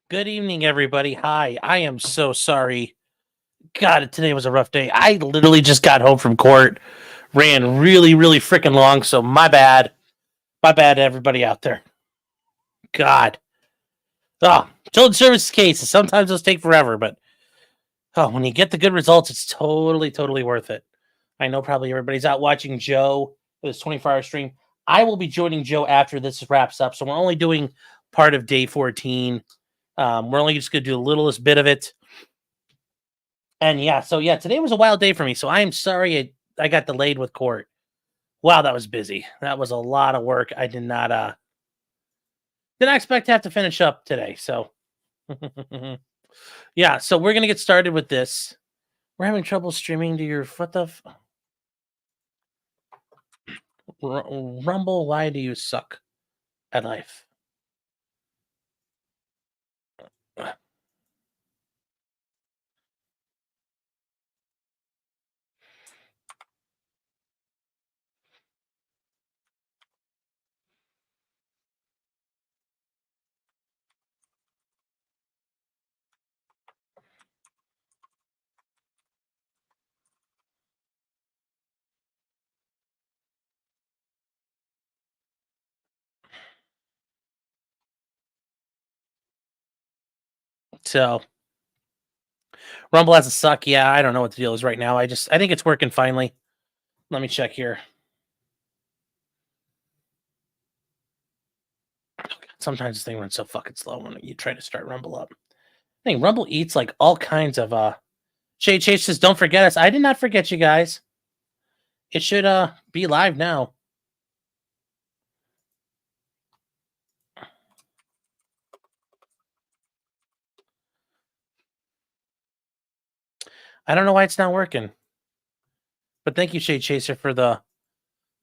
Good evening, everybody. Hi, I am so sorry. God, today was a rough day. I literally just got home from court, ran really, really freaking long. So my bad. My bad to everybody out there. God. Oh, children's services cases. Sometimes those take forever, but when you get the good results, it's totally, totally worth it. I know probably everybody's out watching Joe for this 24-hour stream. I will be joining Joe after this wraps up. So we're only doing part of day 14. We're only just going to do the littlest bit of it. And today was a wild day for me. So I am sorry I got delayed with court. Wow, that was busy. That was a lot of work. I did not expect to have to finish up today. So so we're gonna get started with this. We're having trouble streaming to your Rumble. Why do you suck at life? So Rumble has a suck. Yeah, I don't know what the deal is right now. I think it's working finally. Let me check here. Sometimes this thing runs so fucking slow when you try to start Rumble up. I think Rumble eats like all kinds of Shade Chase says, don't forget us. I did not forget you guys. It should be live now. I don't know why it's not working. But thank you, Shade Chaser, for the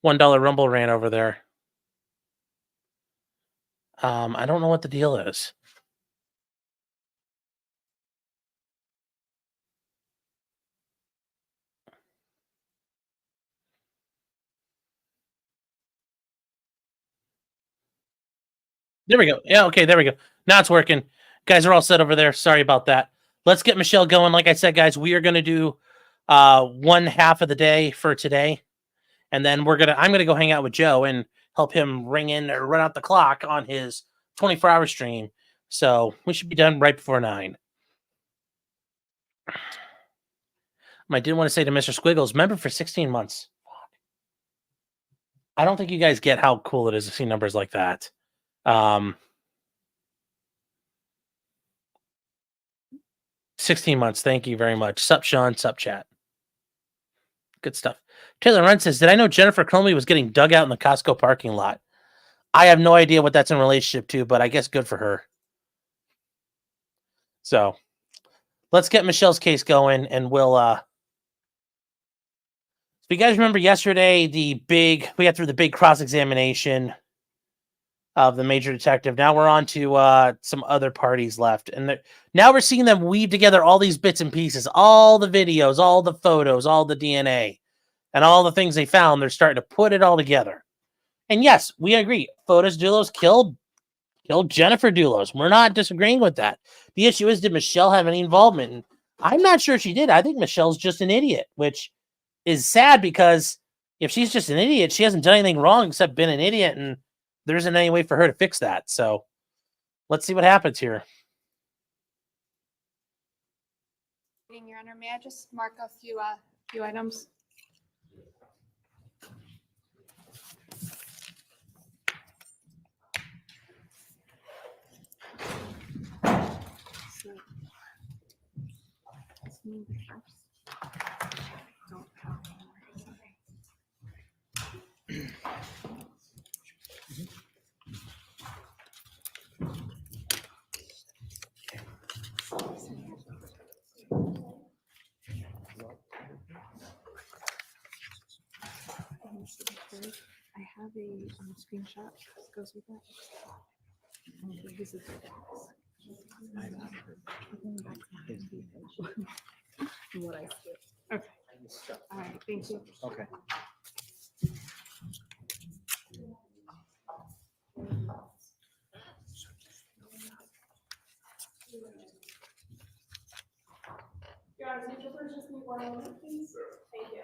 $1 Rumble rant over there. I don't know what the deal is. There we go. Yeah, okay, there we go. Now it's working. Guys are all set over there. Sorry about that. Let's get Michelle going. Like I said, guys, we are going to do one half of the day for today. And then I'm gonna go hang out with Joe and help him ring in or run out the clock on his 24-hour stream. So we should be done right before 9. I did want to say to Mr. Squiggles, member for 16 months. I don't think you guys get how cool it is to see numbers like that. 16 months. Thank you very much. Sup, Sean. Sup, chat. Good stuff. Taylor Run says, did I know Jennifer Cromley was getting dug out in the Costco parking lot? I have no idea what that's in relationship to, but I guess good for her. So let's get Michelle's case going, and we'll so you guys remember yesterday we got through the big cross-examination of the major detective. Now we're on to some other parties left, and now we're seeing them weave together all these bits and pieces, all the videos, all the photos, all the DNA, and all the things they found. They're starting to put it all together. And yes, we agree. Fotis Dulos killed Jennifer Dulos. We're not disagreeing with that. The issue is, did Michelle have any involvement? And I'm not sure she did. I think Michelle's just an idiot, which is sad, because if she's just an idiot, she hasn't done anything wrong except been an idiot, and there isn't any way for her to fix that. So let's see what happens here. Your Honor, may I just mark a few items? I have a screenshot that goes with that. This is what I see. Okay. All right. Thank you. Okay. Your Honor, could you please just move 1 moment, please? Thank you.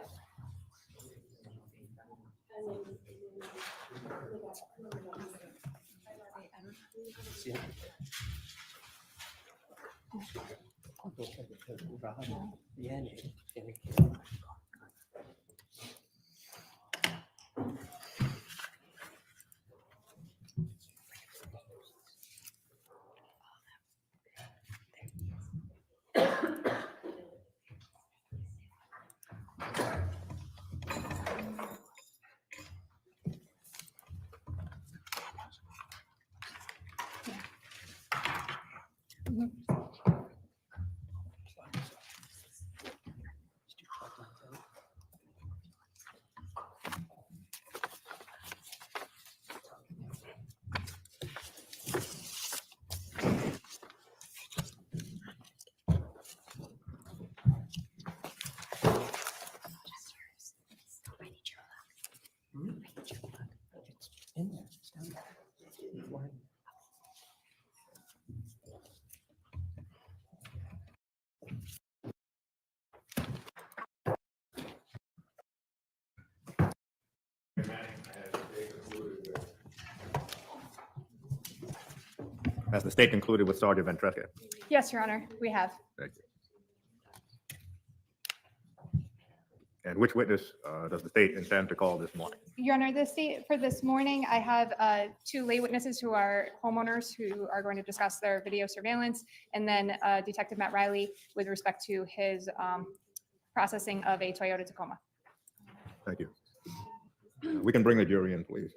Has the state concluded with Sergeant Ventresca? Yes, Your Honor, we have. Thank you. And which witness does the state intend to call this morning? Your Honor, the state for this morning, I have 2 lay witnesses who are homeowners who are going to discuss their video surveillance, and then Detective Matt Riley with respect to his processing of a Toyota Tacoma. Thank you. We can bring the jury in, please.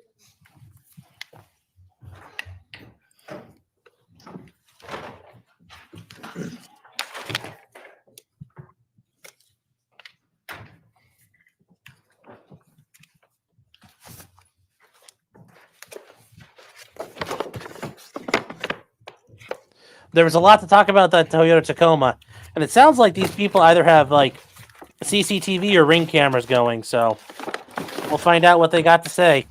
There was a lot to talk about that Toyota Tacoma, and it sounds like these people either have like CCTV or ring cameras going. So we'll find out what they got to say.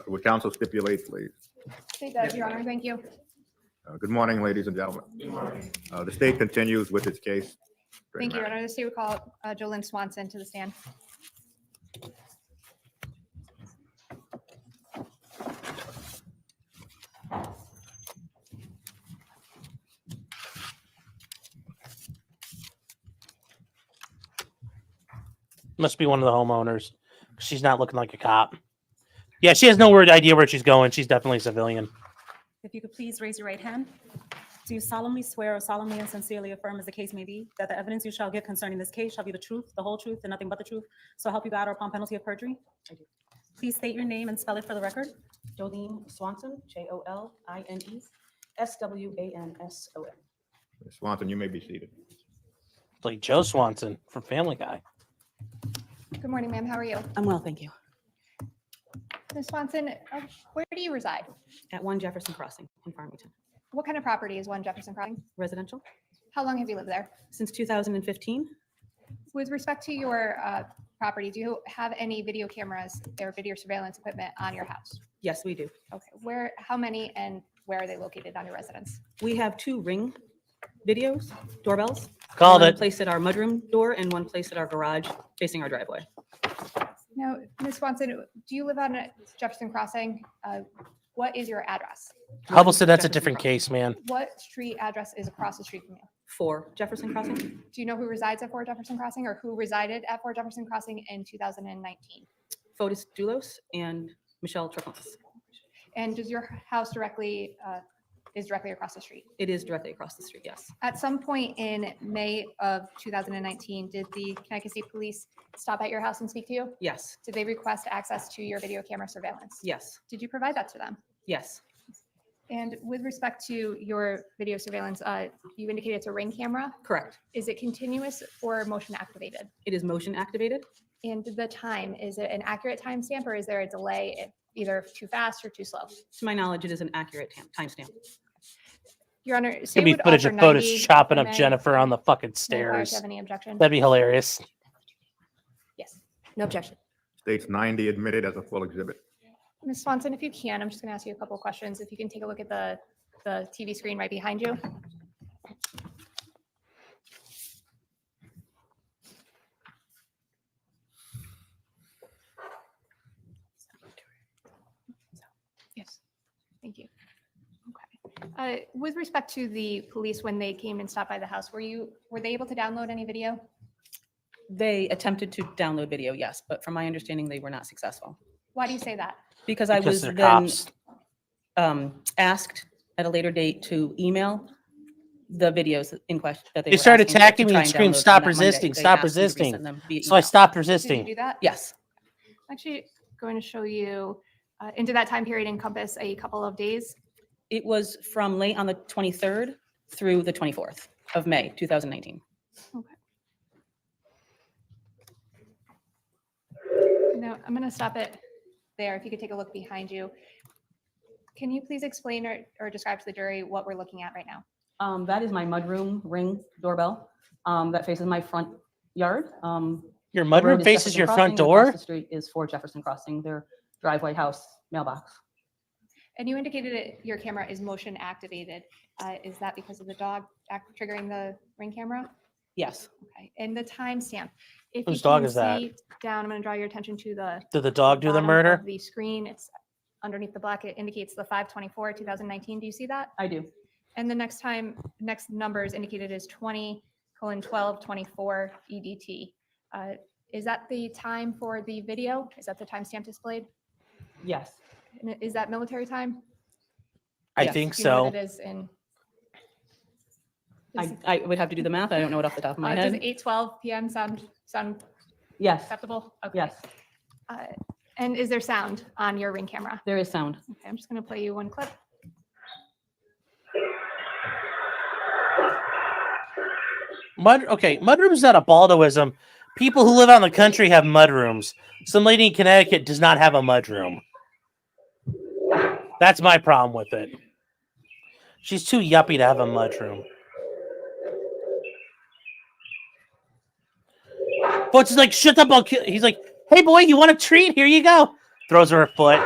Would counsel stipulate, please? It does, Your Honor. Thank you. Good morning, ladies and gentlemen. The state continues with its case. Thank you, Your Honor. The state would call Jolene Swanson to the stand. Must be one of the homeowners. She's not looking like a cop. Yeah, she has no idea where she's going. She's definitely a civilian. If you could please raise your right hand. Do you solemnly swear or solemnly and sincerely affirm, as the case may be, that the evidence you shall give concerning this case shall be the truth, the whole truth, and nothing but the truth? So help you God, or upon penalty of perjury? I do. Please state your name and spell it for the record. Jolene Swanson, Joline Swanson. Ms. Swanson, you may be seated. It's like Joe Swanson from Family Guy. Good morning, ma'am. How are you? I'm well, thank you. Ms. Swanson, where do you reside? At 1 Jefferson Crossing in Farmington. What kind of property is 1 Jefferson Crossing? Residential How long have you lived there? since 2015. With respect to your property, do you have any video cameras or video surveillance equipment on your house? Yes, we do. Okay, how many and where are they located on your residence? We have 2 Ring videos, doorbells. Called One it. placed at our mudroom door and one placed at our garage facing our driveway. Now, Ms. Swanson, do you live on Jefferson Crossing? What is your address? Hubble said that's a different case, man. What street address is across the street from you? 4 Jefferson Crossing. Do you know who resides at 4 Jefferson Crossing or who resided at 4 Jefferson Crossing in 2019? Fotis Dulos and Michelle Troconis. And does your house directly across the street? It is directly across the street, yes. At some point in May of 2019, did the Connecticut State Police stop at your house and speak to you? Yes, Did they request access to your video camera surveillance? yes, Did you provide that to them? yes, And with respect to your video surveillance, you indicated it's a Ring camera. correct. Is it continuous or motion activated? It is motion activated. And the time, is it an accurate timestamp or is there a delay, either too fast or too slow? To my knowledge, it is an accurate timestamp. Your Honor, Could state be would footage offer of Fotis 90, chopping and up then- Jennifer on the fucking No, do stairs. you have any objection? That'd be hilarious. Yes. No objection. State's 90 admitted as a full exhibit. Ms. Swanson, if you can, I'm just going to ask you a couple of questions. If you can take a look at the TV screen right behind you. Yes, thank you. Okay. With respect to the police, when they came and stopped by the house, were they able to download any video? They attempted to download video, yes, but from my understanding, they were not successful. Why do you say that? Because I was they're then cops. asked at a later date to email the videos in question that They were started asking to attacking me try and screamed, download "Stop on that Monday. resisting, They stop asked me to resisting." resend them via So I email. stopped Did you resisting. do that? Yes, I'm actually going to show you, into that time period encompass a couple of days. it was from late on the 23rd through the 24th of May, 2019. Okay. Now, I'm going to stop it there. If you could take a look behind you. Can you please explain or describe to the jury what we're looking at right now? That is my mudroom Ring doorbell that faces my front yard. Your The road mudroom is faces Jefferson your Crossing, front and across door? the street is 4 Jefferson Crossing, their driveway, house, mailbox. And you indicated your camera is motion activated. Is that because of the dog triggering the Ring camera? Yes, Okay. And the timestamp. If Whose you dog can is that? see Down, I'm going to draw your attention to the Did the dog do the bottom murder? of the screen. It's underneath the black. It indicates the 5/24/2019. Do you see that? I do. And the next numbers indicated is 20:12:24 EDT. Is that the time for the video? Is that the timestamp displayed? Yes, And is that military time? I Yes. think Do you know so. what it is in? I would have to do the math. I don't know it off the top of my Does head. 8:12 p.m. sound Yes, acceptable? Okay. yes, And is there sound on your Ring camera? there is sound. Okay, I'm just going to play you one clip. Mudroom is not a Baldoism. People who live out in the country have mudrooms. Some lady in Connecticut does not have a mudroom. That's my problem with it. She's too yuppie to have a mudroom. But it's like, shut up, I'll kill. He's like, hey boy, you want a treat? Here you go. Throws her a foot.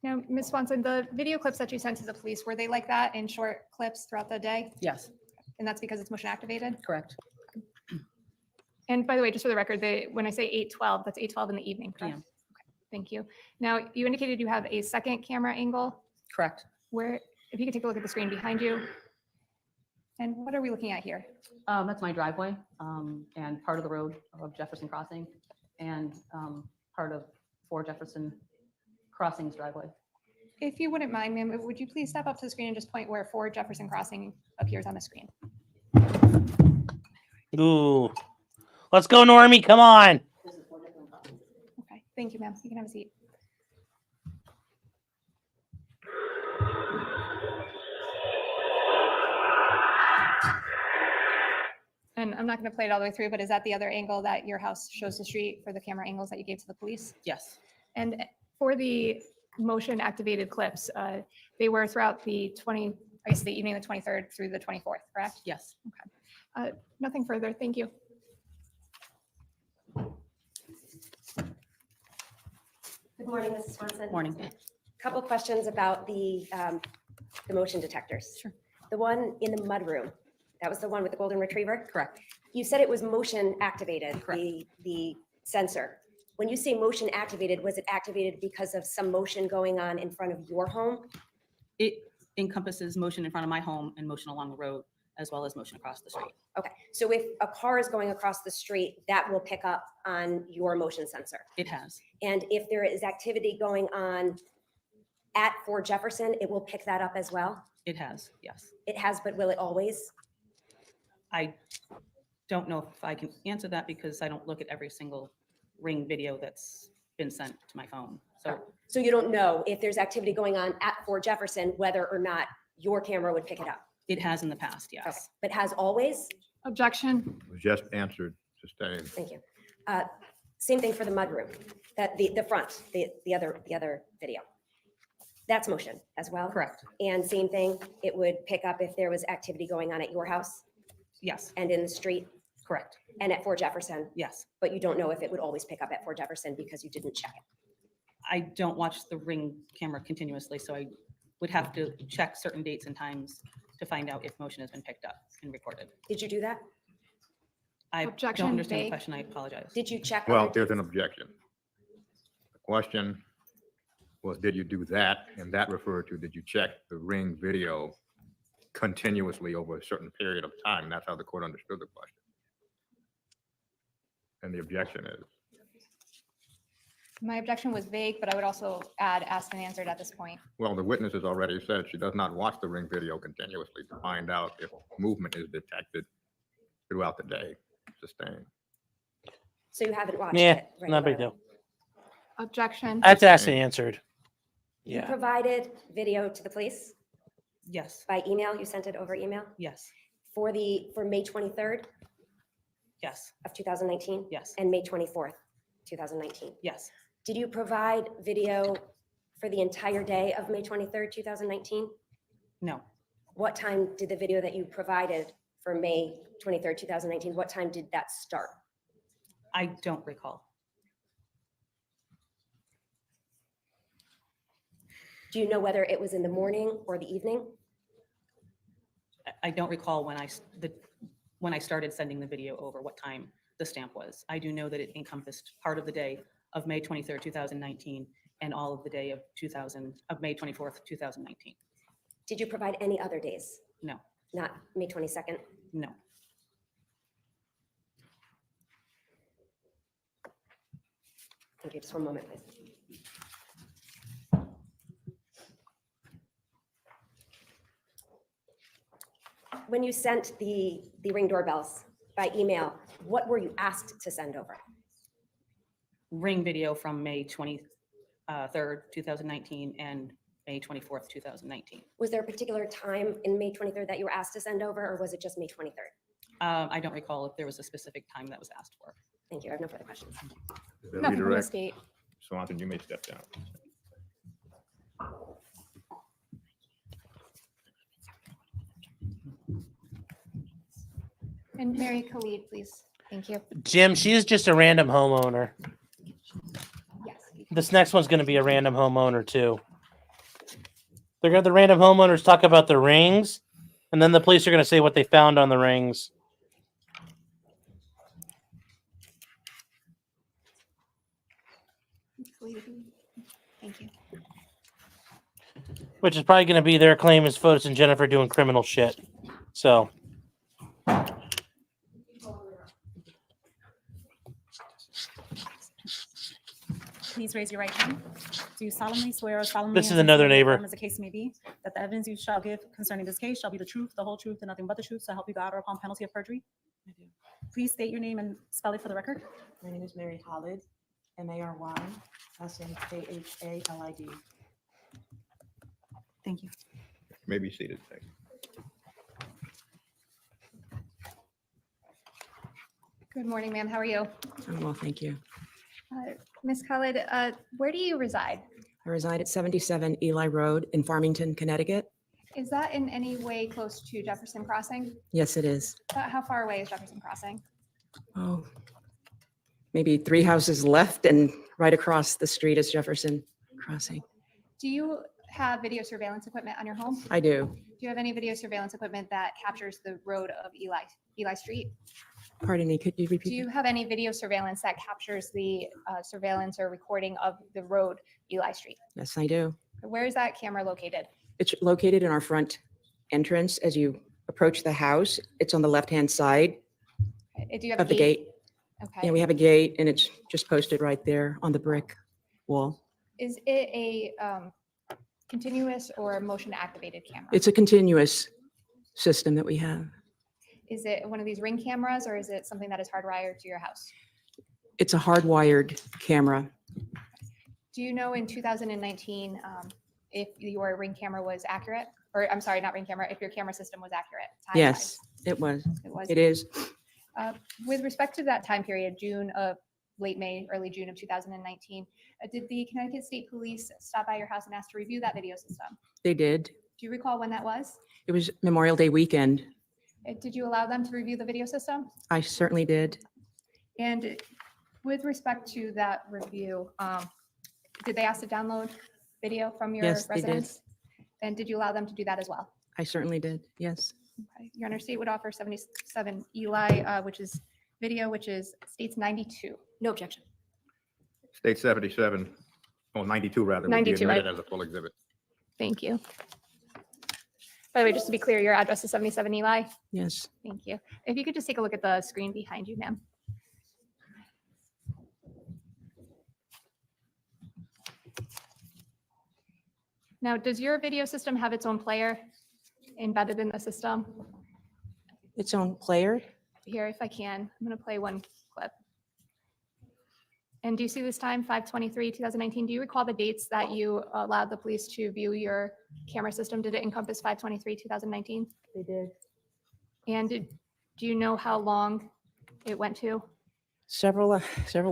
Now, Ms. Swanson, the video clips that you sent to the police, were they like that in short clips throughout the day? Yes, And that's because it's motion activated? correct. And by the way, just for the record, when I say 8:12, that's 8:12 in the evening, correct? PM. Okay, thank you. Now, you indicated you have a second camera angle Correct. where, if you could take a look at the screen behind you. And what are we looking at here? That's my driveway and part of the road of Jefferson Crossing and part of 4 Jefferson Crossing's driveway. If you wouldn't mind, ma'am, would you please step up to the screen and just point where 4 Jefferson Crossing appears on the screen? Ooh. Let's go, Normie. Come on. Okay, thank you, ma'am. You can have a seat. And I'm not going to play it all the way through, but is that the other angle that your house shows the street for the camera angles that you gave to the police? Yes, And for the motion activated clips, they were throughout the the evening of the 23rd through the 24th, correct? yes. Nothing further. Thank you. Good morning, Mrs. Swanson. Morning. Couple questions about the motion detectors. Sure. The one in the mudroom, that was the one with the golden retriever? Correct. You said it was motion activated, Correct. the sensor. When you say motion activated, was it activated because of some motion going on in front of your home? It encompasses motion in front of my home and motion along the road, as well as motion across the street. Okay, so if a car is going across the street, that will pick up on your motion sensor. It has. And if there is activity going on at 4 Jefferson, it will pick that up as well? It has, yes. It has, but will it always? I don't know if I can answer that because I don't look at every single Ring video that's been sent to my phone. So So you don't know if there's activity going on at 4 Jefferson, whether or not your camera would pick it up. It has in the past, Okay, yes. but has always? Objection. Was just answered, sustained. Thank you. Same thing for the mudroom, that the front, the other video. That's motion as well? Correct, And same thing, it would pick up if there was activity going on at your house yes, and in the street correct, and at Fort Jefferson, yes. but you don't know if it would always pick up at Fort Jefferson because you didn't check it. I don't watch the Ring camera continuously, so I would have to check certain dates and times to find out if motion has been picked up and recorded. Did you do that? I Objection, don't understand the vague. question, I apologize. Did you check? Well, other there's an dates? objection. The question was, did you do that? And that referred to, did you check the Ring video continuously over a certain period of time? That's how the court understood the question. And the objection is, My objection was vague, but I would also add asked and answered at this point. well, the witness has already said she does not watch the Ring video continuously to find out if movement is detected throughout the day. Sustained. So you haven't watched Yeah, it? not a big regularly. deal. Objection. That's asked and answered. You Yeah. provided video to the police Yes, by email? You sent it over email yes, for May 23rd yes, of 2019 yes, and May 24th, 2019. yes. Did you provide video for the entire day of May 23rd, 2019? No, What time did the video that you provided for May 23rd, 2019, what time did that start? I don't recall. Do you know whether it was in the morning or the evening? I don't recall when when I started sending the video over, what time the stamp was. I do know that it encompassed part of the day of May 23rd, 2019, and all of the day of May 24th, 2019. Did you provide any other days? No, Not May 22nd? no. Thank you. Just one moment, please. When you sent the Ring doorbells by email, what were you asked to send over? Ring video from May 23rd, 2019, and May 24th, 2019. Was there a particular time in May 23rd that you were asked to send over, or was it just May 23rd? I don't recall if there was a specific time that was asked for. Thank you. I have no further questions. is there Nothing from the redirect? state. Swanson, you may step down. And Mary Khalid, please. Thank you. Jim, she is just a random homeowner. Yes. This next one's going to be a random homeowner too. They're going to the random homeowners talk about the rings, and then the police are going to say what they found on the rings. Thank you. Which is probably going to be their claim is Fotis and Jennifer doing criminal shit. So, Please raise your right hand. Do you solemnly swear or solemnly? This is and another sincerely neighbor. affirm, as the case may be, that the evidence you shall give concerning this case shall be the truth, the whole truth, and nothing but the truth, so help you God, or upon penalty of perjury? I do. Please state your name and spell it for the record. My name is Mary Khalid, Mary, last name Khalid. Thank you. May be seated. Thank you. Good morning, ma'am. How are you? I'm well, thank you. Ms. Khalid, where do you reside? I reside at 77 Eli Road in Farmington, Connecticut. Is that in any way close to Jefferson Crossing? Yes, it is. How far away is Jefferson Crossing? Oh, maybe 3 houses left and right across the street is Jefferson Crossing. Do you have video surveillance equipment on your home? I do. Do you have any video surveillance equipment that captures the road of Eli Street? Pardon me, could you Do repeat? you have any video surveillance that captures the surveillance or recording of the road Eli Street? Yes, I do. Where is that camera located? It's located in our front entrance as you approach the house. It's on the left-hand side Do you have of the gate. Okay. Yeah, we have a gate and it's just posted right there on the brick wall. Is it a continuous or motion activated camera? It's a continuous system that we have. Is it one of these Ring cameras or is it something that is hardwired to your house? It's a hardwired camera. Do you know in 2019 if your ring camera was accurate, or I'm sorry, not ring camera, if your camera system was accurate? Yes, time-wise? it was. It was. It is. With respect to that time period, late May, early June of 2019, did the Connecticut State Police stop by your house and ask to review that video system? They did. Do you recall when that was? It was Memorial Day weekend. Did you allow them to review the video system? I certainly did. And with respect to that review, did they ask to download video from your Yes, they did. residence? And did you allow them to do that as well? I certainly did. Yes. Okay. Your Honor, state would offer 77 Eli, which is video, which is states 92. No objection. State 77, oh, 92 rather, would be 92, admitted as a full exhibit. Thank you. By the way, just to be clear, your address is 77 Eli? Yes. Thank you. If you could just take a look at the screen behind you, ma'am. Now, does your video system have its own player embedded in the system? Its own player. Here, if I can, I'm going to play one clip. And do you see this time, 5/23/2019? Do you recall the dates that you allowed the police to view your camera system? Did it encompass 5/23/2019? They did. And do you know how long it went to? Several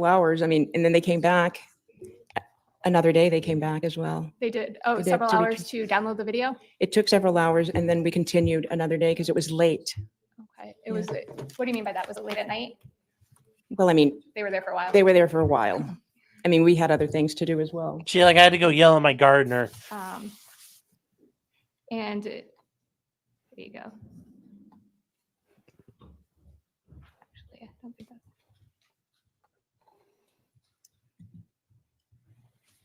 hours. I mean, and then they came back. Another day they came back as well. They did, oh, They did, several to hours to download the video? It took several hours and then we continued another day because it was late. Okay, it was, what do you mean by that? Was it late at night? Well, I mean, They were there for a while? they were there for a while. I mean, we had other things to do as well. She like I had to go yell at my gardener. And there you go. Actually, I don't think that's.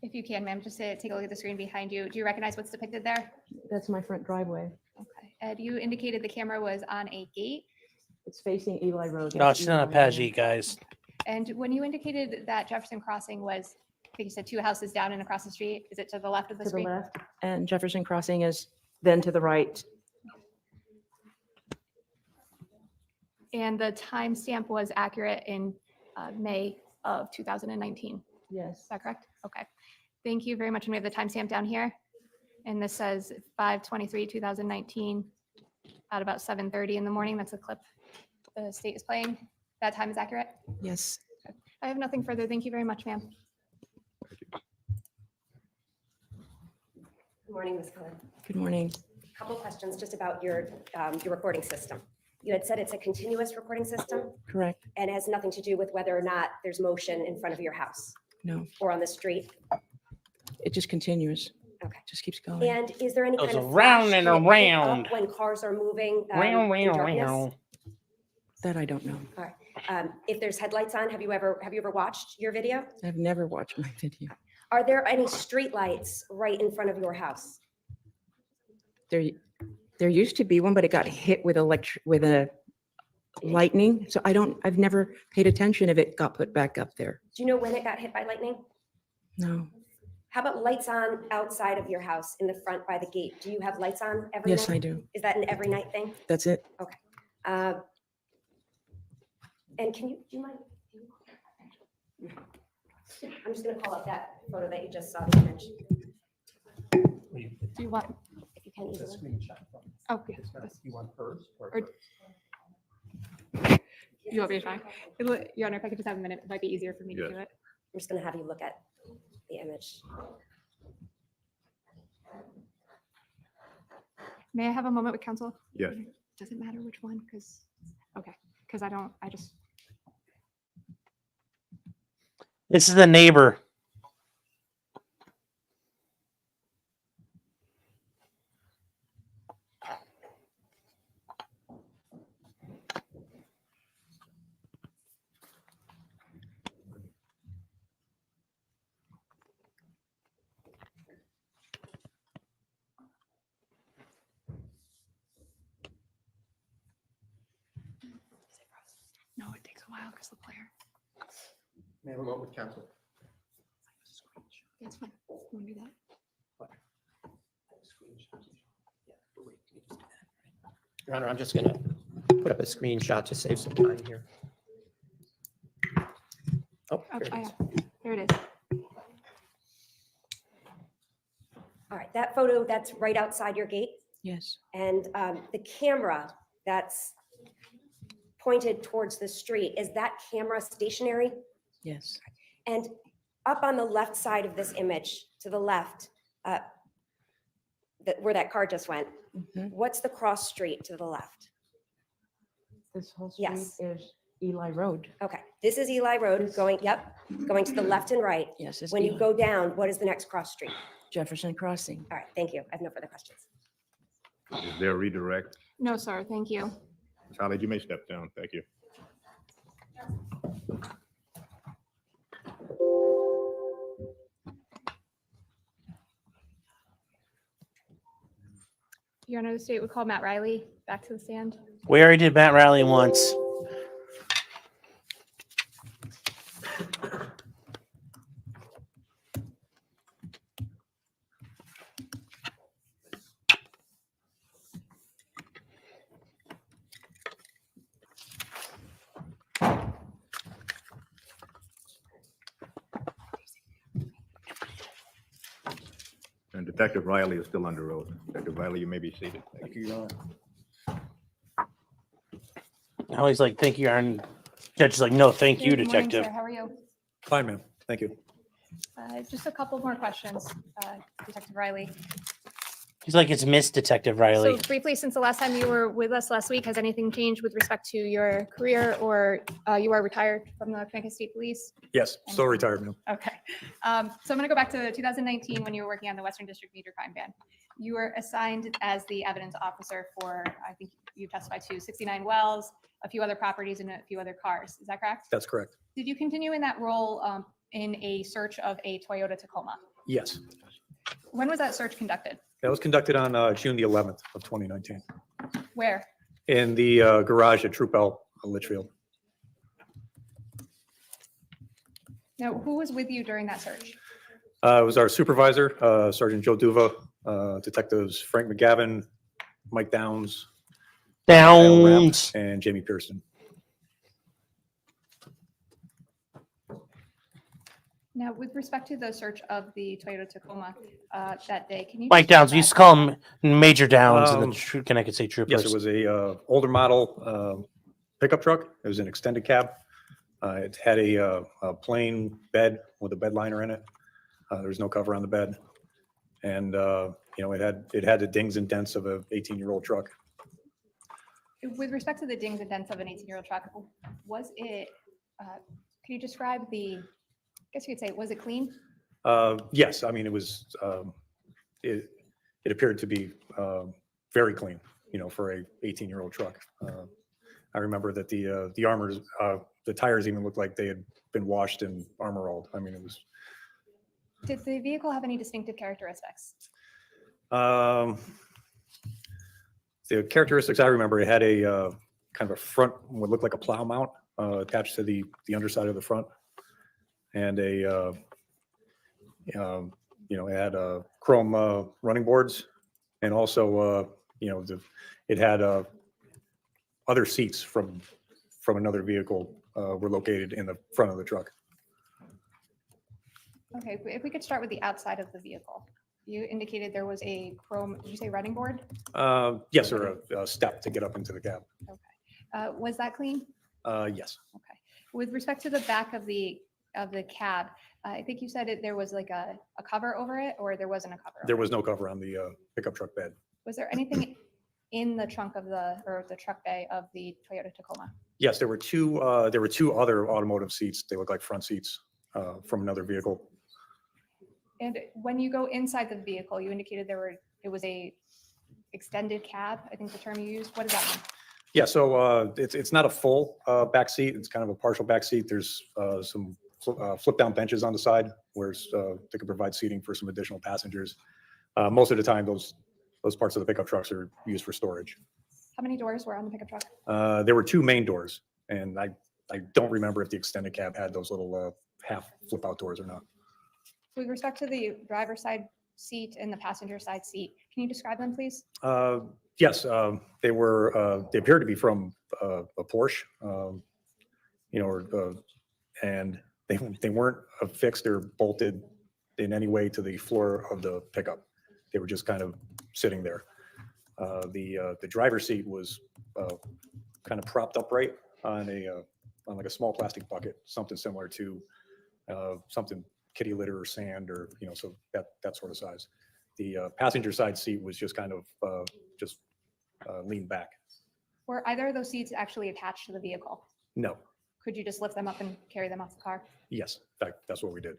If you can, ma'am, just take a look at the screen behind you. Do you recognize what's depicted there? That's my front driveway. Okay. Ed, you indicated the camera was on a gate. It's facing Eli Road. No, she's not a Pagey, guys. And when you indicated that Jefferson Crossing was, I think you said 2 houses down and across the street, is it to the left of the To the screen? left, and Jefferson Crossing is then to the right. And the timestamp was accurate in May of 2019. Yes. Is that correct? Okay. Thank you very much. And we have the timestamp down here. And this says 5/23/2019 at about 7:30 in the morning. That's a clip the state is playing. That time is accurate? Yes. I have nothing further. Thank you very much, ma'am. Good morning, Ms. Khed. Good morning. Couple questions just about your recording system. You had said it's a continuous recording system Correct. and it has nothing to do with whether or not there's motion in front of your house No, or on the street. it just continues. Okay. Just keeps going. And is there any Goes kind of around flash and that pick up around. when cars are moving Round, in round, darkness? round. That I don't know. All right. If there's headlights on, have you ever watched your video? I've never watched my video. Are there any street lights right in front of your house? There used to be one, but it got hit with a lightning. So I've never paid attention if it got put back up there. Do you know when it got hit by lightning? No. How about lights on outside of your house in the front by the gate? Do you have lights on every night? Yes, I do. Is that an every night thing? That's it. And do you mind? I'm just gonna call up that photo that you just saw, the image, Do you want, if you can easily. oh, yeah. You want hers or? Or- You want me to try? Your Honor, if I could just have a minute, it might be easier for me to Yes. do it. I'm just gonna have you look at the image. May I have a moment with counsel? Yes. Does it matter which one? Because, okay, because I just, This is the neighbor. no, it takes a while because the player. May I have a moment with counsel? That's fine. You want to do that? Your Honor, I'm just gonna put up a screenshot to save some time here. Oh, Oh, here it is. yeah. There it is. All right, that photo that's right outside your gate, Yes. and the camera that's pointed towards the street, is that camera stationary? Yes. And up on the left side of this image, to the left, where that car just went, Mhm. what's the cross street to the left? This whole street Yes. is Eli Road. Okay, this is Eli Road going, yep, going to the left and right. Yes, it's When you Eli. go down, what is the next cross street? Jefferson Crossing. All right, thank you. I have no further questions. Is there a redirect? No, sir. Thank you. Ms. Holly, you may step down. Thank you. Your Honor, the state would call Matt Riley back to the stand. We already did Matt Riley once. And Detective Riley is still under oath. Detective Riley, you may be seated. Thank you. I always like, thank you, Aaron. Judge is like, no, thank you, Good morning, detective. sir. How are you? Fine, ma'am. Thank you. Just a couple more questions, Detective Riley. He's like, it's Miss Detective So Riley. briefly, since the last time you were with us last week, has anything changed with respect to your career, or you are retired from the Connecticut State Police? Yes, still retired, ma'am. Okay. So I'm going to go back to 2019 when you were working on the Western District Major Crime Band. You were assigned as the evidence officer for, I think you testified to 69 wells, a few other properties, and a few other cars. Is that correct? That's correct. Did you continue in that role in a search of a Toyota Tacoma? Yes. When was that search conducted? That was conducted on June the 11th of 2019 Where? in the garage at Troop L, Litchfield. Now, who was with you during that search? It was our supervisor, Sergeant Joe Duva, detectives Frank McGavin, Mike Downs, Al Rapp, Downs. and Jamie Pearson. Now, with respect to the search of the Toyota Tacoma that day, can you? Mike Downs. We used to call him Major Downs in Um, the Connecticut State Troopers. Yes, it was a older model pickup truck. It was an extended cab. It had a plain bed with a bed liner in it. There was no cover on the bed. And, it had the dings and dents of a 18-year-old truck. With respect to the dings and dents of an 18-year-old truck, was it, can you describe I guess you could say, was it clean? Yes, I mean, it was, it appeared to be very clean, for a 18-year-old truck. I remember that the armors, the tires even looked like they had been washed and armor-alled. I mean, it was. Did the vehicle have any distinctive characteristics? The characteristics I remember, it had a kind of a front, what looked like a plow mount attached to the underside of the front. And it had chrome running boards, and also it had other seats from another vehicle were located in the front of the truck. Okay, if we could start with the outside of the vehicle. You indicated there was a chrome, did you say running board? Yes, or a step to get up into the cab. Was that clean? Yes. Okay. With respect to the back of the cab, I think you said there was like a cover over it, or there wasn't a cover? There over was no cover on the pickup truck bed. it? Was there anything in the trunk of the truck bay of the Toyota Tacoma? Yes, there were two other automotive seats. They look like front seats from another vehicle. And when you go inside the vehicle, you indicated it was a extended cab, I think the term you used. What does that mean? Yeah, so it's not a full back seat. It's kind of a partial back seat. There's some flip down benches on the side where they could provide seating for some additional passengers. Most of the time, those parts of the pickup trucks are used for storage. How many doors were on the pickup truck? There were two main doors, and I don't remember if the extended cab had those little half flip out doors or not. With respect to the driver's side seat and the passenger side seat, can you describe them, please? Yes, they appeared to be from a Porsche, and they weren't affixed or bolted in any way to the floor of the pickup. They were just kind of sitting there. The driver's seat was kind of propped upright on on like a small plastic bucket, something similar to something kitty litter or sand, or so that sort of size. The passenger side seat was just kind of just leaned back. Were either of those seats actually attached to the vehicle? No. Could you just lift them up and carry them off the car? Yes. In fact, that's what we did.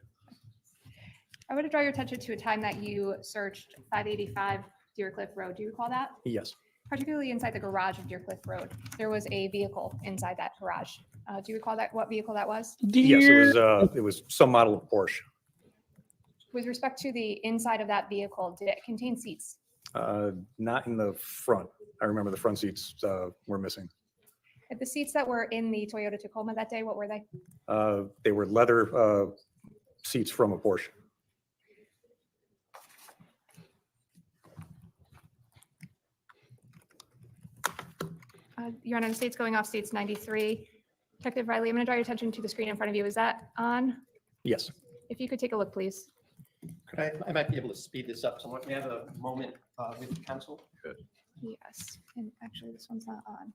I want to draw your attention to a time that you searched 585 Deer Cliff Road. Do you recall that? Yes. Particularly inside the garage of Deer Cliff Road, there was a vehicle inside that garage. Do you recall what vehicle that was? Yes, it was some model of Porsche. With respect to the inside of that vehicle, did it contain seats? Not in the front. I remember the front seats were missing. The seats that were in the Toyota Tacoma that day, what were they? They were leather seats from a Porsche. Your Honor, the state's going off states 93. Detective Riley, I'm going to draw your attention to the screen in front of you. Is that on? Yes. If you could take a look, please. I might be able to speed this up somewhat. May I have a moment with counsel? Yes, and actually this one's not on.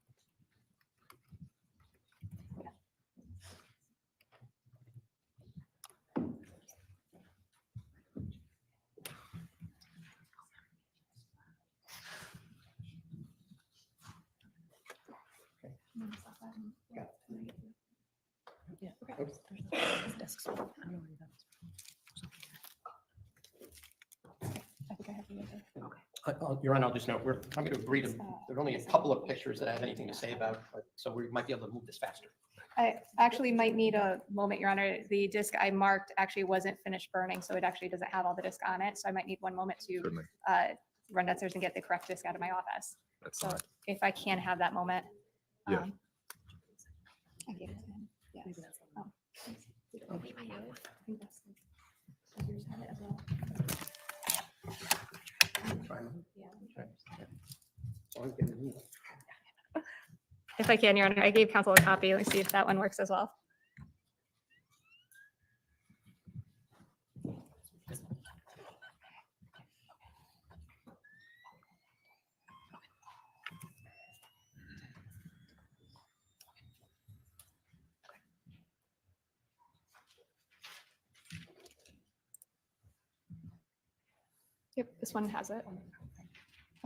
I think I have the answer. Your Honor, I'll just note, I'm going to agree to, there are only a couple of pictures that I have anything to say about, so we might be able to move this faster. I actually might need a moment, Your Honor. The disc I marked actually wasn't finished burning, so it actually doesn't have all the disc on it. So I might need one moment to Certainly. run downstairs and get the correct disc out of my office. That's So fine. if I can have that moment. Yes. I gave it to him. Yes. Oh, thanks. I think that's the- does yours have it as well? Yeah. If I can, Your Honor, I gave counsel a copy. Let me see if that one works as well. Yep, this one has it.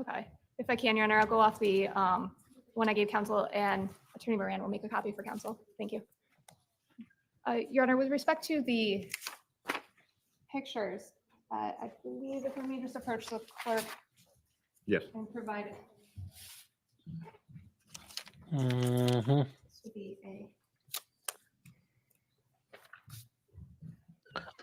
Okay, if I can, Your Honor, I'll go off the one I gave counsel, and Attorney Moran will make a copy for counsel. Thank you. Your Honor, with respect to the pictures, I believe if we may just approach the clerk Yes. and provide it. Mm-hmm. This would be a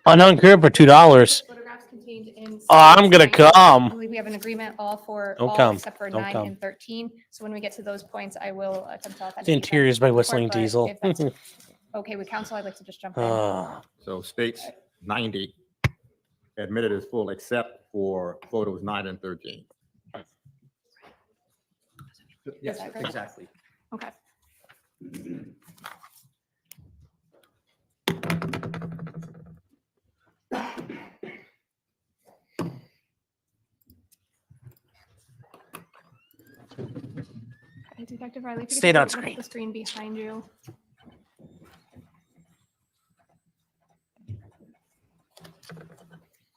Uncured for $2. photographs contained in. Oh, I'm gonna series nine. come. I believe we have an agreement all for Don't all come. except for Don't 9 come. and 13. So when we get to those points, I will attempt to authenticate The them interiors by before, Whistling but Diesel. if that's okay with counsel, I'd like to just jump in. So states 90 admitted as full except for photos 9 and 13. Yes, that correct? exactly. Okay. Okay, Detective Riley, if you could Stayed take a on look at screen. the screen behind you.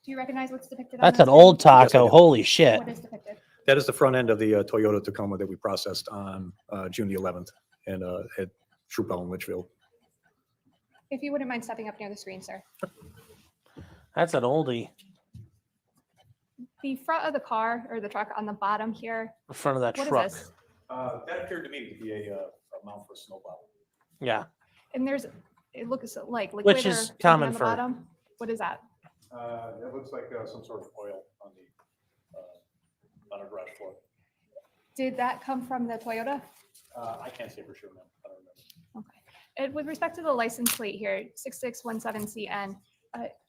Do you recognize what's depicted on That's the an screen? old Yes, I taco. do. Holy shit. What is depicted? That is the front end of the Toyota Tacoma that we processed on June the 11th and at Troop L in Litchfield. If you wouldn't mind stepping up near the screen, sir. That's an oldie. The front of the car or the truck on the bottom here, In front of that what is truck. this? That appeared to me to be a mount for a snowplow. Yeah. And there's, it looks like liquid Which or is anything common on the for- bottom. What is that? That looks like some sort of oil on the on a garage floor. Did that come from the Toyota? I can't say for sure, man. I don't remember. Okay. And with respect to the license plate here, 6617CN,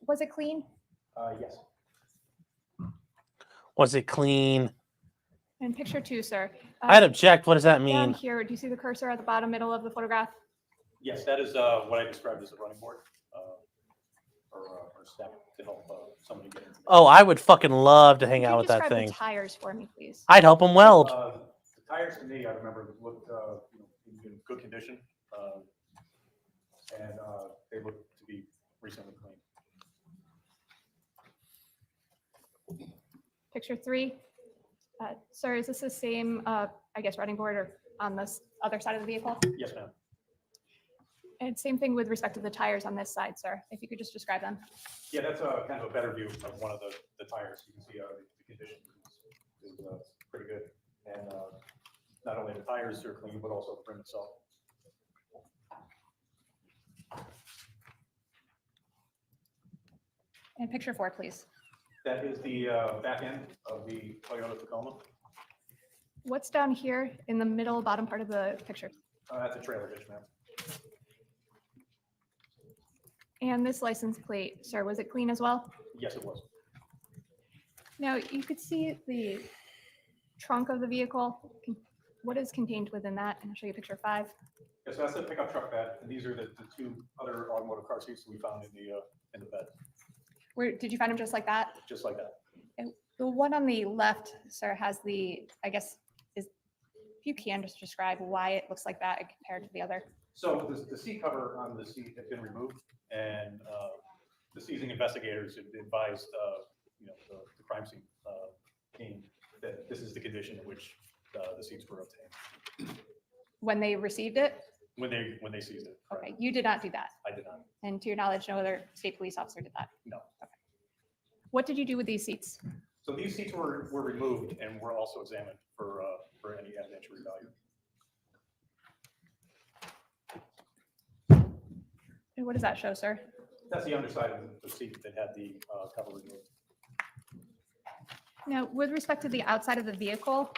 was it clean? Yes. Was it clean? And picture 2, sir. I'd object. What does that Down mean? here, do you see the cursor at the bottom middle of the photograph? Yes, that is what I described as a running board or step. to help somebody get into. Oh, I would fucking love to hang Could out you with that describe thing. the tires for me, please? I'd help him weld. The tires to me, I remember looked in good condition, and they look to be recently cleaned. Picture 3. Sir, is this the same, I guess, running board or on this other side of the vehicle? Yes, ma'am. And same thing with respect to the tires on this side, sir. If you could just describe them. Yeah, that's kind of a better view of one of the tires. You can see the condition is pretty good. And not only the tires are clean, but also the rim itself. And picture 4, please. That is the back end of the Toyota Tacoma. What's down here in the middle bottom part of the picture? That's a trailer hitch, ma'am. And this license plate, sir, was it clean as well? Yes, it was. Now, you could see the trunk of the vehicle. What is contained within that? And I'll show you picture 5. Yes, so that's the pickup truck bed, and these are the two other automotive car seats that we found in the bed, Where did you find them just like that? just like that. The one on the left, sir, has the, I guess, if you can just describe why it looks like that compared to the other. So the seat cover on the seat had been removed, and the seizing investigators had advised, the crime scene team that this is the condition in which the seats were obtained When they received it? when they seized it. correct. Okay, you did not do that. I did not. And to your knowledge, no other state police officer did that. No. What did you do with these seats? So these seats were removed and were also examined for any evidentiary value. And what does that show, sir? That's the underside of the seat that had the cover removed. Now, with respect to the outside of the vehicle,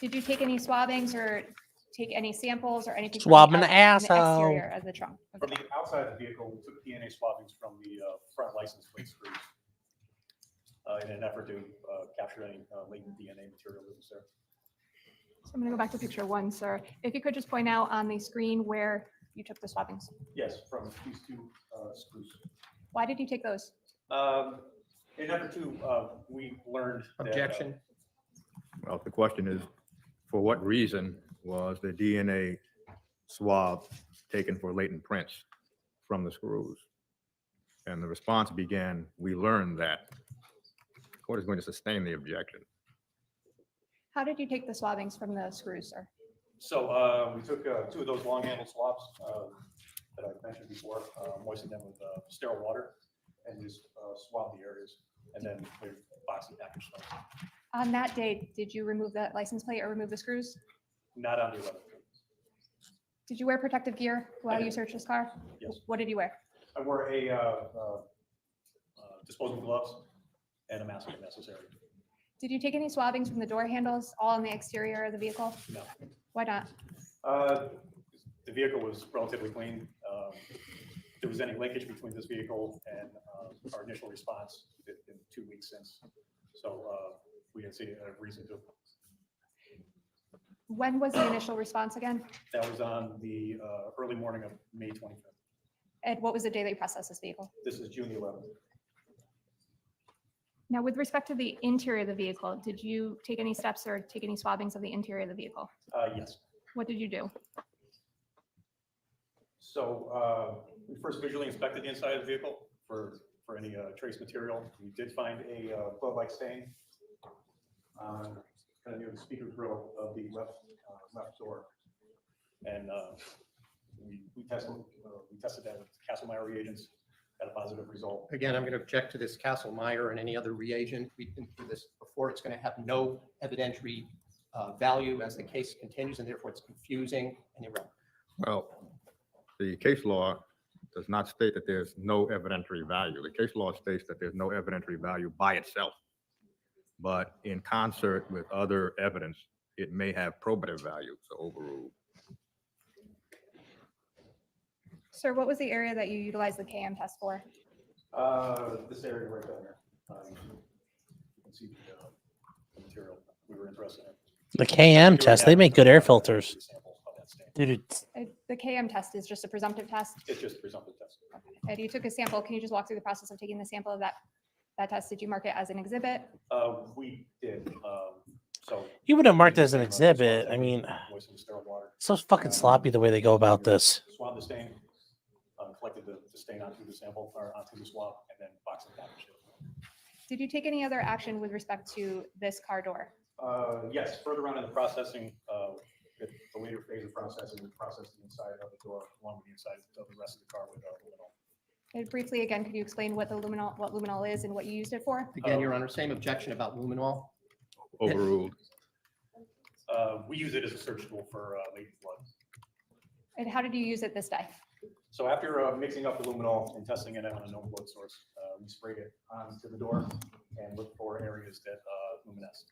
did you take any swabbings or take any samples or anything? from Swab an from the asshole. exterior of the trunk? of the From the outside of the vehicle, we took DNA swabbings from the front license plate screws in an effort to capture any latent DNA material that was there. So I'm going to go back to picture 1, sir. If you could just point out on the screen where you took the swabbings. Yes, from these two screws. Why did you take those? In an effort to, we learned that, Objection. Well, the question is, for what reason was the DNA swab taken for latent prints from the screws? And the response began, we learned that. The court is going to sustain the objection. How did you take the swabbings from the screws, sir? So we took 2 of those long handle swabs that I mentioned before, moistened them with sterile water and just swabbed the areas, and then we boxed and packaged them. On that day, did you remove the license plate or remove the screws? Not on the 11th. Did you wear protective gear while you searched this car? Yes. What did you wear? I wore a disposable gloves and a mask if necessary. Did you take any swabbings from the door handles, all on the exterior of the vehicle? No. Why not? The vehicle was relatively clean. If there was any linkage between this vehicle and our initial response in 2 weeks since. So we didn't see a reason to. When was the initial response again? That was on the early morning of May 25th. And what was the day that you processed this vehicle? This is June the 11th. Now, with respect to the interior of the vehicle, did you take any steps or take any swabbings of the interior of the vehicle? Yes. What did you do? So we first visually inspected the inside of the vehicle for any trace material. We did find a blood-like stain kind of near the speaker grill of the left door. And we tested that with Castlemeyer reagents, got a positive result. Again, I'm going to object to this Castlemeyer and any other reagent. We've been through this before. It's going to have no evidentiary value as the case continues, and therefore it's confusing and irrelevant. Well, the case law does not state that there's no evidentiary value. The case law states that there's no evidentiary value by itself. But in concert with other evidence, it may have probative value, so overruled. Sir, what was the area that you utilized the KM test for? This area right down here. You can see the material we were interested in. The KM test, they make good air filters. Samples of that stain. Dude, The KM test is just a presumptive test. It's just a presumptive test. Okay. And you took a sample. Can you just walk through the process of taking the sample of that test? Did you mark it as an exhibit? We did, so. You would have marked it as an exhibit. I mean, Moistened with sterile water. so fucking sloppy the way they go about this. Swab the stain, collected the stain onto the sample or onto the swab, and then box and package it. Did you take any other action with respect to this car door? Yes, further on in the processing, the later phase of processing, we processed the inside of the door along with the inside of the rest of the car with luminol. And briefly, again, could you explain what luminol is and what you used it for? Again, Your Honor, same objection about luminol. Overruled. We use it as a search tool for latent blood. And how did you use it this day? So after mixing up the luminol and testing it on a known blood source, we sprayed it onto the door and looked for areas that luminesce.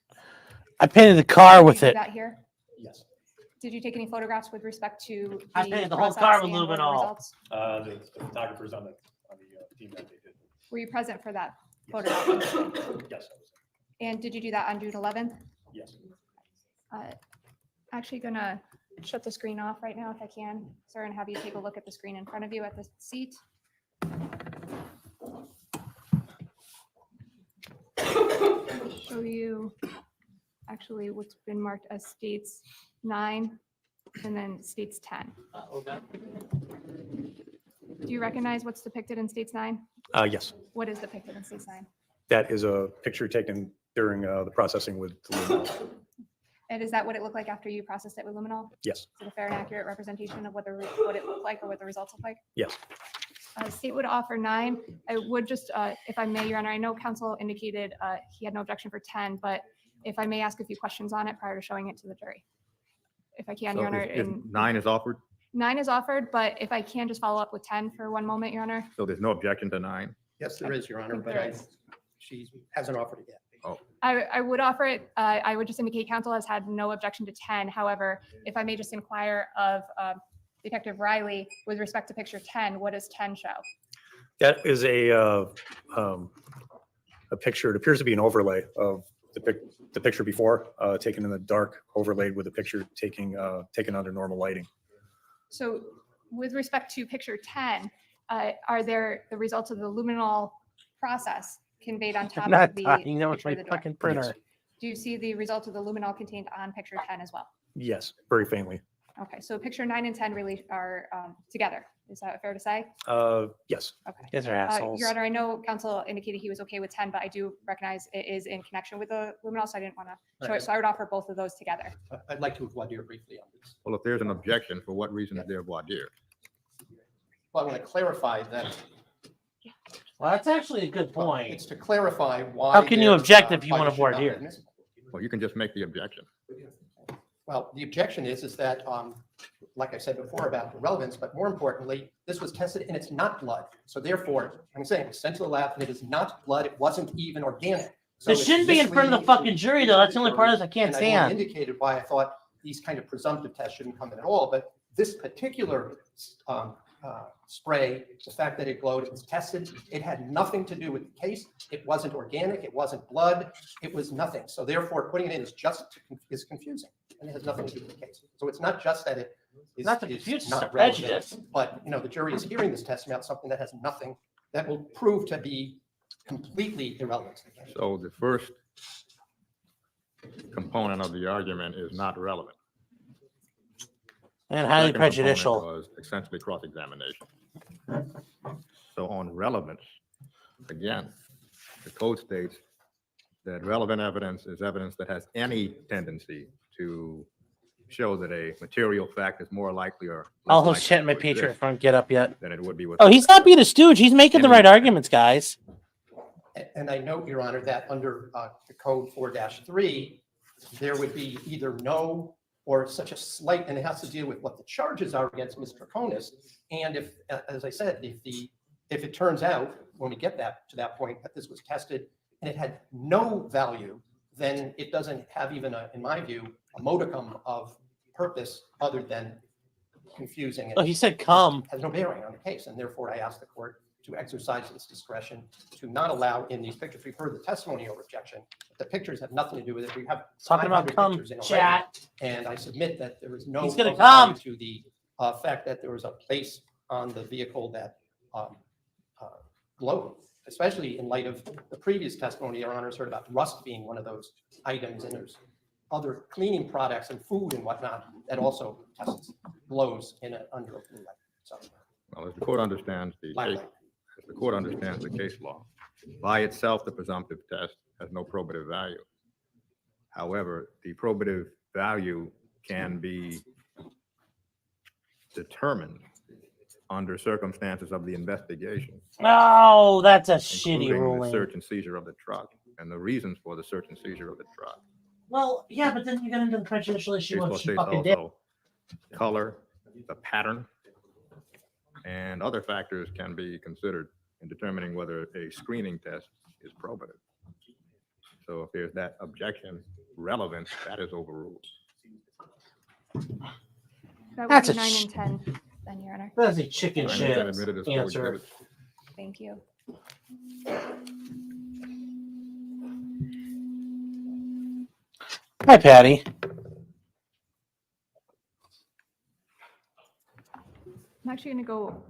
I painted the car Did with you do it. that here? Yes. Did you take any photographs with respect to? I painted the whole car with process and what the luminol. results? The photographers on the team that they did. Were you present for that Yes. photograph? Yes, I was. And did you do that on June 11th? Yes. Actually gonna shut the screen off right now if I can, sir, and have you take a look at the screen in front of you at the seat. Show you actually what's been marked as states 9 and then states 10. Do you recognize what's depicted in states 9? Yes, What is depicted in states 9? that is a picture taken during the processing with the luminol. And is that what it looked like after you processed it with luminol? Yes, Is it a fair and accurate representation of what it looked like or what the results look like? yes. State would offer 9. I would just, if I may, Your Honor, I know counsel indicated he had no objection for 10, but if I may ask a few questions on it prior to showing it to the jury. If I can, So Your Honor. is and 9 is offered, 9 is offered, but if I can just follow up with 10 for one moment, Your Honor. so there's no objection to 9? Yes, there is, Your Honor, think but there is. she hasn't offered it yet. I would offer it, I would just indicate counsel has had no objection to 10. However, if I may just inquire of Detective Riley, with respect to picture 10, what does 10 show? That is a picture. It appears to be an overlay of the picture before, taken in the dark, overlaid with a picture taken under normal lighting. So with respect to picture 10, are there the results of the luminol process conveyed on top I'm not of the talking. That was picture my of the door? fucking printer. Do you see the results of the luminol contained on picture 10 as well? Yes, very faintly. Okay, so picture 9 and 10 really are together. Is that fair to say? Yes. Okay. You guys are assholes. Your Honor, I know counsel indicated he was okay with 10, but I do recognize it is in connection with the luminol, so I didn't want to show it. So I would offer both of those together. I'd like to voir dire briefly on this. Well, if there's an objection, for what reason is there voir dire? Well, I want to clarify that. Well, that's actually a good Well, point. It's to clarify why. How can you there's, object if you why want this to voir should not be dire? admissible. Well, you can just make the objection. Well, the objection is that, like I said before about the relevance, but more importantly, this was tested and it's not blood. So therefore, I'm saying it was sent to the lab and it is not blood. It wasn't even organic. So This it's shouldn't be in front of the misleading fucking jury, though. That's the only part of this I can't and I only stand. indicated why I thought these kind of presumptive tests shouldn't come in at all. But this particular spray, the fact that it glowed, it was tested, it had nothing to do with the case. It wasn't organic, it wasn't blood, it was nothing. So therefore, putting it in is confusing, and it has nothing to do with the case. So it's not just that it is Not to is confuse, it's not a relevant, prejudice. but, the jury is hearing this testimony about something that has nothing, that will prove to be completely irrelevant to the case. So the first component of the argument is not relevant. And highly Second component prejudicial. was essentially cross-examination. So on relevance, again, the code states that relevant evidence is evidence that has any tendency to show that a material fact is more likely or less I'll likely chat my to Patriot exist front get up yet. than it would be with. Oh, he's not being a stooge. He's making the right arguments, guys. And I note, Your Honor, that under the code 4-3, there would be either no or such a slight, and it has to deal with what the charges are against Ms. Troconis. And if, as I said, if it turns out, when we get to that point, that this was tested and it had no value, then it doesn't have even, in my view, a modicum of purpose other than confusing. Oh, he said come. Has no bearing on the case, and therefore I ask the court to exercise its discretion to not allow in these pictures. We've heard the testimony over objection. The pictures have nothing to do with it. We have Talking about 500 come, pictures in already, chat. and I submit that there is no He's gonna value come. to the fact that there was a place on the vehicle that glowed, especially in light of the previous testimony Your Honors heard about rust being one of those items, and there's other cleaning products and food and whatnot that also tests glows under a blue light. So, Well, as the court understands black light. as the court understands the case law, by itself, the presumptive test has no probative value. However, the probative value can be determined under circumstances of the investigation, Oh, that's a shitty including the ruling. search and seizure of the truck and the reasons for the search and seizure of the truck. Well, yeah, but then you get into the prejudicial issue Case of law she states fucking did. also color, the pattern, and other factors can be considered in determining whether a screening test is probative. So if there's that objection relevant, that is overruled. That That's would a be 9 sh- and 10, then, Your Honor. That's a chicken I shit understand admitted as full answer. exhibit. Thank you. Hi, Patty. I'm actually going to go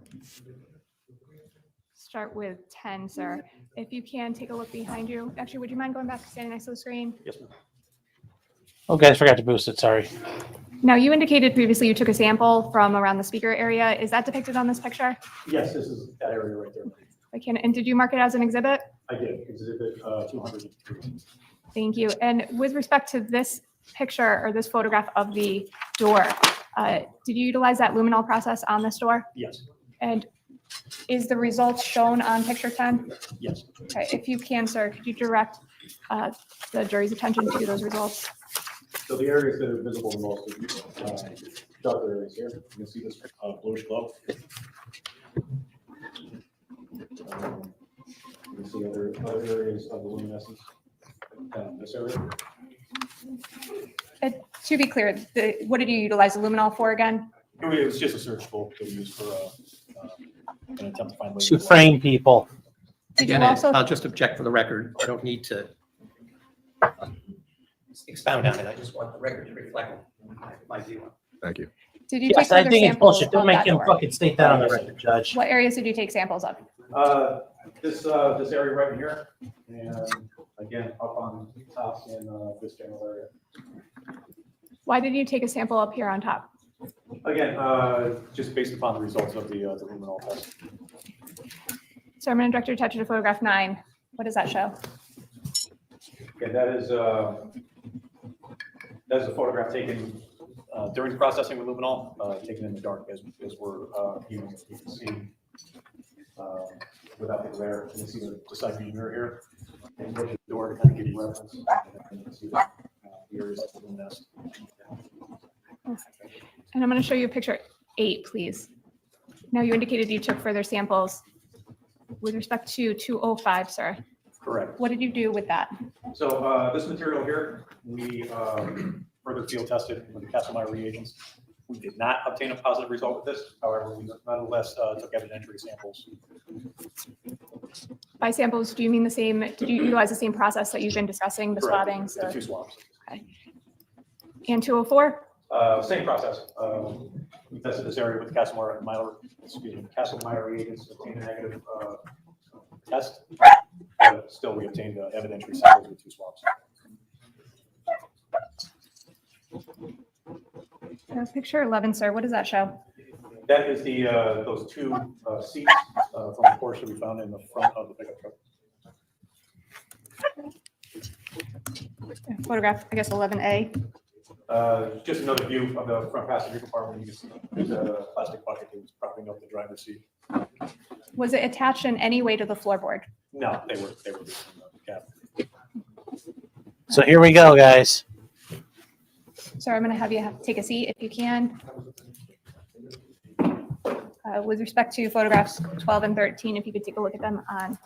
start with 10, sir. If you can, take a look behind you. Actually, would you mind going back to standing next to the screen? Yes, ma'am. Oh, guys, forgot to boost it. Sorry. Now, you indicated previously you took a sample from around the speaker area. Is that depicted on this picture? Yes, this is that area right there. And did you mark it as an exhibit? I did, exhibit 203. Thank you. And with respect to this picture or this photograph of the door, did you utilize that luminol process on this door? Yes, And is the results shown on picture 10? yes. Okay, if you can, sir, could you direct the jury's attention to those results? So the areas that are visible the most are dark areas here. You can see this bluish glow. You can see other areas of the luminescence. This area. To be clear, what did you utilize the luminol for again? It was just a search tool that we used for an attempt to find. ways To to- frame people. Did you Again, also, I'll just object for the record. I don't need to expound on it. I just want the record to reflect my view. Thank you. did you take Yes, I further think it's samples bullshit. of Don't make that him door? fucking state that on the record, Judge. What areas did you take samples of? This area right in here, and again, up on top in this general area. Why did you take a sample up here on top? Again, just based upon the results of the luminol test. So I'm going to direct your attention to photograph 9. What does that show? Okay, that is a photograph taken during the processing with luminol, taken in the dark as we're viewing it. You can see without the glare, you can see the side view mirror here. And look at the door to kind of give you reference. And you can see the areas of the nest. And I'm going to show you picture 8, please. Now, you indicated you took further samples. With respect to 205, sir, Correct. what did you do with that? So this material here, we further field tested with the Castlemeyer reagents. We did not obtain a positive result with this. However, we nonetheless took evidentiary samples. By samples, do you mean the same, did you utilize the same process that you've been discussing, the Correct. swabbing? The two swabs. And 204? Same process. We tested this area with Castlemeyer reagents, obtained a negative test. But still, we obtained evidentiary samples with two swabs. Picture 11, sir, what does that show? That is the those two seats from the Porsche we found in the front of the pickup truck. Photograph, I guess 11A. Just another view of the front passenger compartment. You can see there's a plastic bucket that was propping up the driver's seat. Was it attached in any way to the floorboard? No, they were just in the cab. So here we go, guys. Sir, I'm going to have you take a seat if you can. With respect to photographs 12 and 13, if you could take a look at them on.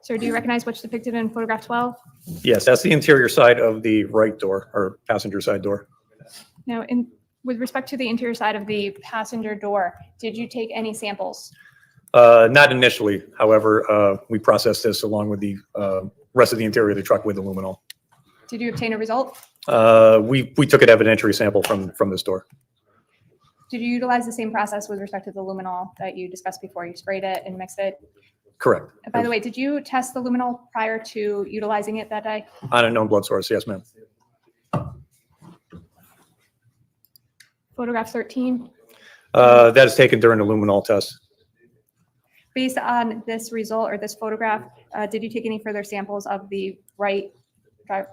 Sir, do you recognize what's depicted in photograph 12? Yes, that's the interior side of the right door or passenger side door. Now, with respect to the interior side of the passenger door, did you take any samples? Not initially. However, we processed this along with the rest of the interior of the truck with aluminol. Did you obtain a result? We took an evidentiary sample from this door. Did you utilize the same process with respect to the luminol that you discussed before? You sprayed it and mixed it? Correct. By the way, did you test the luminol prior to utilizing it that day? On a known blood source, yes, ma'am. Photograph 13, That is taken during the luminol test. based on this result or this photograph, did you take any further samples of the right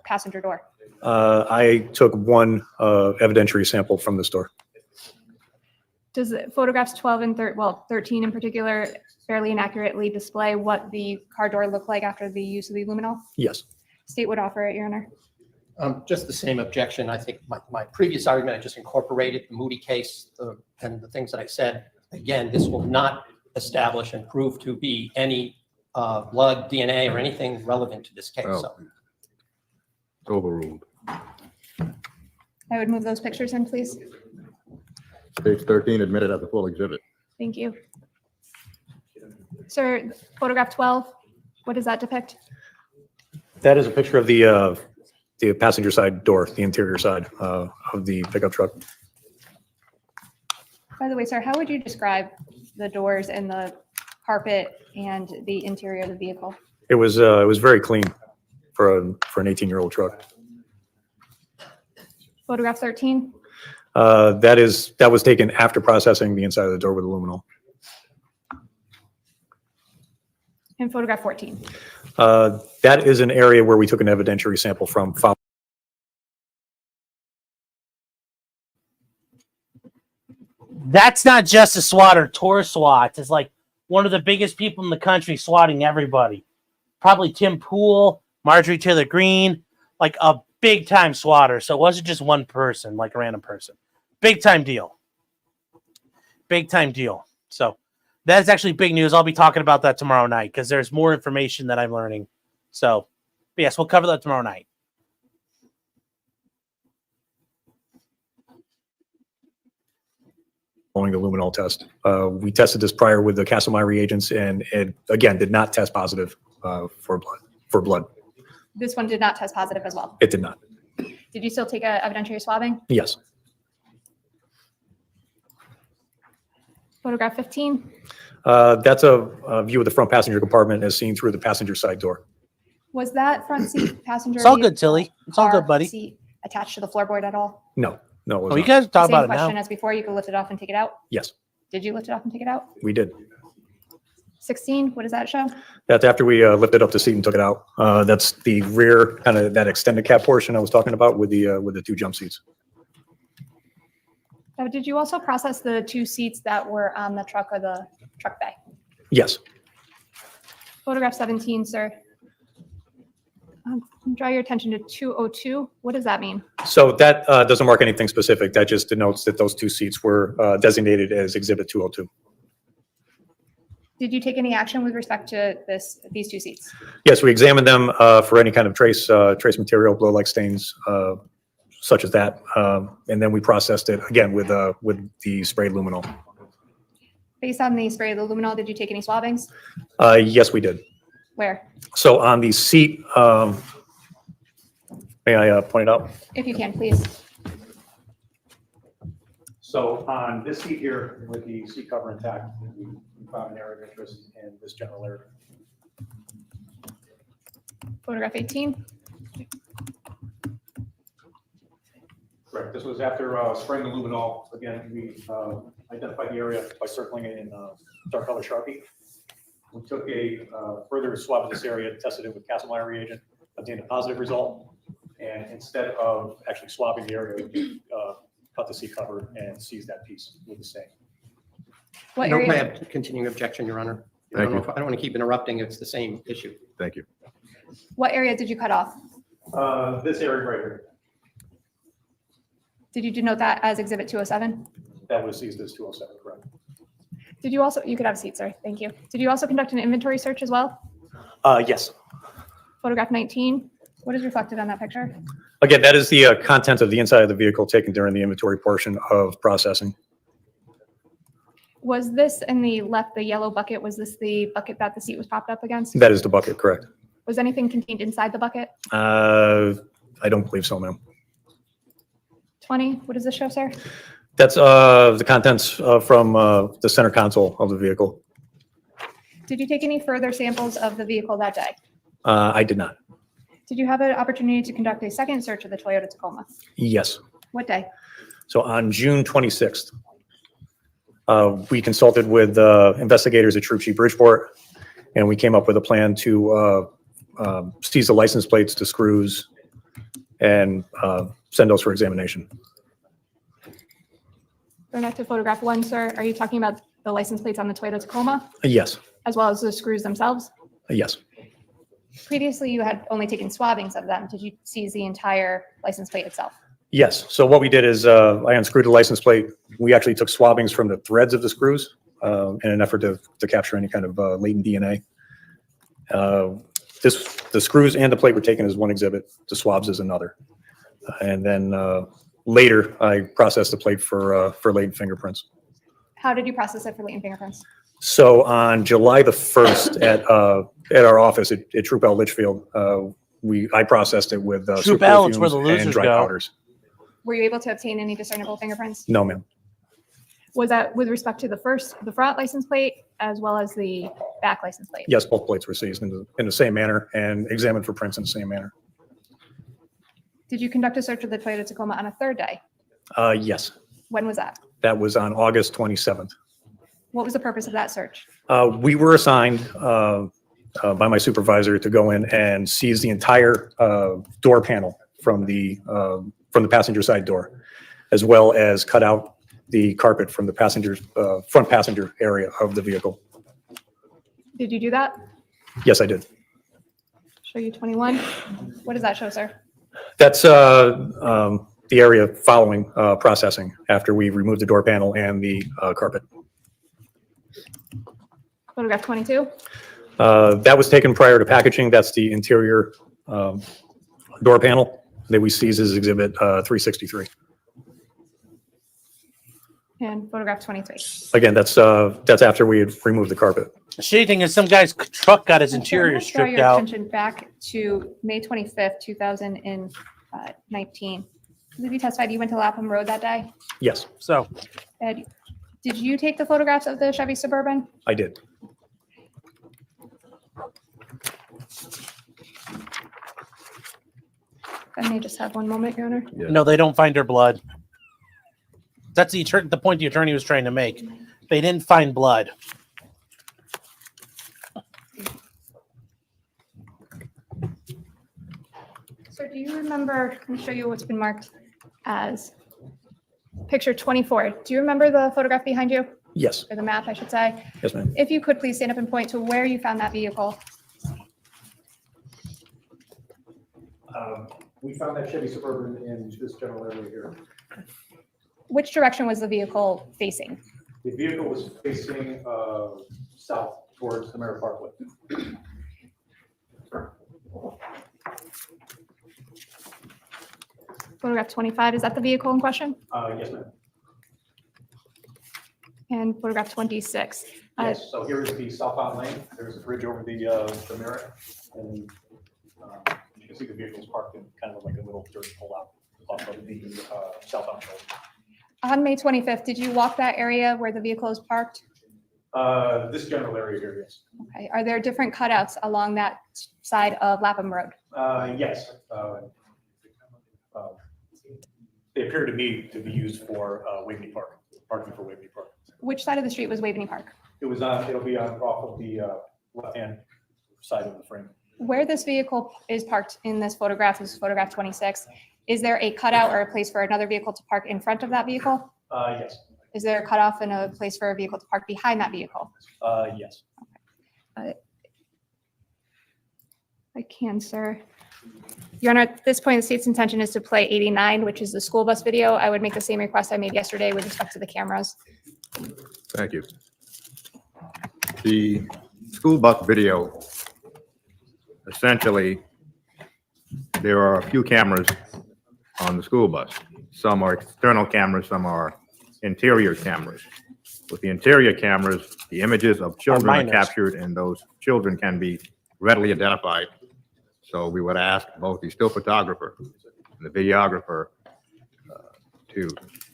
passenger door? I took one evidentiary sample from this door. Does the photographs 12 and 13 in particular fairly inaccurately display what the car door looked like after the use of the luminol? Yes. State would offer it, Your Honor. Just the same objection. I think my previous argument, I just incorporated the Moody case and the things that I said. Again, this will not establish and prove to be any blood, DNA, or anything relevant to this case. Oh. So Overruled. I would move those pictures in, please. Page 13 admitted as a full exhibit. Thank you. Sir, photograph 12, what does that depict? That is a picture of the passenger side door, the interior side of the pickup truck. By the way, sir, how would you describe the doors and the carpet and the interior of the vehicle? It was very clean for an 18-year-old truck. Photograph 13, That was taken after processing the inside of the door with luminol. and photograph 14. That is an area where we took an evidentiary sample from. That's not just a SWAT or tour SWAT. It's like one of the biggest people in the country swatting everybody. Probably Tim Pool, Marjorie Taylor Greene, like a big time swatter. So it wasn't just one person, like a random person. Big time deal. Big time deal. So that's actually big news. I'll be talking about that tomorrow night because there's more information that I'm learning. So, but yes, we'll cover that tomorrow night. Following the luminol test. We tested this prior with the Kastle-Meyer reagents, and it, again, did not test positive for blood. This one did not test positive as well. It did not. Did you still take a evidentiary swabbing? Yes. Photograph 15, That's a view of the front passenger compartment as seen through the passenger side door. was that front seat passenger? It's all good, Tilly. It's all car good, buddy. seat attached to the floorboard at all? No, it was Oh, you not. guys talk Same about it question now. as before, you could lift it off and take it out? Yes, Did you lift it off and take it out? we did. 16, what does that show? That's after we lifted up the seat and took it out. That's the rear, kind of that extended cab portion I was talking about with the two jump seats. Did you also process the two seats that were on the truck or the truck bay? Yes. Photograph 17, sir. Draw your attention to 202. What does that mean? So that doesn't mark anything specific. That just denotes that those two seats were designated as Exhibit 202. Did you take any action with respect to these two seats? Yes, we examined them for any kind of trace material, blow-like stains, such as that, and then we processed it again with the sprayed luminol. Based on the spray of the luminol, did you take any swabbings? Yes, we did. Where? So on the seat, may I point it out? If you can, please. So on this seat here, with the seat cover intact, we found an area of interest in this general area. Photograph 18. Correct. This was after spraying the luminol. Again, we identified the area by circling it in dark color Sharpie. We took a further swab of this area, tested it with Kastle-Meyer reagent, obtained a positive result. And instead of actually swabbing the area, we cut the seat cover and seized that piece with the stain. What No, I area? have continuing objection, Your Honor. I Thank don't you. want to keep interrupting. It's the same issue. Thank you. What area did you cut off? This area right here, Did you denote that as Exhibit 207? that was seized as 207, correct? Did you also, you could have a seat, sir. Thank you. Did you also conduct an inventory search as well? Yes. Photograph 19. What is reflected on that picture? Again, that is the content of the inside of the vehicle taken during the inventory portion of processing. Was this in the left, the yellow bucket, was this the bucket that the seat was propped up against? That is the bucket, correct? Was anything contained inside the bucket? I don't believe so, ma'am. 20, what does this show, sir? That's the contents from the center console of the vehicle. Did you take any further samples of the vehicle that day? I did not. Did you have an opportunity to conduct a second search of the Toyota Tacoma? Yes. What day? So on June 26th, we consulted with investigators at Troop Chief Bridgeport, and we came up with a plan to seize the license plates to screws and send those for examination. Going back to photograph 1, sir, are you talking about the license plates on the Toyota Tacoma Yes, as well as the screws themselves? yes, Previously, you had only taken swabbings of them. Did you seize the entire license plate itself? yes. So what we did is I unscrewed the license plate. We actually took swabbings from the threads of the screws in an effort to capture any kind of latent DNA. The screws and the plate were taken as one exhibit, the swabs as another. And then later, I processed the plate for latent fingerprints. How did you process it for latent fingerprints? So on July the 1st at our office at Troop L Litchfield, I processed it with Troop L, it's where the superfumes losers and dry go. powders. Were you able to obtain any discernible fingerprints? No, ma'am. Was that with respect to the front license plate as well as the back license plate? Yes, both plates were seized in the same manner and examined for prints in the same manner. Did you conduct a search of the Toyota Tacoma on a third day? Yes, When was that? that was on August 27th. What was the purpose of that search? We were assigned by my supervisor to go in and seize the entire door panel from the passenger side door, as well as cut out the carpet from the front passenger area of the vehicle. Did you do that? Yes, I did. Show you 21. What does that show, sir? That's the area following processing after we removed the door panel and the carpet. Photograph 22. That was taken prior to packaging. That's the interior door panel that we seized as exhibit 363. And photograph 23. Again, that's after we had removed the carpet. The shitty thing is some guy's truck got his Sir, I'm interior gonna draw stripped your out. attention back to May 25th, 2019. I believe you testified you went to Lapham Road that day. Yes, So Ed, did you take the photographs of the Chevy Suburban? I did. I may just have one moment, Your Honor. no, they don't find her blood. That's the point the attorney was trying to make. They didn't find blood. Sir, do you remember, let me show you what's been marked as picture 24. Do you remember the photograph behind you, Yes, or the map, I should say? yes, ma'am. If you could please stand up and point to where you found that vehicle. We found that Chevy Suburban in this general area here. Which direction was the vehicle facing? The vehicle was facing south towards the Merritt Parkway. Photograph 25, is that the vehicle in question? Yes, ma'am. And photograph 26. Yes, so here is the southbound lane. There's a bridge over the Merritt, and you can see the vehicle's parked in kind of like a little dirt pullout off of the southbound shoulder. On May 25th, did you walk that area where the vehicle is parked? This general area here, yes. Okay. Are there different cutouts along that side of Lapham Road? Yes. They appear to me to be used for Waveney Park, parking for Waveney Park. Which side of the street was Waveney Park? It'll be off of the left-hand side of the frame. Where this vehicle is parked in this photograph is photograph 26. Is there a cutout or a place for another vehicle to park in front of that vehicle? Yes, Is there a cutoff and a place for a vehicle to park behind that vehicle? yes. I can, sir. Your Honor, at this point, the state's intention is to play 89, which is the school bus video. I would make the same request I made yesterday with respect to the cameras. Thank you. The school bus video, essentially, there are a few cameras on the school bus. Some are external cameras, some are interior cameras. With the interior cameras, the images of children are minors. captured and those children can be readily identified. So we would ask both the still photographer and the videographer to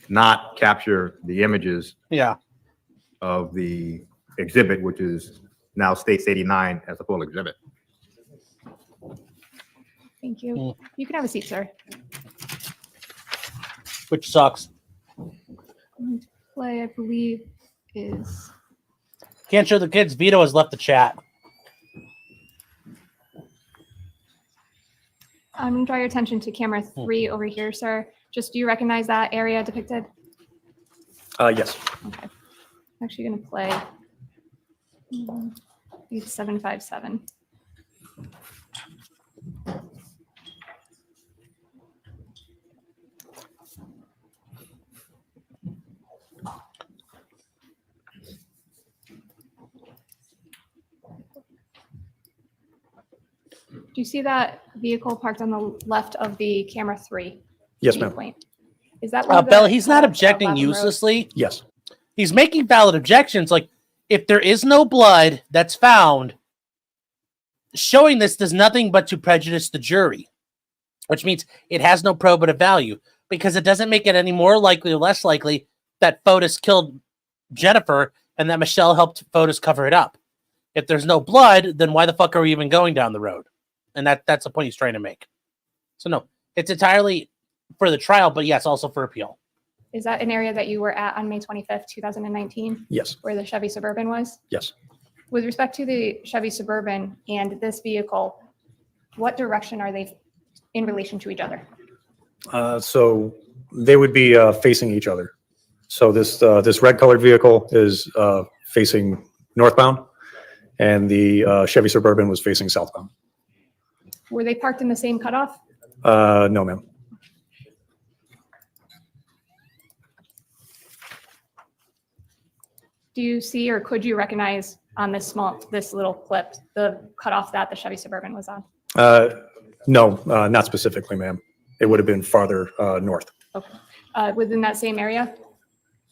not capture the images Yeah. of the exhibit, which is now states 89 as a full exhibit. Thank you. Mm. You can have a seat, sir. Which sucks. Play, I believe, is Can't show the kids. Vito has left the chat. I'm going to draw your attention to camera 3 over here, sir. Just do you recognize that area depicted? Yes. Okay. I'm actually going to play 757. Do you see that vehicle parked on the left of the camera 3? Yes, ma'am. viewpoint? Is that one of the Bella, he's not cutoffs of objecting Lapham Road? uselessly. Yes. He's making valid objections. Like, if there is no blood that's found, showing this does nothing but to prejudice the jury, which means it has no probative value because it doesn't make it any more likely or less likely that Fotis killed Jennifer and that Michelle helped Fotis cover it up. If there's no blood, then why the fuck are we even going down the road? And that's the point he's trying to make. So no, it's entirely for the trial, but yes, also for appeal. Is that an area that you were at on May 25th, 2019, Yes. where the Chevy Suburban was? Yes. With respect to the Chevy Suburban and this vehicle, what direction are they in relation to each other? So they would be facing each other. So this red colored vehicle is facing northbound, and the Chevy Suburban was facing southbound. Were they parked in the same cutoff? No, ma'am. Do you see or could you recognize on this little clip, the cutoff that the Chevy Suburban was on? No, not specifically, ma'am. It would have been farther north. Okay. Within that same area?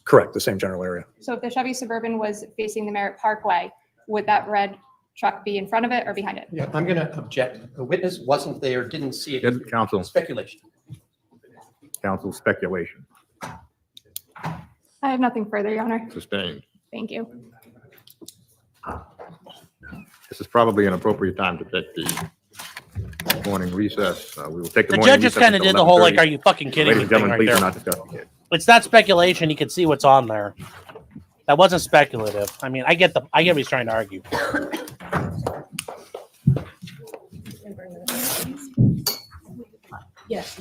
Correct, the same general area. So if the Chevy Suburban was facing the Merritt Parkway, would that red truck be in front of it or behind it? Yeah, I'm going to object. The witness wasn't there, didn't see it. Good counsel, Speculation. counsel speculation, I have nothing further, Your Honor. sustained. Thank you. This is probably an appropriate time to take the morning recess. We will take the The morning judge just recess kind of until did the whole, like, 11:30. are you fucking kidding Ladies me and thing gentlemen, right please do there. not discuss the case. It's not speculation. You can see what's on there. That wasn't speculative. I mean, I get what he's trying to argue. Yes.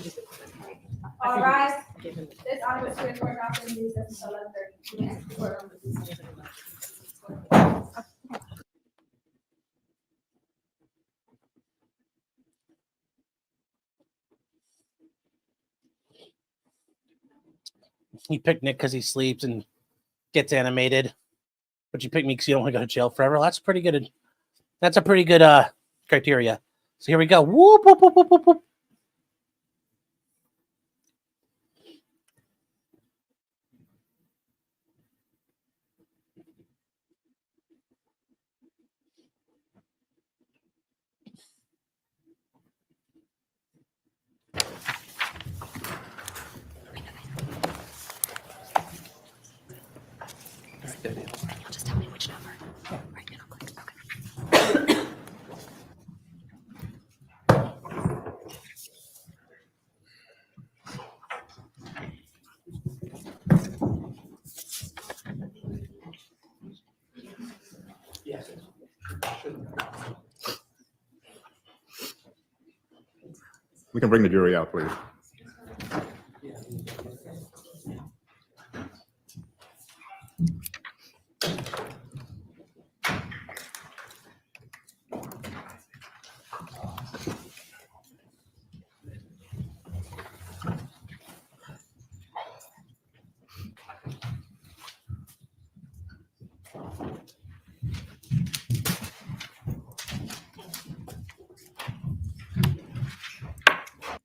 All rise. This honor is to court after the recess until 11:30. You picked Nick because he sleeps and gets animated, but you picked me because you don't want to go to jail forever. That's pretty good. That's a pretty good criteria. So here we go. Whoop, whoop, whoop, whoop, whoop, whoop. Just tell me which number. Right, and I'll click. Okay. We can bring the jury out, please.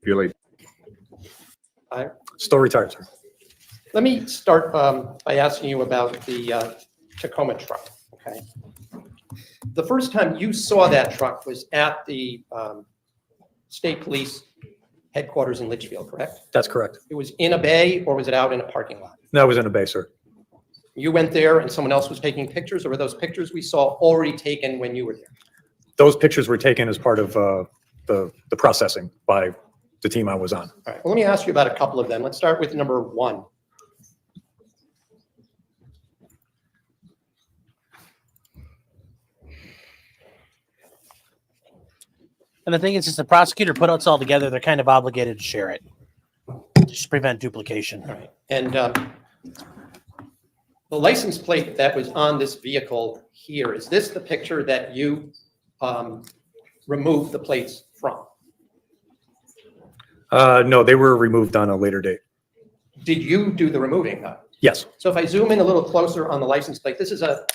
Feel like Still retired, sir. Let me start by asking you about the Tacoma truck, okay? The first time you saw that truck was at the state police headquarters in Litchfield, correct? That's correct. It was in a bay or was it out in a parking lot? That was in a bay, sir. You went there and someone else was taking pictures, or were those pictures we saw already taken when you were there? Those pictures were taken as part of the processing by the team I was on. All right, well, let me ask you about a couple of them. Let's start with number 1. And the thing is, since the prosecutor put us all together, they're kind of obligated to share it. Just to prevent duplication. All right, and the license plate that was on this vehicle here, is this the picture that you removed the plates from? No, they were removed on a later date. Did you do the removing though? Yes, So if I zoom in a little closer on the license plate, this is a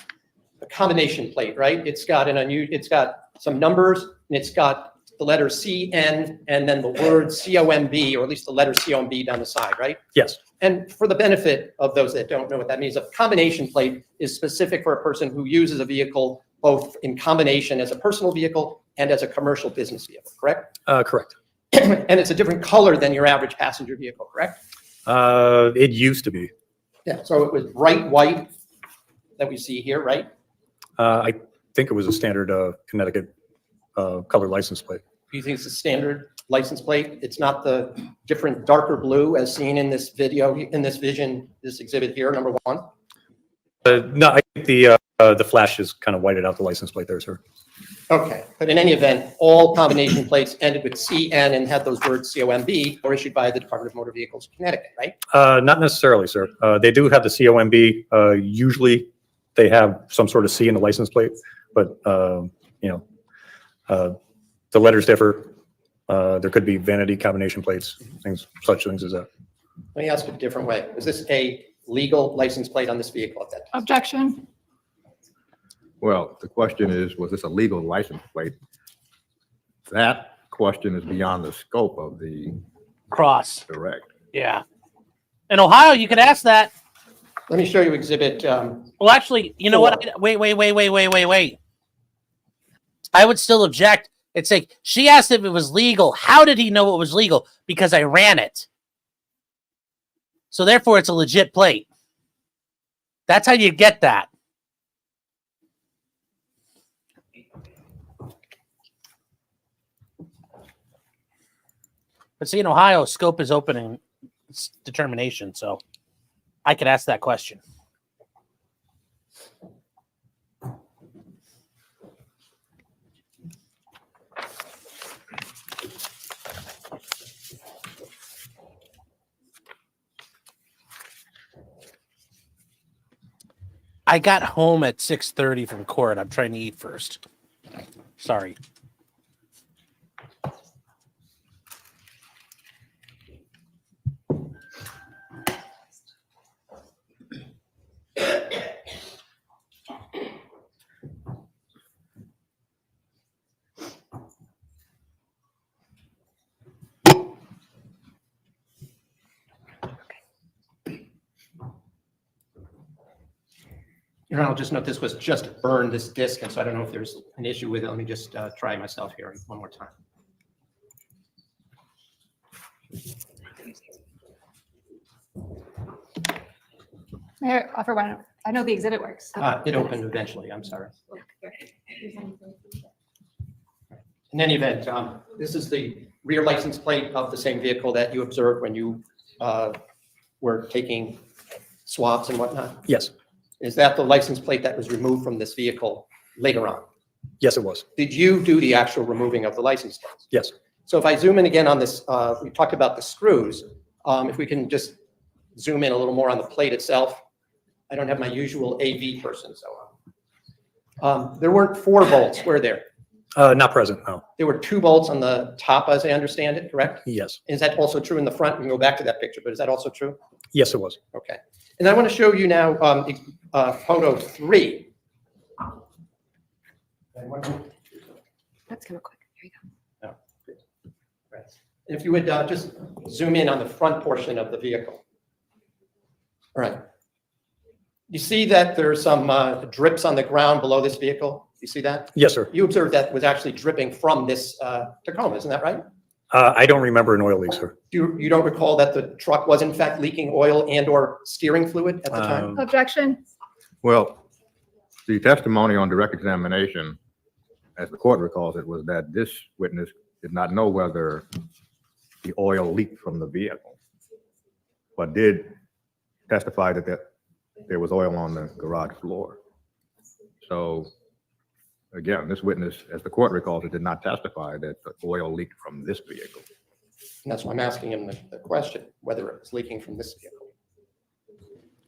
combination plate, right? It's got it's got some numbers and it's got the letter CN and then the word COMB, or at least the letter COMB down the side, right? yes, And for the benefit of those that don't know what that means, a combination plate is specific for a person who uses a vehicle both in combination as a personal vehicle and as a commercial business vehicle, correct? correct. And it's a different color than your average passenger vehicle, correct? It used to be. Yeah, so it was bright white that we see here, right? I think it was a standard Connecticut color license plate. Do you think it's a standard license plate? It's not the different darker blue as seen in this video, in this vision, this exhibit here, number 1? No, I think the flash is kind of whited out the license plate there, sir. Okay, but in any event, all combination plates ended with CN and had those words COMB or issued by the Department of Motor Vehicles of Connecticut, right? Not necessarily, sir. They do have the COMB. Usually they have some sort of C in the license plate, but, you know, the letters differ. There could be vanity combination plates, such things as that. Let me ask it a different way. Was this a legal license plate on this vehicle at that time? Objection. Well, the question is, was this a legal license plate? That question is beyond the scope of the Cross. direct. Yeah. In Ohio, you could ask that. Let me show you exhibit, Well, actually, you know what? Wait. I would still object. It's like, she asked if it was legal. How did he know it was legal? Because I ran it. So therefore, it's a legit plate. That's how you get that. But see, in Ohio, scope is opening determination, so I could ask that question. I got home at 6:30 from court. I'm trying to eat first. Sorry. Your Honor, I'll just note this was just burned, this disc, and so I don't know if there's an issue with it. Let me just try myself here one more time. May I offer one? I know the exhibit works. It opened eventually, I'm sorry. In any event, this is the rear license plate of the same vehicle that you observed when you were taking swabs and whatnot. Yes, Is that the license plate that was removed from this vehicle later on? yes, it was. Did you do the actual removing of the license plates? Yes. So if I zoom in again on this, we talked about the screws. If we can just zoom in a little more on the plate itself. I don't have my usual AV person, so. There weren't 4 bolts, were there? Not present, no. There were 2 bolts on the top, as I understand it, correct? Yes, Is that also true in the front? We can go back to that picture, but is that also true? yes, it was. Okay. And I want to show you now photo 3. That's kind of quick. Here you go. Right. If you would just zoom in on the front portion of the vehicle. All right. You see that there's some drips on the ground below this vehicle? You see that? Yes, sir. You observed that was actually dripping from this Tacoma, isn't that right? I don't remember an oil leak, sir. You don't recall that the truck was in fact leaking oil and or steering fluid at the time? Objection. Well, the testimony on direct examination, as the court recalls it, was that this witness did not know whether the oil leaked from the vehicle, but did testify that there was oil on the garage floor. So again, this witness, as the court recalls it, did not testify that the oil leaked from this vehicle. And that's why I'm asking him the question, whether it was leaking from this vehicle.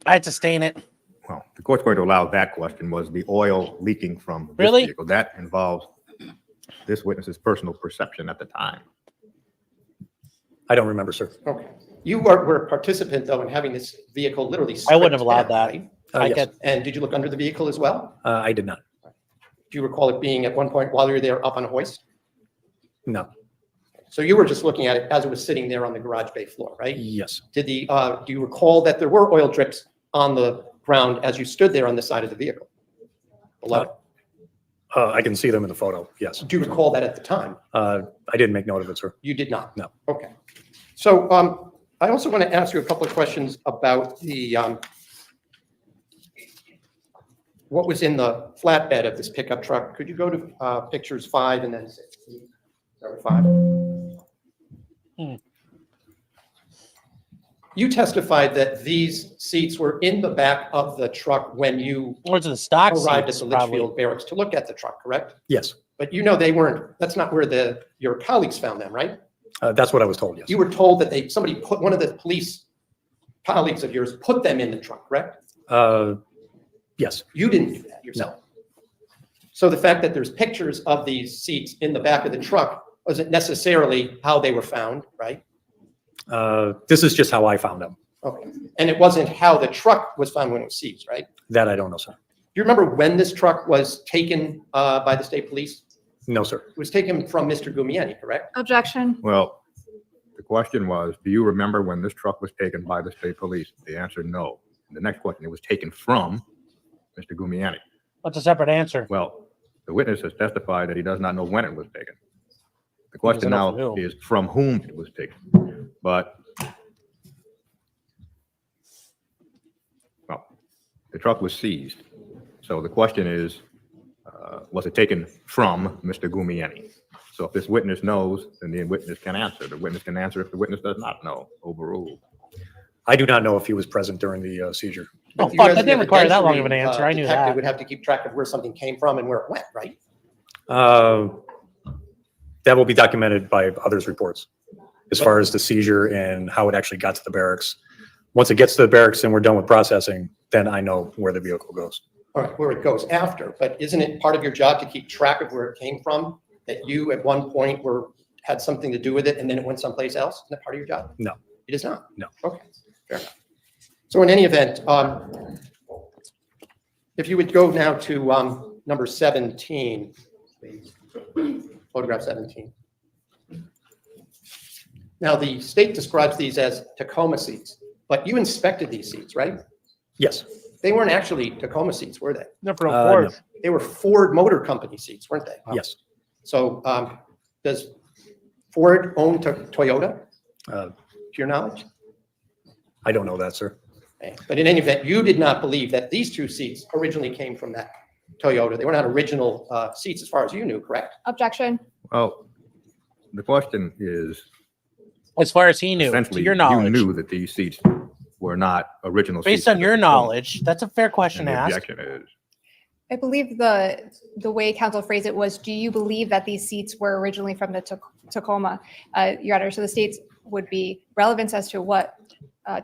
I'd sustain it. Well, the court's going to allow that question, was the oil leaking from this Really? vehicle? That involves this witness's personal perception at the time. I don't remember, sir. Okay. You were a participant though in having this vehicle literally I wouldn't have stripped allowed down, that. right? I Yes. get, And did you look under the vehicle as well? I did not. Do you recall it being at one point while you were there up on a hoist? No. So you were just looking at it as it was sitting there on the garage bay floor, right? Yes. Do you recall that there were oil drips on the ground as you stood there on the side of the vehicle? Below? I can see them in the photo. Yes. Do you recall that at the time? I didn't make note of it, sir. You did not? No. Okay. So I also want to ask you a couple of questions about the what was in the flatbed of this pickup truck. Could you go to pictures 5 and then 6? Number 5. You testified that these seats were in the back of the truck when you or to the stock arrived at seats, the probably. Litchfield Barracks to look at the truck, correct? Yes. But you know they weren't, that's not where your colleagues found them, right? That's what I was told. Yes. You were told that somebody put, one of the police colleagues of yours put them in the truck, correct? Yes. You didn't do that yourself. So the fact that there's pictures of these seats in the back of the truck wasn't necessarily how they were found, right? This is just how I found them. Okay. And it wasn't how the truck was found when it was seized, right? That I don't know, sir. Do you remember when this truck was taken by the state police? No, sir. It was taken from Mr. Gumiani, correct? Objection. Well, the question was, do you remember when this truck was taken by the state police? The answer, no. The next question, it was taken from Mr. Gumiani. What's a separate answer? Well, the witness has testified that he does not know when it was taken. The question know now from who. is from whom it was taken. But, well, the truck was seized. So the question is, was it taken from Mr. Gumiani? So if this witness knows, then the witness can answer. The witness can answer if the witness does not know. Overruled. I do not know if he was present during the seizure. Oh, You fuck, as that the didn't require that long of an evidentiary, answer. I knew detective that. would have to keep track of where something came from and where it went, right? That will be documented by others' reports as far as the seizure and how it actually got to the barracks. Once it gets to the barracks and we're done with processing, then I know where the vehicle goes. All right, where it goes after, but isn't it part of your job to keep track of where it came from? That you at one point had something to do with it and then it went someplace else? Isn't that part of your job? No. It is not? No. Okay, fair enough. So in any event, if you would go now to number 17, please. Photograph 17. Now, the state describes these as Tacoma seats, but you inspected these seats, right? Yes. They weren't actually Tacoma seats, were they? They're from No. Ford. They were Ford Motor Company seats, weren't they? Yes. So does Ford own Toyota, Uh, to your knowledge? I don't know that, sir. Okay. But in any event, you did not believe that these two seats originally came from that Toyota. They were not original seats as far as you knew, correct? Objection. Well, the question is, As far as he knew, to essentially, your you knowledge. knew that these seats were not original seats. Based on of your the knowledge, that's a fair And question to the ask. objection is, I believe the way counsel phrased it was, do you believe that these seats were originally from the Tacoma? Your Honor, so the states would be relevance as to what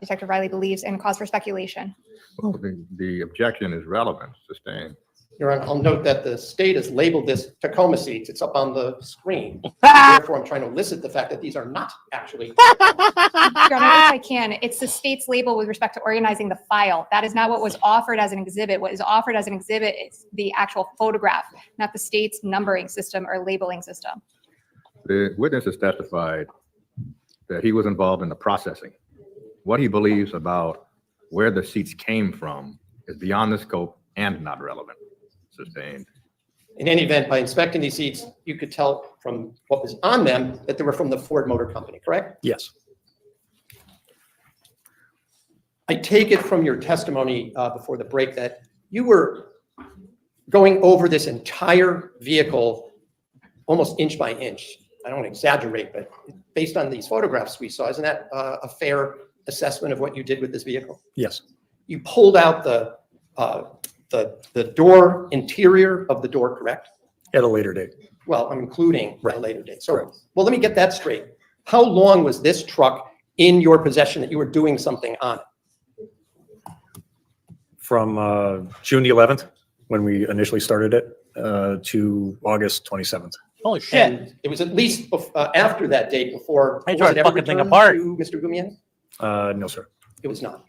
Detective Riley believes and cause for speculation. well, the objection is relevant, sustained. Your Honor, I'll note that the state has labeled this Tacoma seats. It's up on the screen. Therefore, I'm trying to elicit the fact that these are not actually. Your Honor, if I can, it's the state's label with respect to organizing the file. That is not what was offered as an exhibit. What is offered as an exhibit is the actual photograph, not the state's numbering system or labeling system. The witness has testified that he was involved in the processing. What he believes about where the seats came from is beyond the scope and not relevant. Sustained. In any event, by inspecting these seats, you could tell from what was on them that they were from the Ford Motor Company, correct? Yes, I take it from your testimony before the break that you were going over this entire vehicle almost inch by inch. I don't exaggerate, but based on these photographs we saw, isn't that a fair assessment of what you did with this vehicle? yes, You pulled out the door interior of the door, correct? at a later date. Well, I'm including at a Right. later date. So, Correct. well, let me get that straight. How long was this truck in your possession that you were doing something on it? From June the 11th, when we initially started it, to August 27th. Holy shit. And it was at least after that date before. I was tried it ever fucking thing returned apart. to Mr. Goumian? No, sir. It was not.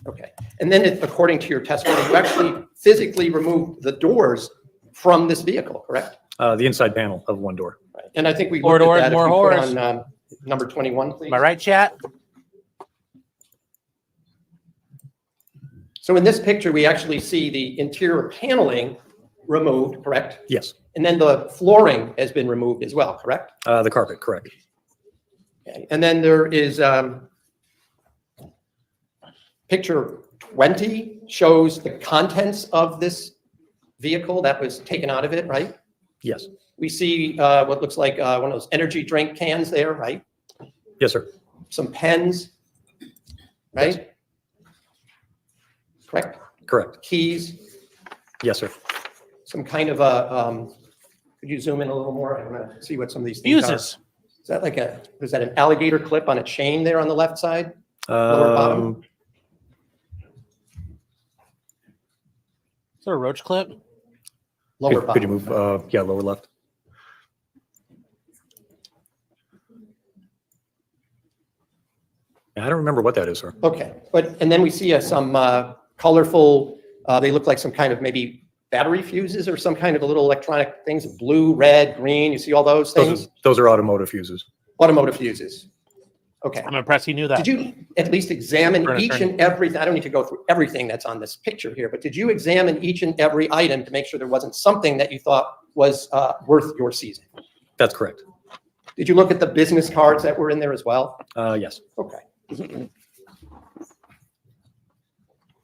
Okay. And then according to your testimony, you actually physically removed the doors from this vehicle, correct? The inside panel of one door. Right. And I think we More looked at doors, that. If more you put whores. on number 21, please. Am I right, chat? So in this picture, we actually see the interior paneling removed, correct? Yes, And then the flooring has been removed as well, correct? the carpet, correct. Okay. And then there is picture 20 shows the contents of this vehicle that was taken out of it, right? Yes, We see what looks like one of those energy drink cans there, right? yes, sir. Some pens, right? Correct? Correct. Keys, Yes, sir. some kind of a, could you zoom in a little more? I want to see what some of these things are. Fuses. Is that like is that an alligator clip on a chain there on the left side? Lower bottom? Is there a roach clip? Lower Could you bottom. move, yeah, lower left? I don't remember what that is, sir. Okay, and then we see some colorful, they look like some kind of maybe battery fuses or some kind of a little electronic things, blue, red, green. You see all those things? Those are automotive fuses. Automotive fuses. Okay. I'm impressed he knew that. Did you at least examine For an each attorney. and every, I don't need to go through everything that's on this picture here, but did you examine each and every item to make sure there wasn't something that you thought was worth your seizing? That's correct. Did you look at the business cards that were in there as well? Yes, Okay.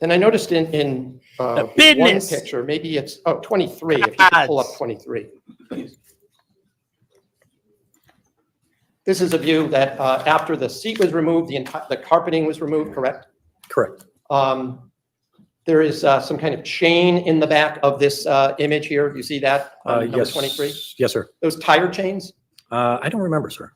And I noticed in one business. picture, maybe it's, 23, if you could pull up Cards. 23, please. This is a view that after the seat was removed, the carpeting was removed, correct? correct. There is some kind of chain in the back of this image here. You see that? Number Yes. 23? Yes, sir. Those tire chains? I don't remember, sir.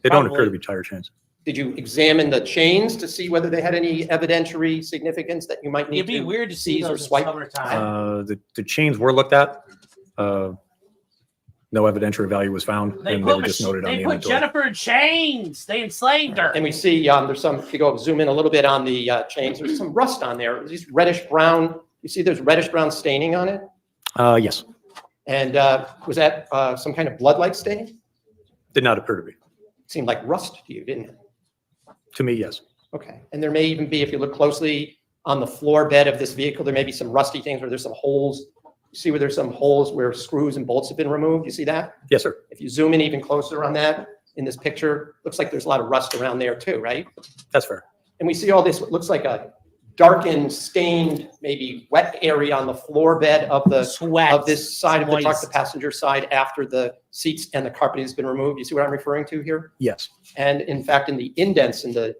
They don't appear to Probably. be tire chains. Did you examine the chains to see whether they had any evidentiary significance that you might need It'd be to weird to see seize or those in swipe? summertime. The chains were looked at. No evidentiary value was found, and they were just noted on the They put inventory. Jennifer in chains. They enslaved her. And we see there's some, if you go zoom in a little bit on the chains, there's some rust on there. These reddish brown, you see there's reddish brown staining on it? Yes, And was that some kind of blood-like stain? did not appear to be. Seemed like rust to you, didn't it? To me, yes. Okay. And there may even be, if you look closely on the floor bed of this vehicle, there may be some rusty things where there's some holes. You see where there's some holes where screws and bolts have been removed? You see that? Yes, sir. If you zoom in even closer on that in this picture, looks like there's a lot of rust around there too, right? That's fair. And we see all this, what looks like a darkened, stained, maybe wet area on the floor bed of Sweat. this side of the truck, the Moist. passenger side, after the seats and the carpeting has been removed. You see what I'm referring to here? Yes. And in fact, in the indents and the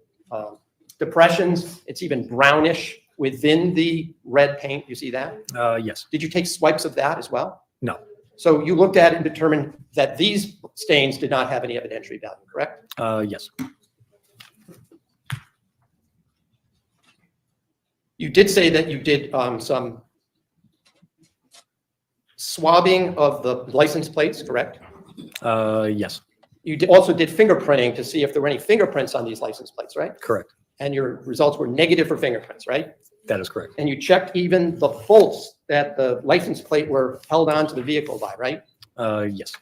depressions, it's even brownish within the red paint. You see that? Yes. Did you take swipes of that as well? No. So you looked at it and determined that these stains did not have any evidentiary value, correct? Yes. You did say that you did some swabbing of the license plates, correct? Yes. You also did fingerprinting to see if there were any fingerprints on these license plates, right? Correct. And your results were negative for fingerprints, right? That is correct. And you checked even the bolts that the license plate were held onto the vehicle by, right? Yes.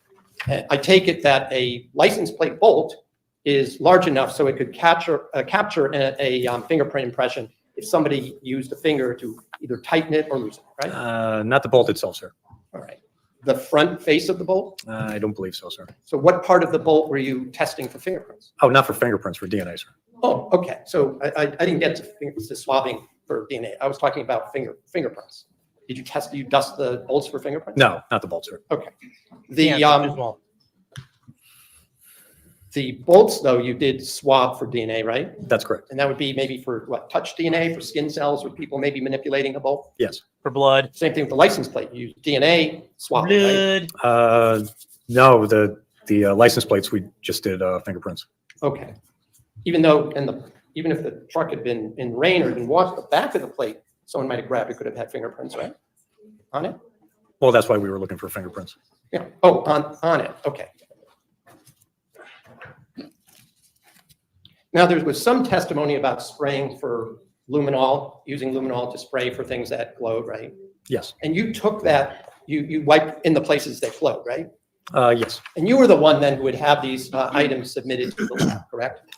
And I take it that a license plate bolt is large enough so it could capture a fingerprint impression if somebody used a finger to either tighten it or loosen it, right? Not the bolt itself, sir. All right. the front face of the bolt? I don't believe so, sir. So what part of the bolt were you testing for fingerprints? Oh, not for fingerprints, for DNA, sir. Oh, okay. So I didn't get to swabbing for DNA. I was talking about fingerprints. Did you dust the bolts for fingerprints? No, not the bolt, sir. Okay. Yeah, The bolts, though, you did swab for DNA, right? That's correct. And that would be maybe for what, touch DNA, for skin cells, or people maybe manipulating a bolt? Yes. for blood. Same thing with the license plate. You use DNA swab, right? Blood. No, the license plates, we just did fingerprints. Okay. Even though, even if the truck had been in rain or been washed, the back of the plate, someone might have grabbed it, could have had fingerprints, right? On it? Well, that's why we were looking for fingerprints. Yeah. Oh, on it. Okay. Now, there was some testimony about spraying for luminol, using luminol to spray for things that glowed, right? Yes. And you took that, you wiped in the places that glowed, right? Yes. And you were the one then who would have these items submitted to the lab, correct?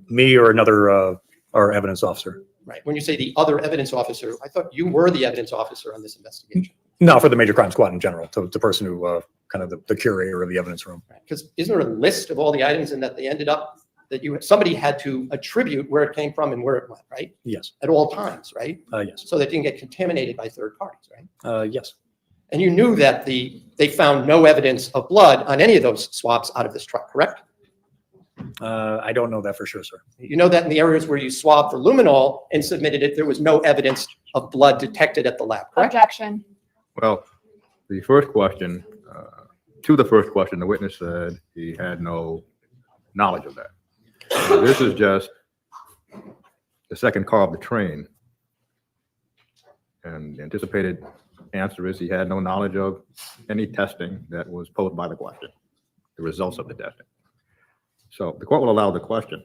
Me or another, our evidence officer. Right. When you say the other evidence officer, I thought you were the evidence officer on this investigation. No, for the major crime squad in general, the person who, kind of the curator of the evidence room. Because isn't there a list of all the items and that they ended up, that somebody had to attribute where it came from and where it went, right? Yes. At all times, right? Yes. So that it didn't get contaminated by third parties, right? Yes. And you knew that they found no evidence of blood on any of those swabs out of this truck, correct? I don't know that for sure, sir. You know that in the areas where you swabbed for luminol and submitted it, there was no evidence of blood detected at the lab, correct? Objection. Well, the first question, to the first question, the witness said he had no knowledge of that. This is just the second car of the train. And the anticipated answer is he had no knowledge of any testing that was posed by the question, the results of the testing. So the court will allow the question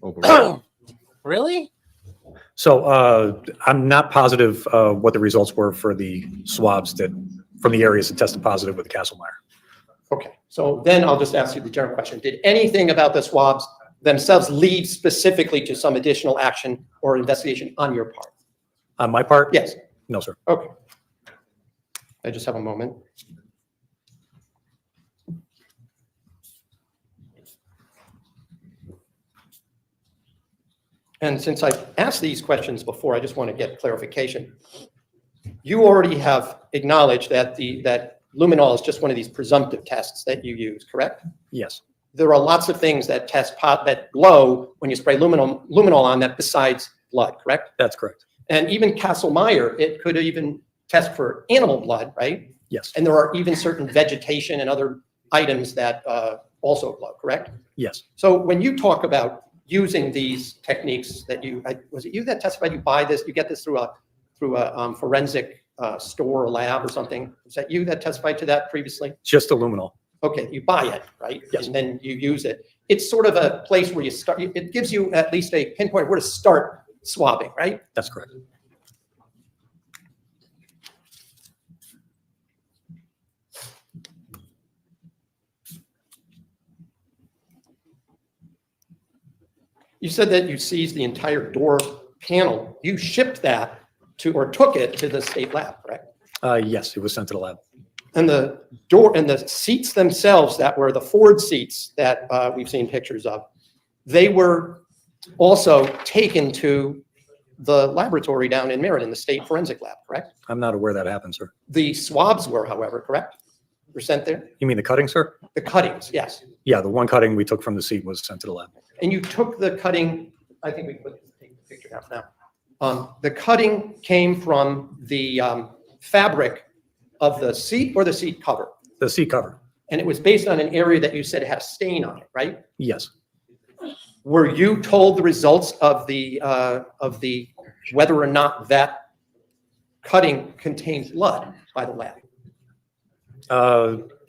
overall. Really? So I'm not positive what the results were for the swabs from the areas that tested positive with the Castlemeyer. Okay, so then I'll just ask you the general question. Did anything about the swabs themselves lead specifically to some additional action or investigation on your part? On my part? Yes. No, sir. Okay. I just have a moment. And since I've asked these questions before, I just want to get clarification. You already have acknowledged that that luminol is just one of these presumptive tests that you use, correct? Yes. There are lots of things that that glow when you spray luminol on that besides blood, correct? That's correct. And even Castlemeyer, it could even test for animal blood, right? Yes. And there are even certain vegetation and other items that also glow, correct? Yes. So when you talk about using these techniques that was it you that testified you buy this, you get this through a forensic store or lab or something? Was that you that testified to that previously? Just aluminol. Okay, you buy it, right? Yes. And then you use it. It's sort of a place where you start, it gives you at least a pinpoint where to start swabbing, right? That's correct. You said that you seized the entire door panel. You shipped that to, or took it to the state lab, correct? Yes, it was sent to the lab. And the door and the seats themselves that were the Ford seats that we've seen pictures of, they were also taken to the laboratory down in Merritt in the state forensic lab, correct? I'm not aware that happened, sir. The swabs were, however, correct? Were sent there? You mean the cutting, sir? The cuttings, yes. Yeah, the one cutting we took from the seat was sent to the lab. And you took the cutting, I think we put take the picture out now. The cutting came from the fabric of the seat or the seat cover. The seat cover. And it was based on an area that you said had a stain on it, right? Yes. Were you told the results of the whether or not that cutting contained blood by the lab?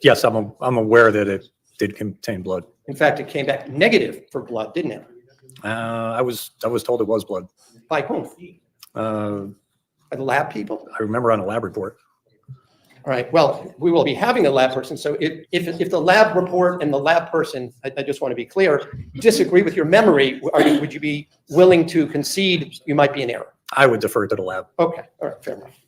Yes, I'm aware that it did contain blood. In fact, it came back negative for blood, didn't it? I was told it was blood. By whom? By the lab people? I remember on a lab report. All right, well, we will be having a lab person, so if the lab report and the lab person, I just want to be clear, disagree with your memory, would you be willing to concede you might be in error? I would defer to the lab. Okay, all right, fair enough.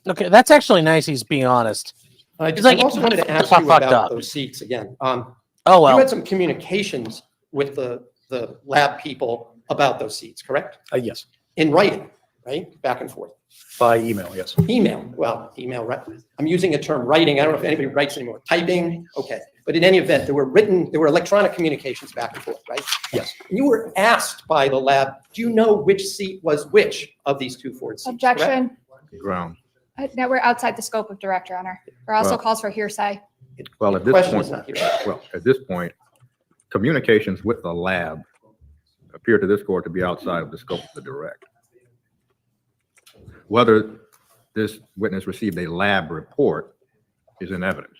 Okay, that's actually nice. He's being honest. I It's like- also wanted to ask fucked you about up. those seats again. Oh, You well, had some communications with the lab people about those seats, correct? Yes, In writing, right? Back and forth. by email, yes. Email, well, email, right? I'm using a term writing. I don't know if anybody writes anymore. Typing, okay. But in any event, there were electronic communications back and forth, right? Yes. And you were asked by the lab, do you know which seat was which of these two Ford seats? correct? Objection. Ground. Now we're outside the scope of direct, Your Honor. There also Well- calls for hearsay. Well, at this Question is point, not here. well, at this point, communications with the lab appear to this court to be outside of the scope of the direct. Whether this witness received a lab report is in evidence.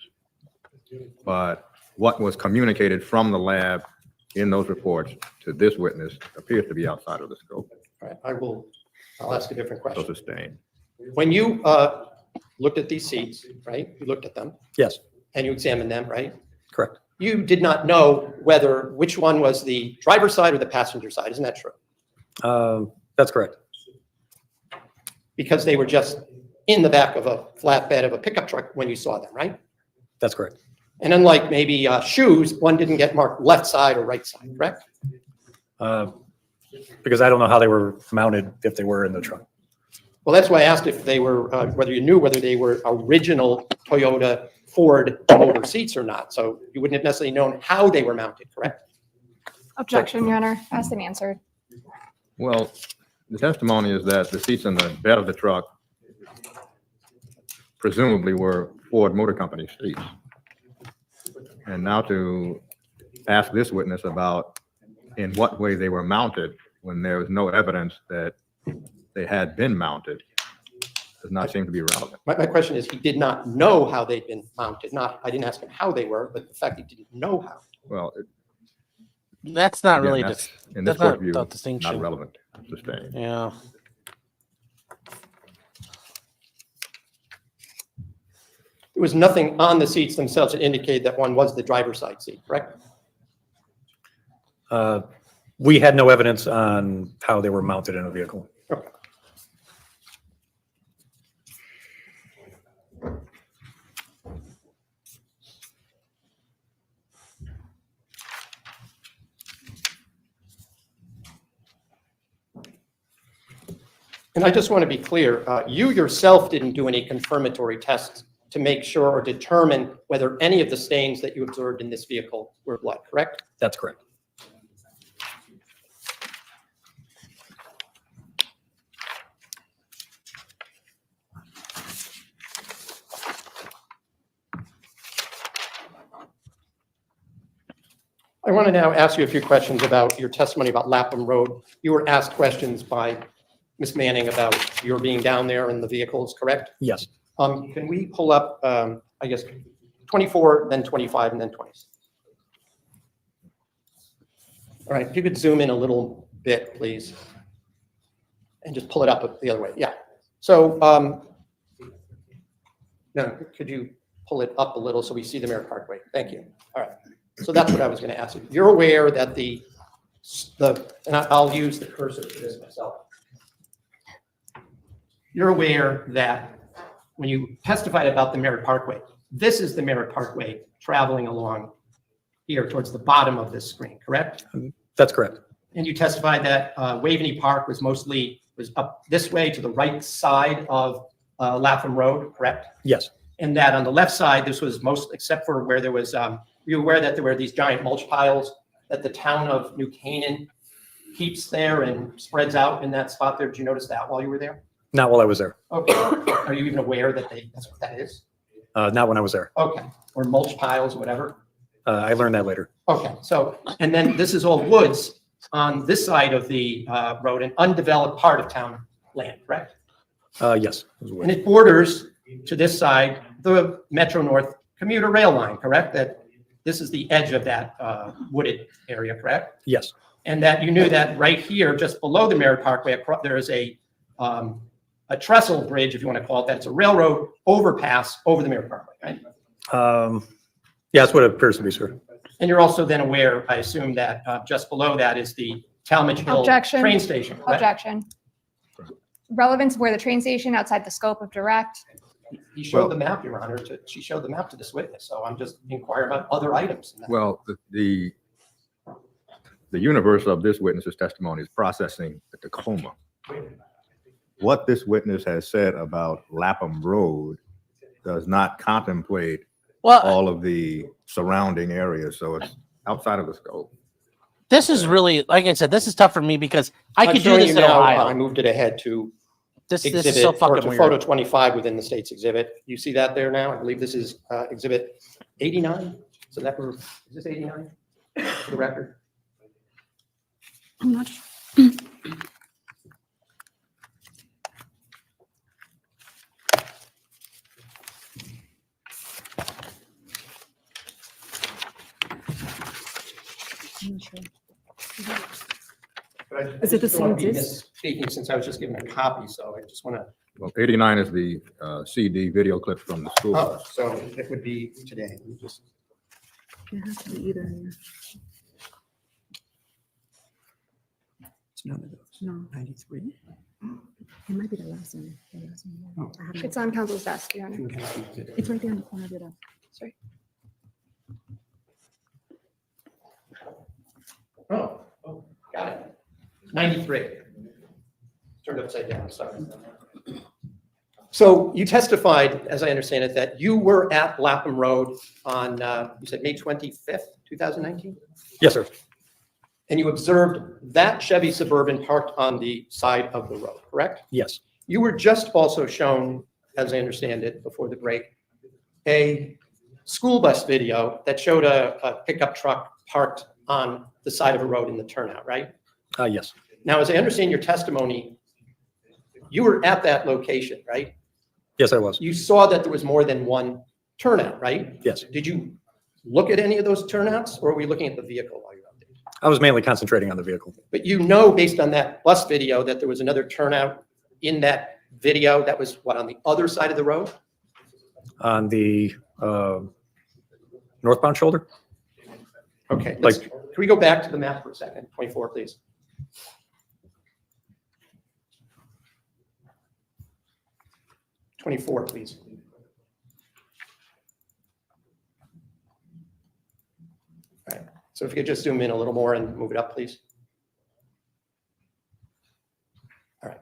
But what was communicated from the lab in those reports to this witness appears to be outside of the scope. All right, I'll ask a different So question. sustained. When you looked at these seats, right? You looked at them Yes, and you examined them, right? correct. You did not know which one was the driver's side or the passenger side. Isn't that true? That's correct. Because they were just in the back of a flatbed of a pickup truck when you saw them, right? That's correct. And unlike maybe shoes, one didn't get marked left side or right side, correct? Because I don't know how they were mounted if they were in the truck. Well, that's why I asked if they were, whether you knew whether they were original Toyota Ford motor seats or not. So you wouldn't have necessarily known how they were mounted, correct? Objection, Your Honor. Asked and answered. Well, the testimony is that the seats in the bed of the truck presumably were Ford Motor Company seats. And now to ask this witness about in what way they were mounted when there was no evidence that they had been mounted does not seem to be relevant. My question is, he did not know how they'd been mounted. I didn't ask him how they were, but the fact he didn't know how. Well, that's not really again, just, in this that's not court view, without not distinction. relevant. Sustained. Yeah. There was nothing on the seats themselves that indicated that one was the driver's side seat, correct? We had no evidence on how they were mounted in a vehicle. Okay. And I just want to be clear, you yourself didn't do any confirmatory tests to make sure or determine whether any of the stains that you observed in this vehicle were blood, correct? That's correct. I want to now ask you a few questions about your testimony about Lapham Road. You were asked questions by Ms. Manning about your being down there in the vehicles, correct? Yes. Can we pull up, I guess, 24, then 25, and then 26? All right, if you could zoom in a little bit, please. And just pull it up the other way, yeah. So, no, could you pull it up a little so we see the Merritt Parkway? Thank you. All right, so that's what I was going to ask you. You're aware that and I'll use the cursor for this myself. You're aware that when you testified about the Merritt Parkway, this is the Merritt Parkway traveling along here towards the bottom of this screen, correct? That's correct. And you testified that Waveney Park was up this way to the right side of Lapham Road, correct? Yes. And that on the left side, this was except for where there was, were you aware that there were these giant mulch piles that the town of New Canaan keeps there and spreads out in that spot there? Did you notice that while you were there? Not while I was there. Okay. Are you even aware that that's what that is? Not when I was there. Okay. Or mulch piles, whatever. I learned that later. Okay. So, and then this is all woods on this side of the road, an undeveloped part of town land, correct? Yes. it was And weird. it borders to this side, the Metro North commuter rail line, correct? That this is the edge of that wooded area, correct? Yes. And that you knew that right here, just below the Merritt Parkway, there is a trestle bridge, if you want to call it that. It's a railroad overpass over the Merritt Parkway, right? Yeah, that's what it appears to be, sir. And you're also then aware, I assume, that just below that is the Talmadge Hill Objection. train station, correct? Objection. Relevance of where the train station outside the scope of direct. He showed Well- the map, Your Honor, she showed the map to this witness, so I'm just inquiring about other items. in that. Well, the universe of this witness's testimony is processing the Tacoma. What this witness has said about Lapham Road does not contemplate Well, all of the surrounding areas, so it's outside of the scope. this is really, like I said, this is tough for me because I I'm could do showing this you in now, I Ohio. moved it ahead to This is exhibit, so or fucking to weird. photo 25 within the state's exhibit. You see that there now? I believe this is exhibit 89. So that, is this 89 for the record? I'm not sure. I'm not sure. Is it the same disc? Speaking, since I was just given a copy, so I just want to, Well, 89 is the CD video clip from the school. oh, so it would be today. Let me just- It has to be either. It's none of those. No, 93? it might be the last one. The last one. I have it. It's on council's desk, Your Honor. It's right there in the corner of your desk. Sorry. Oh, got it. 93. Turned upside down, sorry. So you testified, as I understand it, that you were at Lapham Road on, you said May 25th, 2019? Yes, sir. And you observed that Chevy Suburban parked on the side of the road, correct? Yes. You were just also shown, as I understand it, before the break, a school bus video that showed a pickup truck parked on the side of a road in the turnout, right? Yes. Now, as I understand your testimony, you were at that location, right? Yes, I was. You saw that there was more than one turnout, right? Yes. Did you look at any of those turnouts, or were we looking at the vehicle while you were out there? I was mainly concentrating on the vehicle. But you know, based on that bus video, that there was another turnout in that video that was, what, on the other side of the road? On the northbound shoulder? Okay, Like- can we go back to the map for a second? 24, please. '24, please. All right, so if you could just zoom in a little more and move it up, please. All right.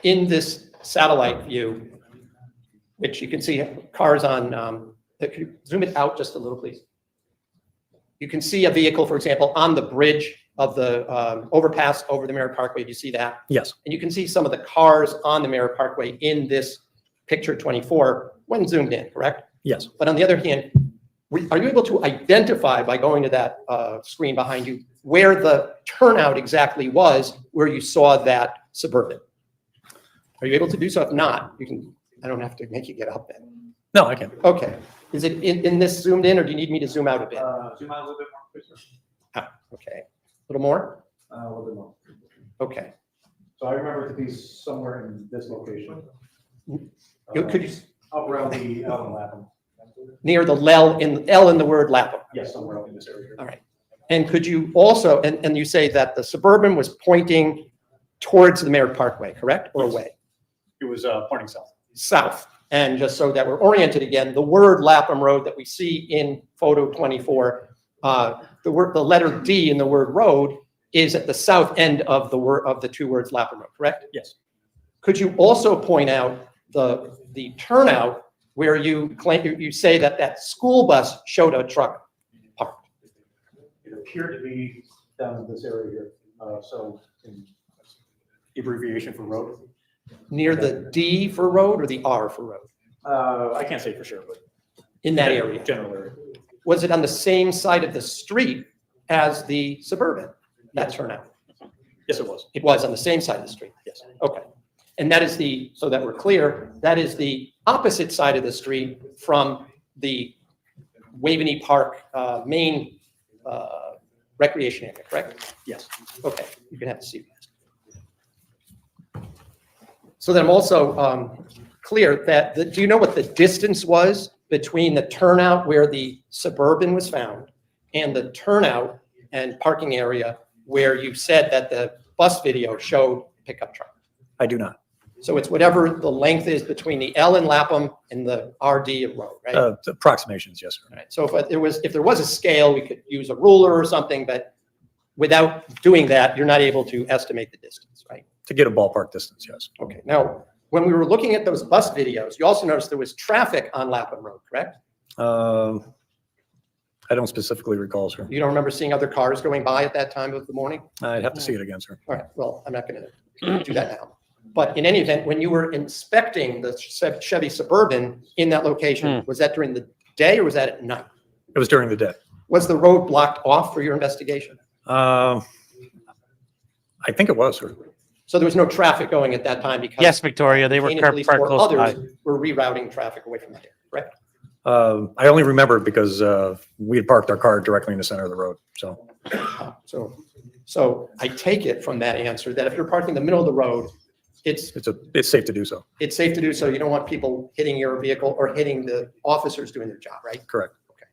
In this satellite view, which you can see cars on, could you zoom it out just a little, please? You can see a vehicle, for example, on the bridge of the overpass over the Merritt Parkway. Do you see that? Yes. And you can see some of the cars on the Merritt Parkway in this picture 24 when zoomed in, correct? Yes. But on the other hand, are you able to identify by going to that screen behind you where the turnout exactly was where you saw that Suburban? Are you able to do so? If not, you can, I don't have to make you get up then. No, I can't. Okay. Is it in this zoomed in, or do you need me to zoom out a bit? Zoom out a little bit more, please, sir. Ah, okay. A little more? A little bit more. Okay. So I remember it to be somewhere in this location. Could you, Up around the Allen Lapham. near the L in the word Lapham? Yes, somewhere up in this area. All right. And could you also, and you say that the Suburban was pointing towards the Merritt Parkway, correct? Or Yes. away? It was pointing south. South. And just so that we're oriented again, the word Lapham Road that we see in photo 24, the letter D in the word road is at the south end of the word of the two words Lapham Road, correct? Yes. Could you also point out the turnout where you claim, you say that that school bus showed a truck parked? It appeared to be down in this area here. So in abbreviation for road. Near the D for road or the R for road? I can't say for sure, but. In that area? General area. Was it on the same side of the street as the Suburban, that turnout? Yes, it was. It was on the same side of the street? Yes. Okay. And that is the, so that we're clear, that is the opposite side of the street from the Waveney Park main recreation area, correct? Yes. Okay, you can have a seat. So that I'm also clear that, do you know what the distance was between the turnout where the Suburban was found and the turnout and parking area where you said that the bus video showed pickup truck? I do not. So it's whatever the length is between the L in Lapham and the RD road, right? Approximations, yes, sir. Right. So if there was a scale, we could use a ruler or something, but without doing that, you're not able to estimate the distance, right? To get a ballpark distance, yes. Okay. Now, when we were looking at those bus videos, you also noticed there was traffic on Lapham Road, correct? I don't specifically recall, sir. You don't remember seeing other cars going by at that time of the morning? I'd have to see it again, sir. All right. Well, I'm not going to do that now. But in any event, when you were inspecting the Chevy Suburban in that location, was that during the day or was that at night? It was during the day. Was the road blocked off for your investigation? I think it was, sir. So there was no traffic going at that time because Yes, Victoria, they were Canaan Police parked or close by. others were rerouting traffic away from that area, correct? I only remember it because we had parked our car directly in the center of the road. So So I take it from that answer that if you're parking in the middle of the road, it's it's safe to do so. safe to do so. You don't want people hitting your vehicle or hitting the officers doing their job, right? Correct. Okay.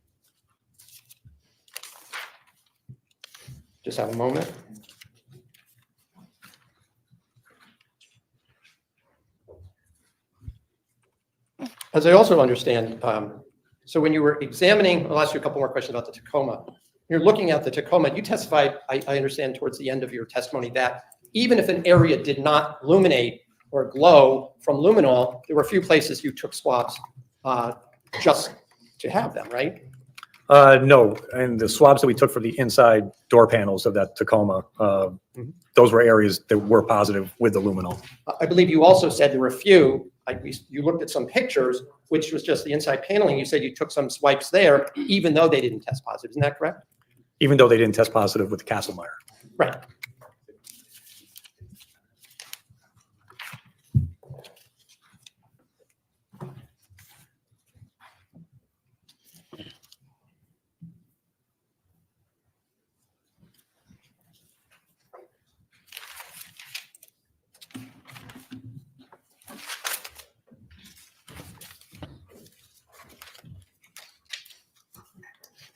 Just have a moment. As I also understand, so when you were examining, I'll ask you a couple more questions about the Tacoma. You're looking at the Tacoma, you testified, I understand towards the end of your testimony that even if an area did not illuminate or glow from luminol, there were a few places you took swabs just to have them, right? No, and the swabs that we took for the inside door panels of that Tacoma, those were areas that were positive with the luminol. I believe you also said there were a few, you looked at some pictures, which was just the inside paneling. You said you took some swipes there, even though they didn't test positive. Isn't that correct? Even though they didn't test positive with Castlemeyer. Right.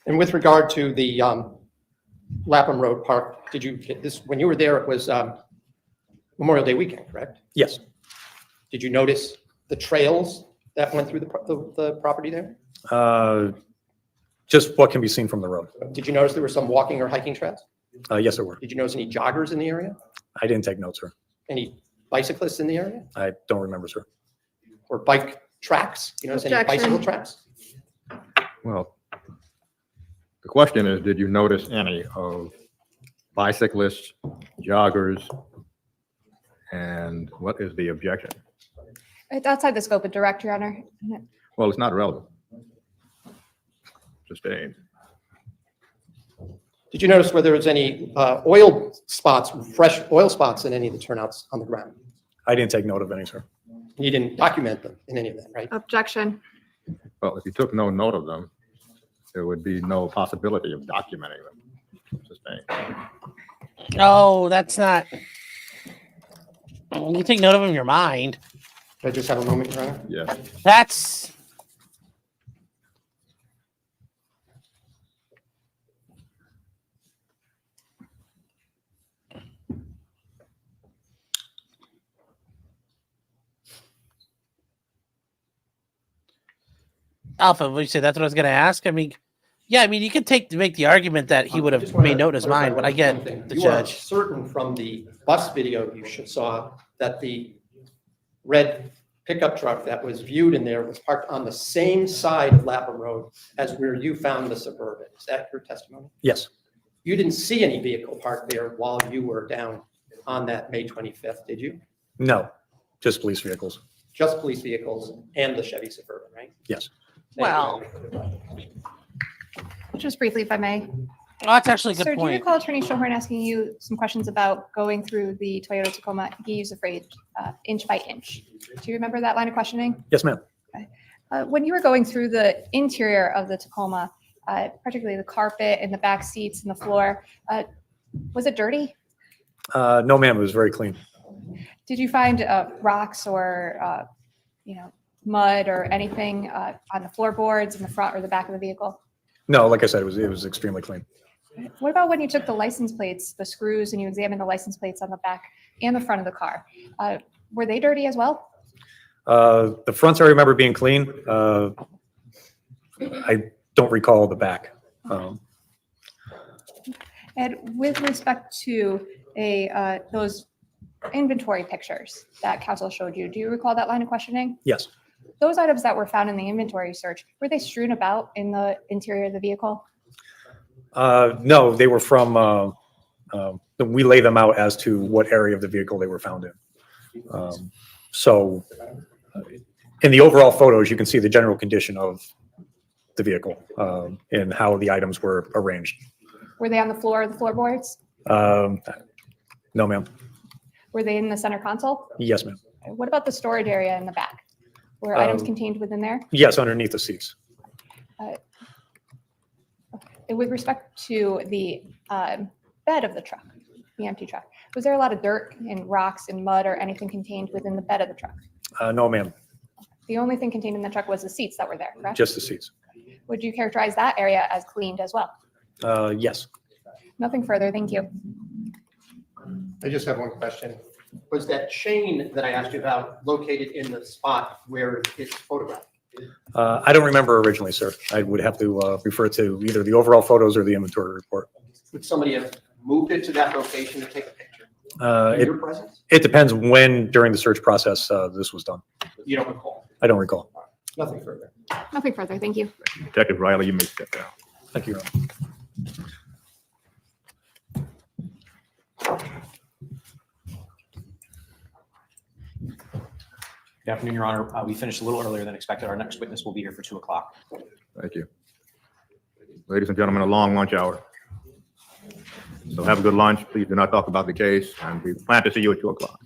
And with regard to the Lapham Road Park, did you get this, when you were there, it was Memorial Day weekend, correct? Yes. Did you notice the trails that went through the property there? Just what can be seen from the road. Did you notice there were some walking or hiking trails? Yes, there were. Did you notice any joggers in the area? I didn't take notes, sir. Any bicyclists in the area? I don't remember, sir. Or bike tracks? You notice any Objection. bicycle tracks? Well, the question is, did you notice any of bicyclists, joggers, and what is the objection? It's outside the scope of direct, Your Honor. Well, it's not relevant. Just a, Did you notice whether there was any oil spots, fresh oil spots in any of the turnouts on the ground? I didn't take note of any, sir. You didn't document them in any of that, right? Objection. well, if you took no note of them, there would be no possibility of documenting them. Just a, Oh, that's not. You take note of them in your mind. Could I just have a moment, Your Honor? yes. That's. Alpha, what you say? That's what I was going to ask. I mean, yeah, I mean, you could make the argument that he would have Just wanna made note in his clarify mind, but I one get thing. the You are judge. certain from the bus video you saw that the red pickup truck that was viewed in there was parked on the same side of Lapham Road as where you found the Suburban. Is that your testimony? Yes. You didn't see any vehicle parked there while you were down on that May 25th, did you? No, just police vehicles. Just police vehicles and the Chevy Suburban, right? Yes. Well, just briefly, if I may. Oh, that's actually a good Sir, do you point. recall Attorney Schoenhorn asking you some questions about going through the Toyota Tacoma? He used the phrase inch by inch. Do you remember that line of questioning? Yes, ma'am. When you were going through the interior of the Tacoma, particularly the carpet and the back seats and the floor, was it dirty? No, ma'am. It was very clean. Did you find rocks or mud or anything on the floorboards in the front or the back of the vehicle? No, like I said, it was extremely clean. What about when you took the license plates, the screws, and you examined the license plates on the back and the front of the car? Were they dirty as well? The fronts I remember being clean. I don't recall the back. And with respect to those inventory pictures that council showed you, do you recall that line of questioning? Yes. Those items that were found in the inventory search, were they strewn about in the interior of the vehicle? No, they were from, we lay them out as to what area of the vehicle they were found in. So in the overall photos, you can see the general condition of the vehicle and how the items were arranged. Were they on the floor of the floorboards? No, ma'am. Were they in the center console? Yes, ma'am. What about the storage area in the back? Were items contained within there? Yes, underneath the seats. With respect to the bed of the truck, the empty truck, was there a lot of dirt and rocks and mud or anything contained within the bed of the truck? No, ma'am. The only thing contained in the truck was the seats that were there, correct? Just the seats. Would you characterize that area as cleaned as well? Yes. Nothing further, thank you. I just have one question. Was that chain that I asked you about located in the spot where it's photographed? I don't remember originally, sir. I would have to refer to either the overall photos or the inventory report. Would somebody have moved it to that location to take a picture? In your presence? It depends when during the search process this was done. You don't recall? I don't recall. Nothing further. Nothing further, thank you. Detective Riley, you may step down. Thank you. Your Honor. Good afternoon, Your Honor. We finished a little earlier than expected. Our next witness will be here for 2 o'clock. Thank you. Ladies and gentlemen, a long lunch hour. So have a good lunch. Please do not talk about the case, and we plan to see you at 2 o'clock.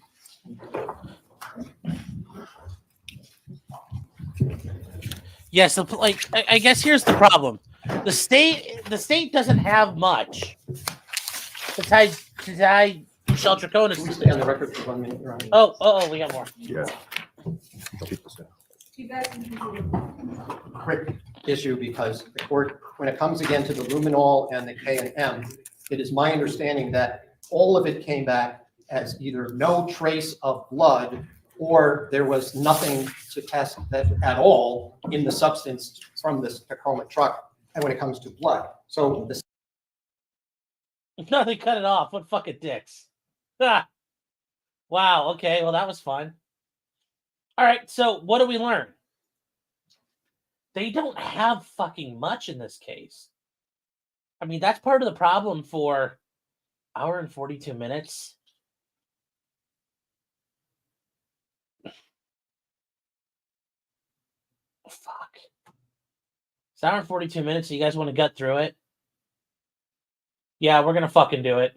Yes, I guess here's the problem. The state doesn't have much besides Michelle Troconis. Can we stay on the record for 1 minute, Your Honor? Oh, we got more. Yeah. Quick issue, because the court, when it comes again to the luminol and the K&M, it is my understanding that all of it came back as either no trace of blood or there was nothing to test that at all in the substance from this Tacoma truck. And when it comes to blood, so the No, they cut it off. What fucking dicks. Ah. Wow, okay, well that was fun. All right, so what do we learn? They don't have fucking much in this case. I mean, that's part of the problem for hour and 42 minutes. Oh, fuck. It's hour and 42 minutes. So you guys want to gut through it? Yeah, we're going to fucking do it.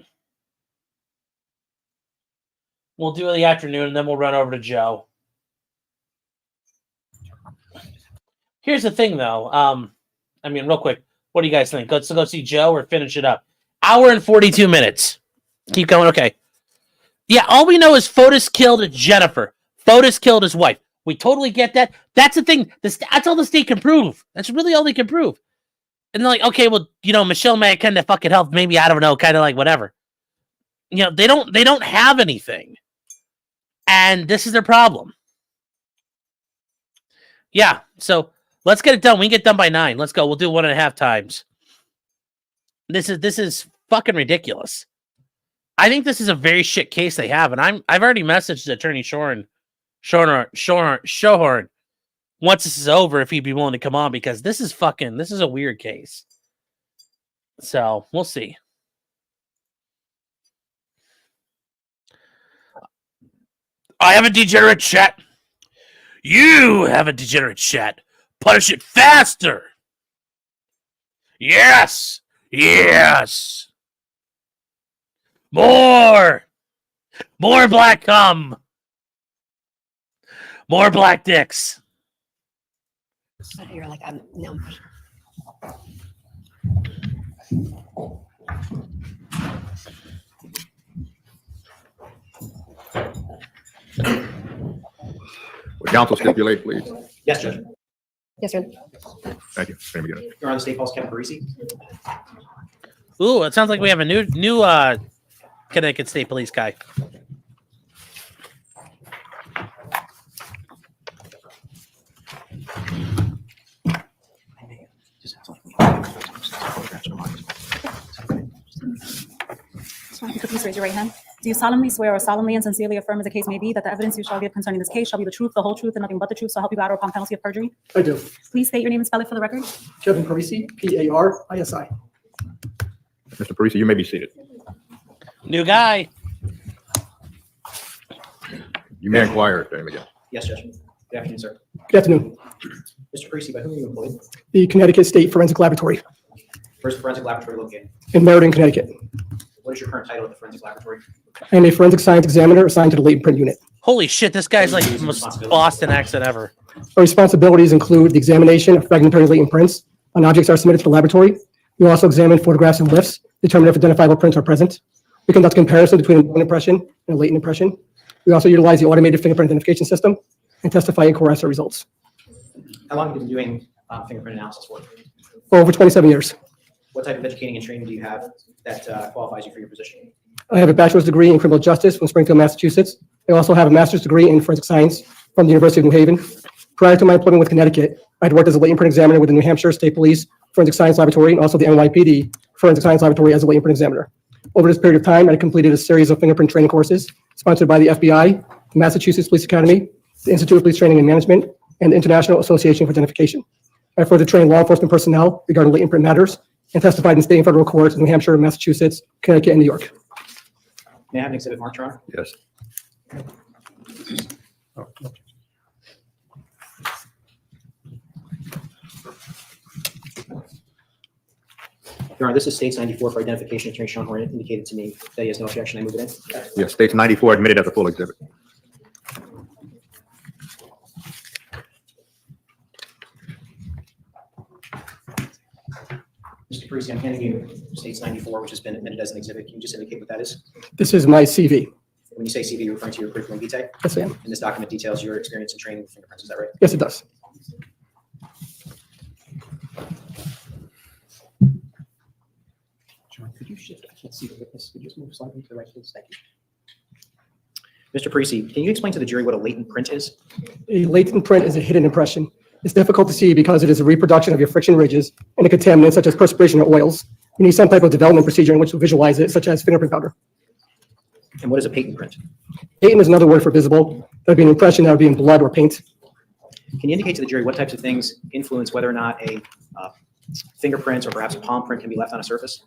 We'll do it in the afternoon, and then we'll run over to Joe. Here's the thing, though. I mean, real quick, what do you guys think? Let's go see Joe or finish it up. Hour and 42 minutes. Keep going. Okay. Yeah, all we know is Fotis killed Jennifer. Fotis killed his wife. We totally get that. That's the thing. That's all the state can prove. That's really all they can prove. And they're like, okay, well, you know, Michelle may kind of fucking help. Maybe, I don't know, kind of like whatever. You know, they don't have anything. And this is their problem. Yeah, so let's get it done. We can get done by 9. Let's go. We'll do 1.5 times. This is fucking ridiculous. I think this is a very shit case they have, and I've already messaged Attorney Shohorn once this is over if he'd be willing to come on, because this is a weird case. So we'll see. I have a degenerate chat. You have a degenerate chat. Punish it faster. Yes. Yes. More black cum. More black dicks. You're like, I'm no. Would counsel stipulate, please? Yes, Judge. Yes, sir. Thank you. Same again. You're on the State Falls Caparisi. Ooh, it sounds like we have a new Connecticut State Police guy. Please raise your right hand. Do you solemnly swear or solemnly and sincerely affirm, as the case may be, that the evidence you shall give concerning this case shall be the truth, the whole truth, and nothing but the truth, so help you God or upon penalty of perjury? I do. Please state your name and spell it for the record. Kevin Parisi, Parisi. Mr. Parisi, you may be seated. New guy. You may inquire if anything again. Yes, Judge. Good afternoon, sir. Good afternoon. Mr. Parisi, by whom are you employed? The Connecticut State Forensic Laboratory First forensic laboratory located. in Meriden, Connecticut. What is your current title at the forensic laboratory? I am a forensic science examiner assigned to the latent print unit. Holy shit, this guy's like the most Boston accent ever. Our responsibilities include the examination of fragmentary latent prints on objects that are submitted to the laboratory. We also examine photographs and lifts, determine if identifiable prints are present. We conduct a comparison between a known impression and a latent impression. We also utilize the automated fingerprint identification system and testify in court assay results. How long have you been doing fingerprint analysis work? For over 27 years. What type of educating and training do you have that qualifies you for your position? I have a bachelor's degree in criminal justice from Springfield, Massachusetts. I also have a master's degree in forensic science from the University of New Haven. Prior to my employment with Connecticut, I'd worked as a latent print examiner with the New Hampshire State Police Forensic Science Laboratory and also the NYPD Forensic Science Laboratory as a latent print examiner. Over this period of time, I completed a series of fingerprint training courses sponsored by the FBI, the Massachusetts Police Academy, the Institute of Police Training and Management, and the International Association for Identification. I further trained law enforcement personnel regarding latent print matters and testified in state and federal courts in New Hampshire, Massachusetts, Connecticut, and New York. May I have an exhibit marked, Your Honor? Yes. Your Honor, this is States 94 for identification. Attorney Sean Horn indicated to me that he has no objection. I move it in. Yes, States 94 admitted as a full exhibit. Mr. Parisi, I'm handing you States 94, which has been admitted as an exhibit. Can you just indicate what that is? This is my CV. When you say CV, you're referring to your curriculum vitae, Yes, I am. and this document details your experience in training with fingerprints. Is that right? Yes, it does. John, could you shift? I can't see the witness. Could you just move slightly to the right, please? Thank you. Mr. Parisi, can you explain to the jury what a latent print is? A latent print is a hidden impression. It's difficult to see because it is a reproduction of your friction ridges and a contaminant such as perspiration or oils. You need some type of development procedure in which to visualize it, such as fingerprint powder. And what is a patent print? Patent is another word for visible. That would be an impression that would be in blood or paint. Can you indicate to the jury what types of things influence whether or not a fingerprint or perhaps a palm print can be left on a surface?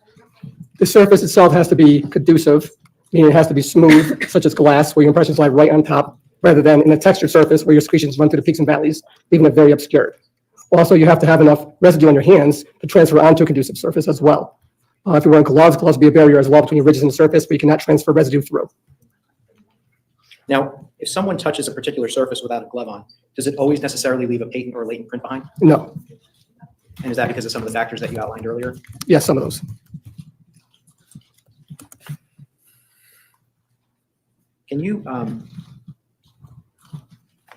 The surface itself has to be conducive, meaning it has to be smooth, such as glass, where your impressions lie right on top, rather than in a textured surface where your secretions run through the peaks and valleys, leaving it very obscured. Also, you have to have enough residue on your hands to transfer onto a conducive surface as well. If you're wearing gloves, gloves will be a barrier as well between your ridges and the surface, but you cannot transfer residue through. Now, if someone touches a particular surface without a glove on, does it always necessarily leave a patent or a latent print behind? No. And is that because of some of the factors that you outlined earlier? Yes, some of those. Can you,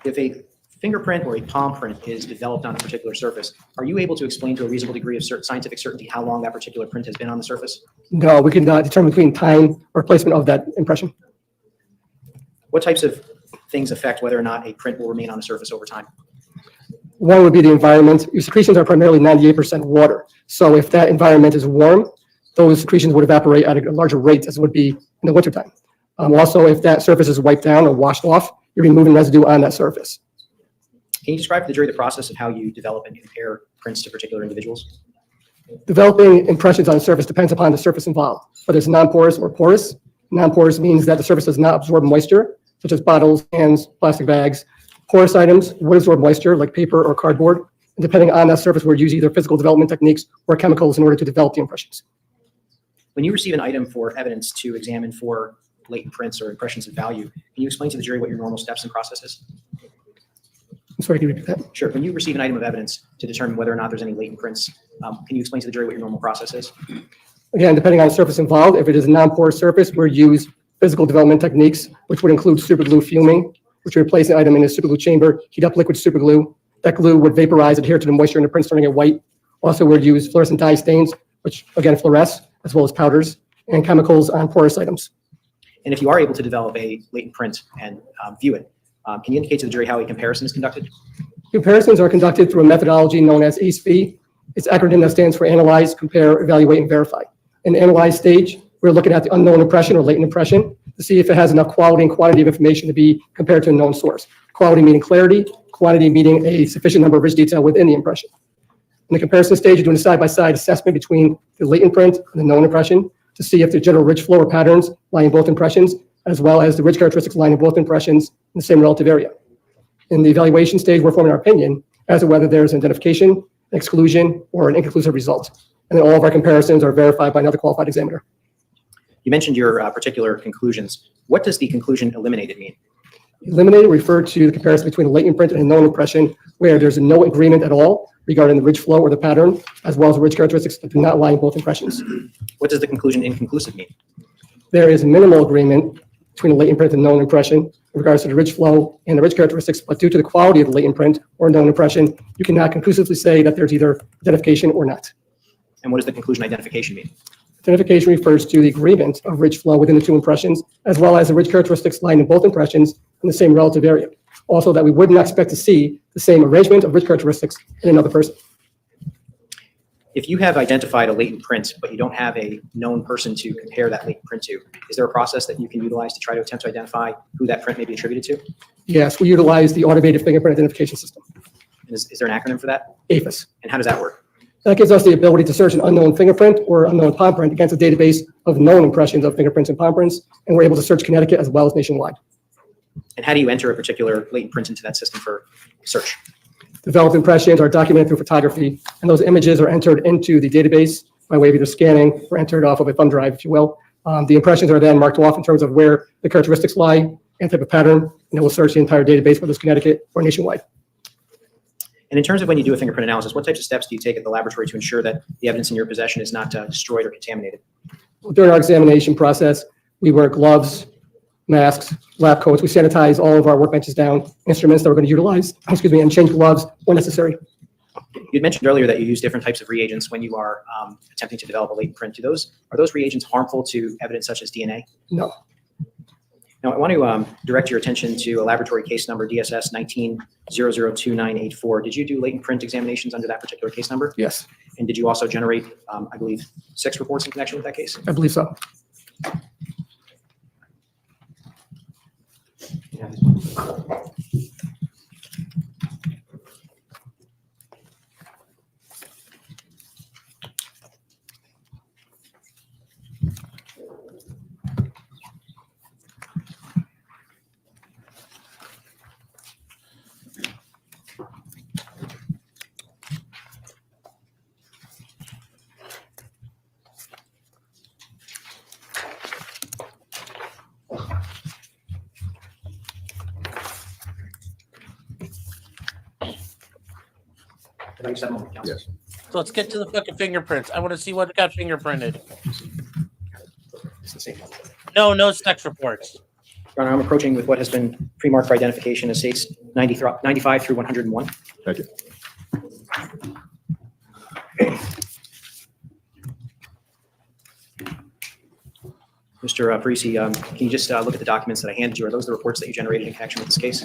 if a fingerprint or a palm print is developed on a particular surface, are you able to explain to a reasonable degree of scientific certainty how long that particular print has been on the surface? No, we can determine between time or placement of that impression. What types of things affect whether or not a print will remain on the surface over time? One would be the environment. Your secretions are primarily 98% water. So if that environment is warm, those secretions would evaporate at a larger rate as it would be in the wintertime. Also, if that surface is wiped down or washed off, you're removing residue on that surface. Can you describe to the jury the process of how you develop and compare prints to particular individuals? Developing impressions on a surface depends upon the surface involved, whether it's non-porous or porous. Non-porous means that the surface does not absorb moisture, such as bottles, cans, plastic bags. Porous items would absorb moisture, like paper or cardboard. And depending on that surface, we'll use either physical development techniques or chemicals in order to develop the impressions. When you receive an item for evidence to examine for latent prints or impressions of value, can you explain to the jury what your normal steps and process is? I'm sorry, can you repeat that? Sure. When you receive an item of evidence to determine whether or not there's any latent prints, can you explain to the jury what your normal process is? Again, depending on the surface involved, if it is a non-porous surface, we'll use physical development techniques, which would include superglue fuming, which would place an item in a superglue chamber, heat up liquid superglue. That glue would vaporize, adhere to the moisture in the print, turning it white. Also, we'd use fluorescent dye stains, which again fluoresce, as well as powders and chemicals on porous items. And if you are able to develop a latent print and view it, can you indicate to the jury how a comparison is conducted? Comparisons are conducted through a methodology known as ACE-V. It's acronym that stands for Analyze, Compare, Evaluate, and Verify. In the analyze stage, we're looking at the unknown impression or latent impression to see if it has enough quality and quantity of information to be compared to a known source. Quality meaning clarity, quantity meaning a sufficient number of rich detail within the impression. In the comparison stage, you're doing a side-by-side assessment between the latent print and the known impression to see if the general rich flow or patterns lie in both impressions, as well as the rich characteristics lie in both impressions in the same relative area. In the evaluation stage, we're forming our opinion as to whether there's an identification, an exclusion, or an inconclusive result. And then all of our comparisons are verified by another qualified examiner. You mentioned your particular conclusions. What does the conclusion eliminated mean? Eliminated referred to the comparison between a latent print and a known impression where there's no agreement at all regarding the rich flow or the pattern, as well as the rich characteristics that do not lie in both impressions. What does the conclusion inconclusive mean? There is minimal agreement between a latent print and known impression in regards to the rich flow and the rich characteristics, but due to the quality of the latent print or known impression, you cannot conclusively say that there's either identification or not. And what does the conclusion identification mean? Identification refers to the agreement of rich flow within the two impressions, as well as the rich characteristics lying in both impressions in the same relative area. Also, that we would not expect to see the same arrangement of rich characteristics in another person. If you have identified a latent print, but you don't have a known person to compare that latent print to, is there a process that you can utilize to try to attempt to identify who that print may be attributed to? Yes, we utilize the automated fingerprint identification system, Is there an acronym for that? AFIS. And how does that work? That gives us the ability to search an unknown fingerprint or unknown palm print against a database of known impressions of fingerprints and palm prints, and we're able to search Connecticut as well as nationwide. And how do you enter a particular latent print into that system for search? Developed impressions are documented through photography, and those images are entered into the database by way of either scanning or entered off of a thumb drive, if you will. The impressions are then marked off in terms of where the characteristics lie and type of pattern, and it will search the entire database, whether it's Connecticut or nationwide. And in terms of when you do a fingerprint analysis, what types of steps do you take at the laboratory to ensure that the evidence in your possession is not destroyed or contaminated? During our examination process, we wear gloves, masks, lab coats. We sanitize all of our workbenches down, instruments that we're going to utilize, and change gloves when necessary. You'd mentioned earlier that you use different types of reagents when you are attempting to develop a latent print. Are those reagents harmful to evidence such as DNA? No. Now, I want to direct your attention to a laboratory case number, DSS 19002984. Did you do latent print examinations under that particular case number? Yes, And did you also generate, I believe, 6 reports in connection with that case? I believe so. Can I use that moment, Counsel? Yes. So let's get to the fucking fingerprints. I want to see what got fingerprinted. It's the same one. No sex reports. Your Honor, I'm approaching with what has been pre-marked for identification as states 95 through 101. Thank you. Mr. Parisi, can you just look at the documents that I handed you? Are those the reports that you generated in connection with this case?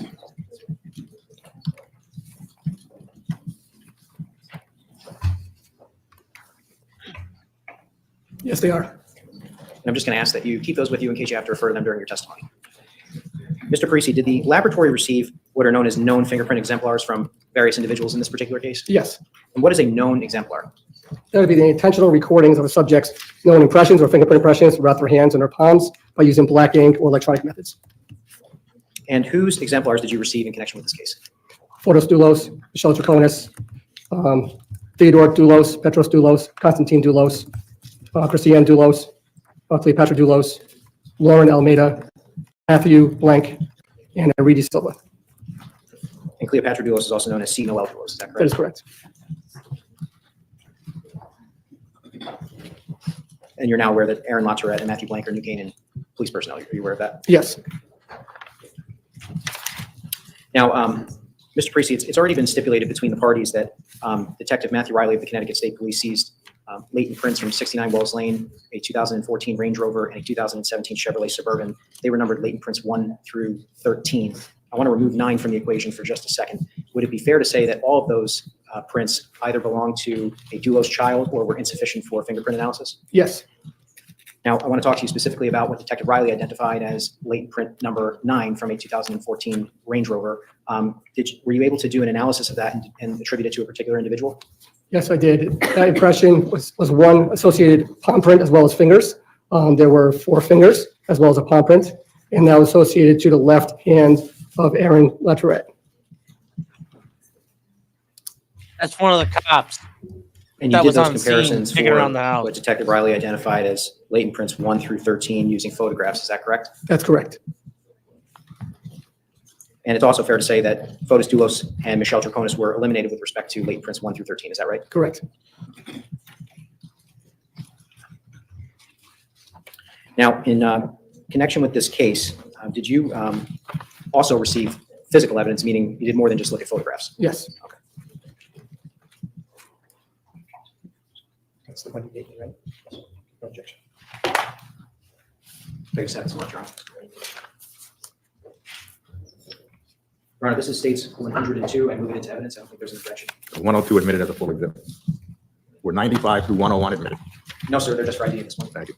Yes, they are. And I'm just going to ask that you keep those with you in case you have to refer to them during your testimony. Mr. Parisi, did the laboratory receive what are known as known fingerprint exemplars from various individuals in this particular case? Yes, And what is a known exemplar? that would be the intentional recordings of a subject's known impressions or fingerprint impressions throughout their hands and their palms by using black ink or electronic methods. And whose exemplars did you receive in connection with this case? Fotis Dulos, Michelle Troconis, Theodore Dulos, Petros Dulos, Constantine Dulos, Christiane Dulos, Cleopatra Dulos, Lauren Almeida, Matthew Blank, and Reedy Silva. And Cleopatra Dulos is also known as C. Noel Dulos, is that That is correct? correct. And you're now aware that Aaron Latourette and Matthew Blank are New Canaan police personnel. Are you aware of that? Yes, Now, Mr. Parisi, it's already been stipulated between the parties that Detective Matthew Riley of the Connecticut State Police seized latent prints from 69 Wells Lane, a 2014 Range Rover, and a 2017 Chevrolet Suburban. They were numbered latent prints 1 through 13. I want to remove 9 from the equation for just a second. Would it be fair to say that all of those prints either belong to a Dulos child or were insufficient for fingerprint analysis? yes, Now, I want to talk to you specifically about what Detective Riley identified as latent print number 9 from a 2014 Range Rover. Were you able to do an analysis of that and attribute it to a particular individual? Yes, I did. That impression was one associated palm print as well as fingers. There were 4 fingers as well as a palm print, and that was associated to the left hand of Aaron Latourette. That's one of the cops. And you That did was those on scene, comparisons digging for around the house. what Detective Riley identified as latent prints 1 through 13 using photographs. Is that correct? That's correct. And it's also fair to say that Fotis Dulos and Michelle Troconis were eliminated with respect to latent prints 1 through 13. Is that right? Correct. Now, in connection with this case, did you also receive physical evidence, meaning you did more than just look at photographs? Yes. Okay. That's the one you gave me, right? No objection. Take a second, Your Honor. Your Honor, this is states 102. I move it into evidence. I don't think there's an objection. 102 admitted as a full exhibit. Were 95 through 101 admitted? No, sir, they're just for ID in this one. Thank you.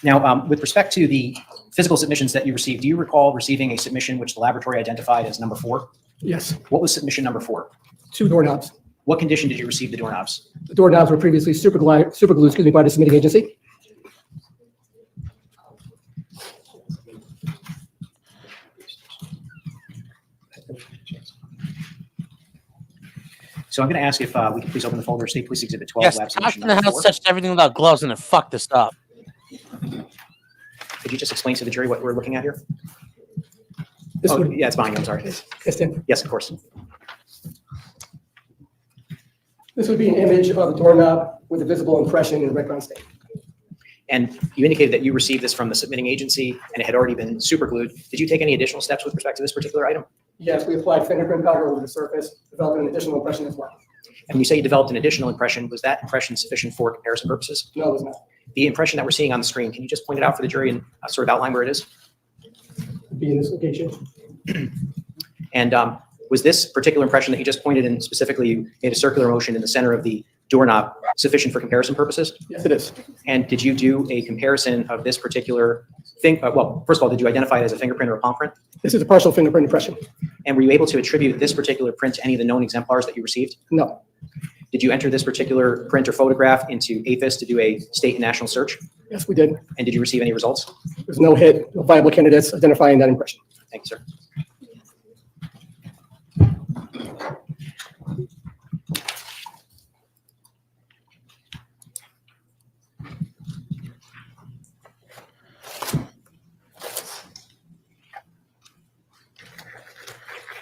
Now, with respect to the physical submissions that you received, do you recall receiving a submission which the laboratory identified as number 4? Yes. What was submission number 4? 2 doorknobs. What condition did you receive the doorknobs? The doorknobs were previously super glued by the submitting agency. So I'm going to ask if we can please open the folder, State Police Exhibit 12, Yes, lab cops submission in the number house 4. touched everything without gloves and it fucked this up. Could you just explain to the jury what we're looking at here? This Oh, would, yeah, it's behind you. I'm sorry. yes, Tim. Yes, of course. This would be an image of a doorknob with a visible impression in red ground stain. And you indicated that you received this from the submitting agency and it had already been superglued. Did you take any additional steps with respect to this particular item? Yes, we applied fingerprint powder over the surface, developing an additional impression as well. And when you say you developed an additional impression, was that impression sufficient for comparison purposes? No, it was not. The impression that we're seeing on the screen, can you just point it out for the jury and sort of outline where it is? It'd be in this location. And was this particular impression that you just pointed in, specifically you made a circular motion in the center of the doorknob, sufficient for comparison purposes? Yes, it is. And did you do a comparison of this particular thing? Well, first of all, did you identify it as a fingerprint or a palm print? This is a partial fingerprint impression. And were you able to attribute this particular print to any of the known exemplars that you received? No. Did you enter this particular print or photograph into APHIS to do a state and national search? Yes, we did. And did you receive any results? There's no hit, no viable candidates identifying that impression. Thank you, sir.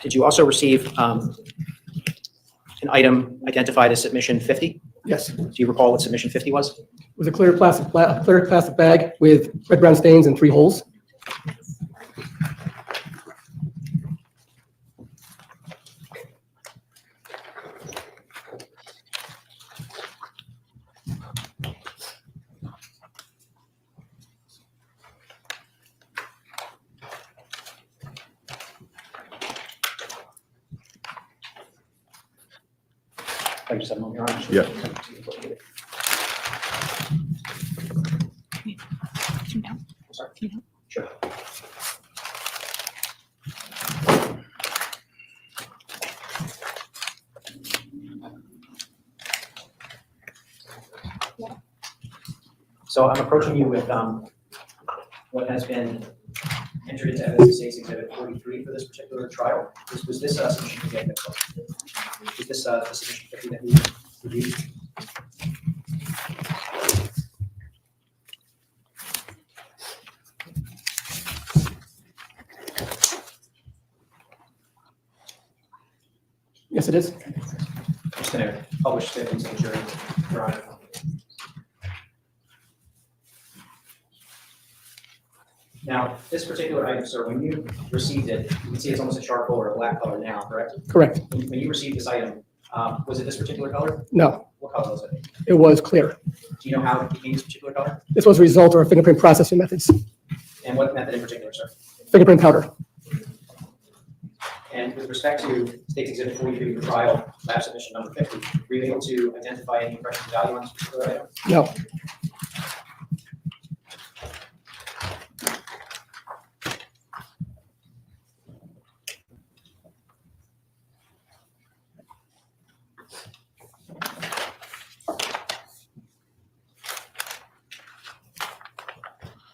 Did you also receive an item identified as submission 50? Yes. Do you recall what submission 50 was? It was a clear plastic bag with red brown stains and 3 holes. I just have a moment, Your Honor. Yes. Sorry. Sure. So I'm approaching you with what has been entered into evidence State's Exhibit 43 for this particular trial. Was this submission again? Was this the submission 50 that we reviewed? Yes, it is. I'm just going to publish the jury, Your Honor. Now, this particular item, sir, when you received it, you can see it's almost a charcoal or a black color now, correct? Correct. When you received this item, was it this particular color? No, What color was it? it was clear. Do you know how it became this particular color? This was a result of our fingerprint processing methods. And what method in particular, sir? Fingerprint powder. And with respect to State's Exhibit 43 for trial, lab submission number 50, were you able to identify any impression of value on this particular item? No.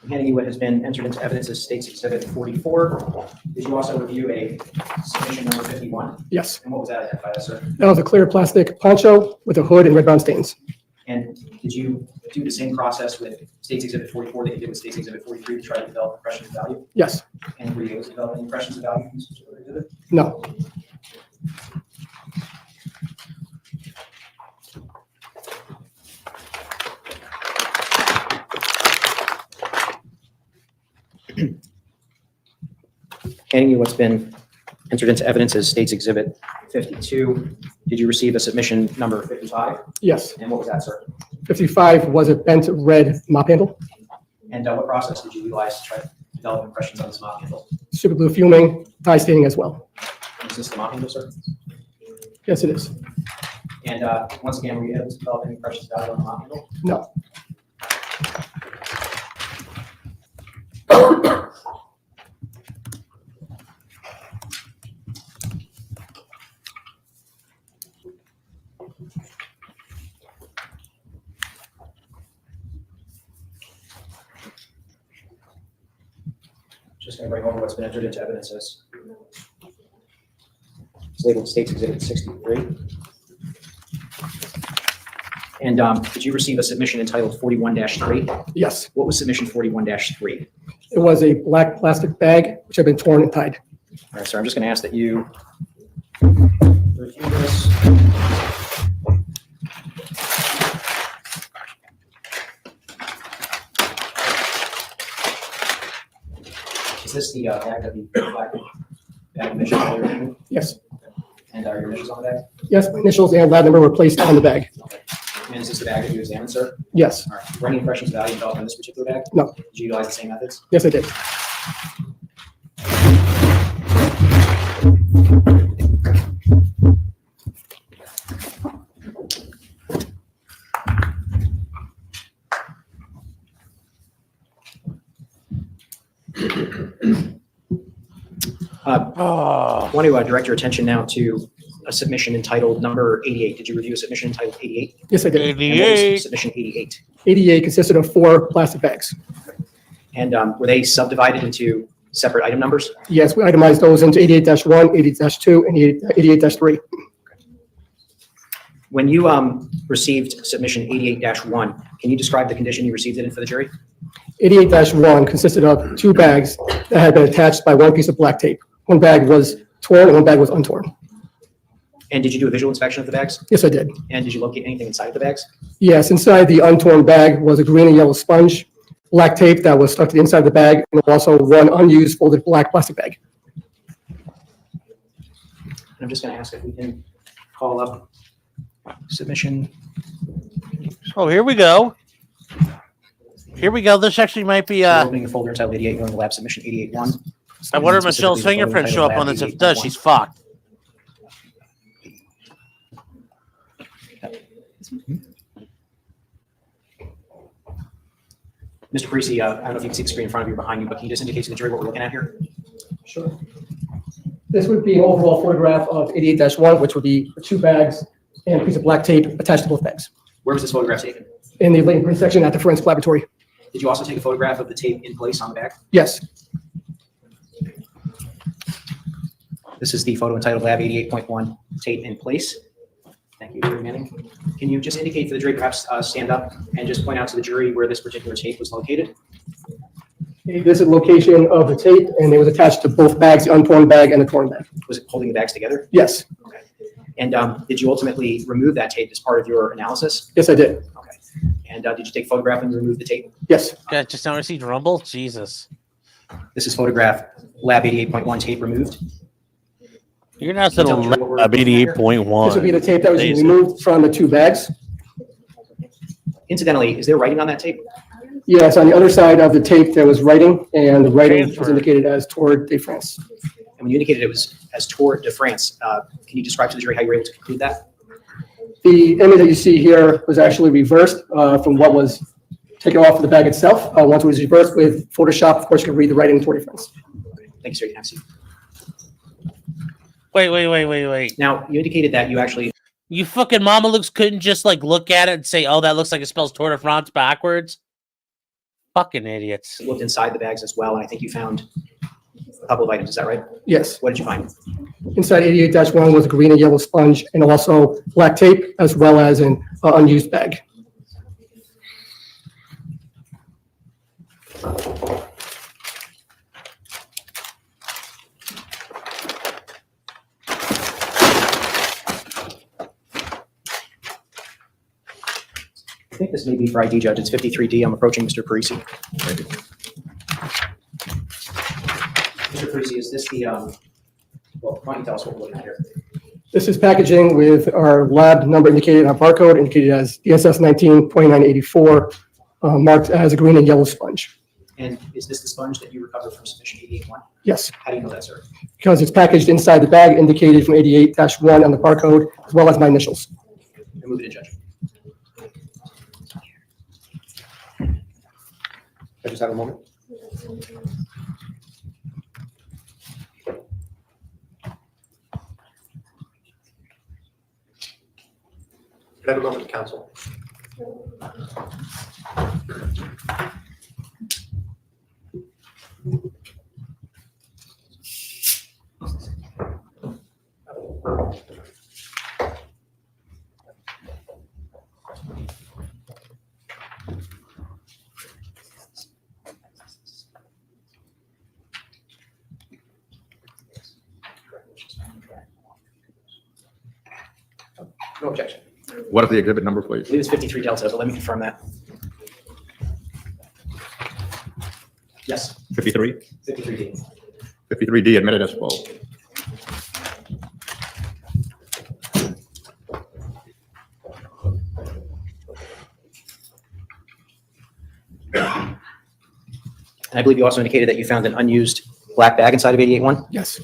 I'm handing you what has been entered into evidence as State's Exhibit 44. Did you also review a submission number 51? Yes. And what was that identified as, sir? That was a clear plastic poncho with a hood and red brown stains. And did you do the same process with State's Exhibit 44 that you did with State's Exhibit 43 to try to develop impressions of value? Yes. And were you able to develop any impressions of value from this particular exhibit? No. Handing you what's been entered into evidence as State's Exhibit 52. Did you receive a submission number 55? Yes. And what was that, sir? 55 was a bent red mop handle. And what process did you utilize to try to develop impressions on this mop handle? Super glue fuming, dye staining as well. Is this the mop handle, sir? Yes, it is. And once again, were you able to develop any impressions of value on the mop handle? No. Just going to bring over what's been entered into evidence as it's labeled State's Exhibit 63. And did you receive a submission entitled 41-3? Yes. What was submission 41-3? It was a black plastic bag which had been torn and tied. All right, sir, I'm just going to ask that you review this. Is this the bag that the black bag initials earlier? Yes. And are your initials on the bag? Yes, my initials and lab number were placed on the bag. Okay. And is this the bag that you examined, sir? Yes. All right. Were any impressions of value developed on this particular bag? No. Did you utilize the same methods? Yes, I did. I want to direct your attention now to a submission entitled number 88. Did you review a submission entitled 88? Yes, I did. And what was submission 88? 88 consisted of 4 plastic bags. And were they subdivided into separate item numbers? Yes, we itemized those into 88-1, 88-2, and 88-3. When you received submission 88-1, can you describe the condition you received it in for the jury? 88-1 consisted of 2 bags that had been attached by 1 piece of black tape. 1 bag was torn and 1 bag was untorn. And did you do a visual inspection of the bags? Yes, I did. And did you locate anything inside of the bags? Yes, inside the untorn bag was a green and yellow sponge, black tape that was stuck to the inside of the bag, and also 1 unused folded black plastic bag. I'm just going to ask if we can call up submission. Oh, here we go. Here we go. This actually might be. Opening the folder entitled 88, going to lab submission 88-1. I wonder if Specifically Michelle's the folder fingerprint show entitled up on lab this. If it does, 88.1. she's fucked. Mr. Parisi, I don't know if you can see the screen in front of you or behind you, but can you just indicate to the jury what we're looking at here? Sure. This would be an overall photograph of 88-1, which would be 2 bags and a piece of black tape attached to both bags. Where was this photograph taken? In the latent print section at the forensic laboratory. Did you also take a photograph of the tape in place on the back? Yes. This is the photo entitled Lab 88.1, tape in place. Thank you, Jury Manning. Can you just indicate for the jury, perhaps stand up and just point out to the jury where this particular tape was located? This is the location of the tape, and it was attached to both bags, the untorn bag and the torn bag. Was it holding the bags together? Yes. Okay. And did you ultimately remove that tape as part of your analysis? Yes, I did. Okay. And did you take a photograph and remove the tape? Yes. God, just now received rumble. Jesus. This is photograph lab 88.1 tape removed. You're not Can you saying tell me what we're lab looking at here? 88.1. This would be the tape that was Amazing. removed from the two bags. Incidentally, is there writing on that tape? Yes, on the other side of the tape, there was writing, and the writing was Transfer. indicated as Tour de France. And when you indicated it was as Tour de France, can you describe to the jury how you were able to conclude that? The image that you see here was actually reversed from what was taken off of the bag itself. Once it was reversed with Photoshop, of course, you can read the writing Tour de France. Thank you, sir. You can have a seat. Wait. Now, you indicated that you actually You fucking mama looks couldn't just like look at it and say, oh, that looks like it spells Tour de France backwards. Fucking idiots. looked inside the bags as well, and I think you found a couple of items. Is that right? Yes. What did you find? Inside 88-1 was a green and yellow sponge and also black tape, as well as an unused bag. I think this may be for ID, Judge. It's 53D. I'm approaching Mr. Parisi. Thank you. Mr. Parisi, is this the, well, why don't you tell us what we're looking at here? This is packaging with our lab number indicated on our barcode, indicated as DSS 192984, marked as a green and yellow sponge. And is this the sponge that you recovered from submission 88-1? Yes, How do you know that, sir? because it's packaged inside the bag indicated from 88-1 on the barcode, as well as my initials. Move it in, Judge. I just have a moment. Could I have a moment, counsel? No objection. What is the exhibit number, I please? believe it's 53 Delta, but let me confirm that. Yes, 53? 53D. 53D admitted as full. And I believe you also indicated that you found an unused black bag inside of 88-1? Yes.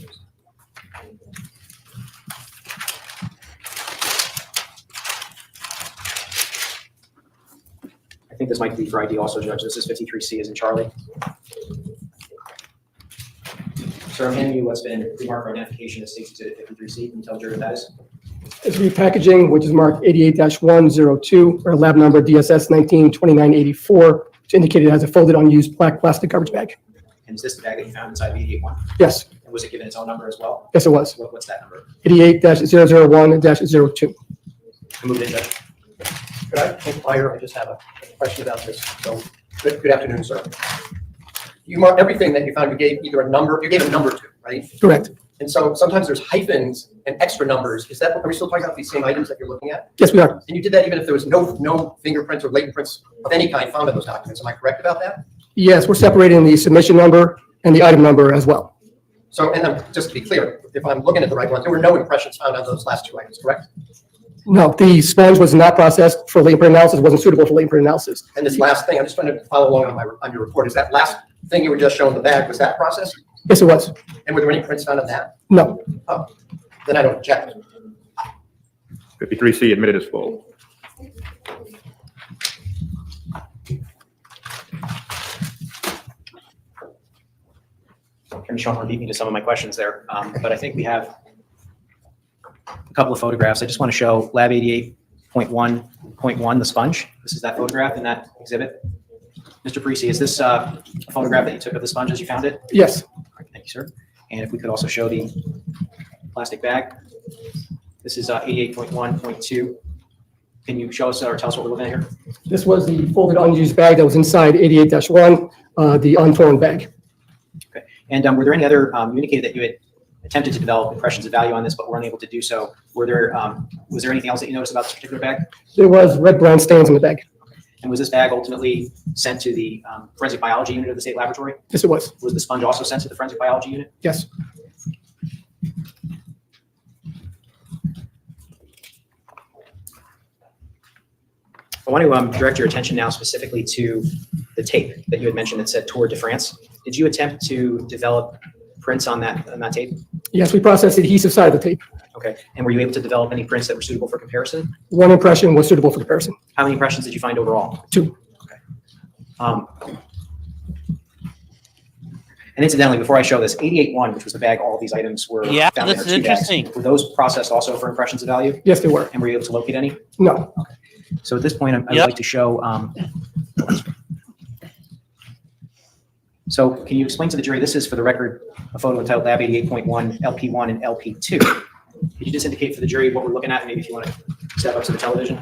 I think this might be for ID also, Judge. This is 53C as in Charlie. Sir, I'm handing you what's been remarked for identification as State's Exhibit 53C. Can you tell the jury what that is? It's repackaging, which is marked 88-102, or lab number DSS 192984, which indicated as a folded unused black plastic garbage bag. And is this the bag that you found inside of 88-1? Yes, And was it given its own number as well? yes, it was. What's that number? 88-001-02. I moved in, Judge. Could I inquire? I just have a question about this. So, good afternoon, sir. You marked everything that you found. You gave either a number, you gave a number to, right? Correct. And so sometimes there's hyphens and extra numbers. Is that, are we still talking about these same items that you're looking at? Yes, we are. And you did that even if there was no fingerprints or latent prints of any kind found in those documents. Am I correct about that? Yes, we're separating the submission number and the item number as well. So, and then just to be clear, if I'm looking at the right ones, there were no impressions found on those last two items, correct? No, the sponge was not processed for latent print analysis, wasn't suitable for latent print analysis. And this last thing, I'm just trying to follow along on your report. Is that last thing you were just showing the bag, was that processed? Yes, it was. And were there any prints found on that? No, Oh, then I don't object. 53C admitted as full. Attorney Schaumer beat me to some of my questions there, but I think we have a couple of photographs. I just want to show lab 88.1.1, the sponge. This is that photograph in that exhibit. Mr. Parisi, is this a photograph that you took of the sponge as you found it? yes, Thank you, sir. And if we could also show the plastic bag. This is 88.1.2. Can you show us or tell us what we're looking at here? this was the folded unused bag that was inside 88-1, the untorn bag. Okay. And were there any other, you indicated that you had attempted to develop impressions of value on this, but were unable to do so. Were there, was there anything else that you noticed about this particular bag? There was red brown stains on the bag. And was this bag ultimately sent to the forensic biology unit of the state laboratory? Yes, it was. Was the sponge also sent to the forensic biology unit? Yes. I want to direct your attention now specifically to the tape that you had mentioned that said Tour de France. Did you attempt to develop prints on that tape? Yes, we processed the adhesive side of the tape. Okay. And were you able to develop any prints that were suitable for comparison? One impression was suitable for comparison. How many impressions did you find overall? 2. And incidentally, before I show this, 88-1, which was the bag all of these items were Yeah, found in, this are is 2 bags. interesting. Were those processed also for impressions of value? Yes, they were. And were you able to locate any? No. So at this point, I would Yep. like to show. So can you explain to the jury, this is for the record, a photo entitled Lab 88.1, LP1, and LP2. Could you just indicate for the jury what we're looking at? Maybe if you want to step up to the television.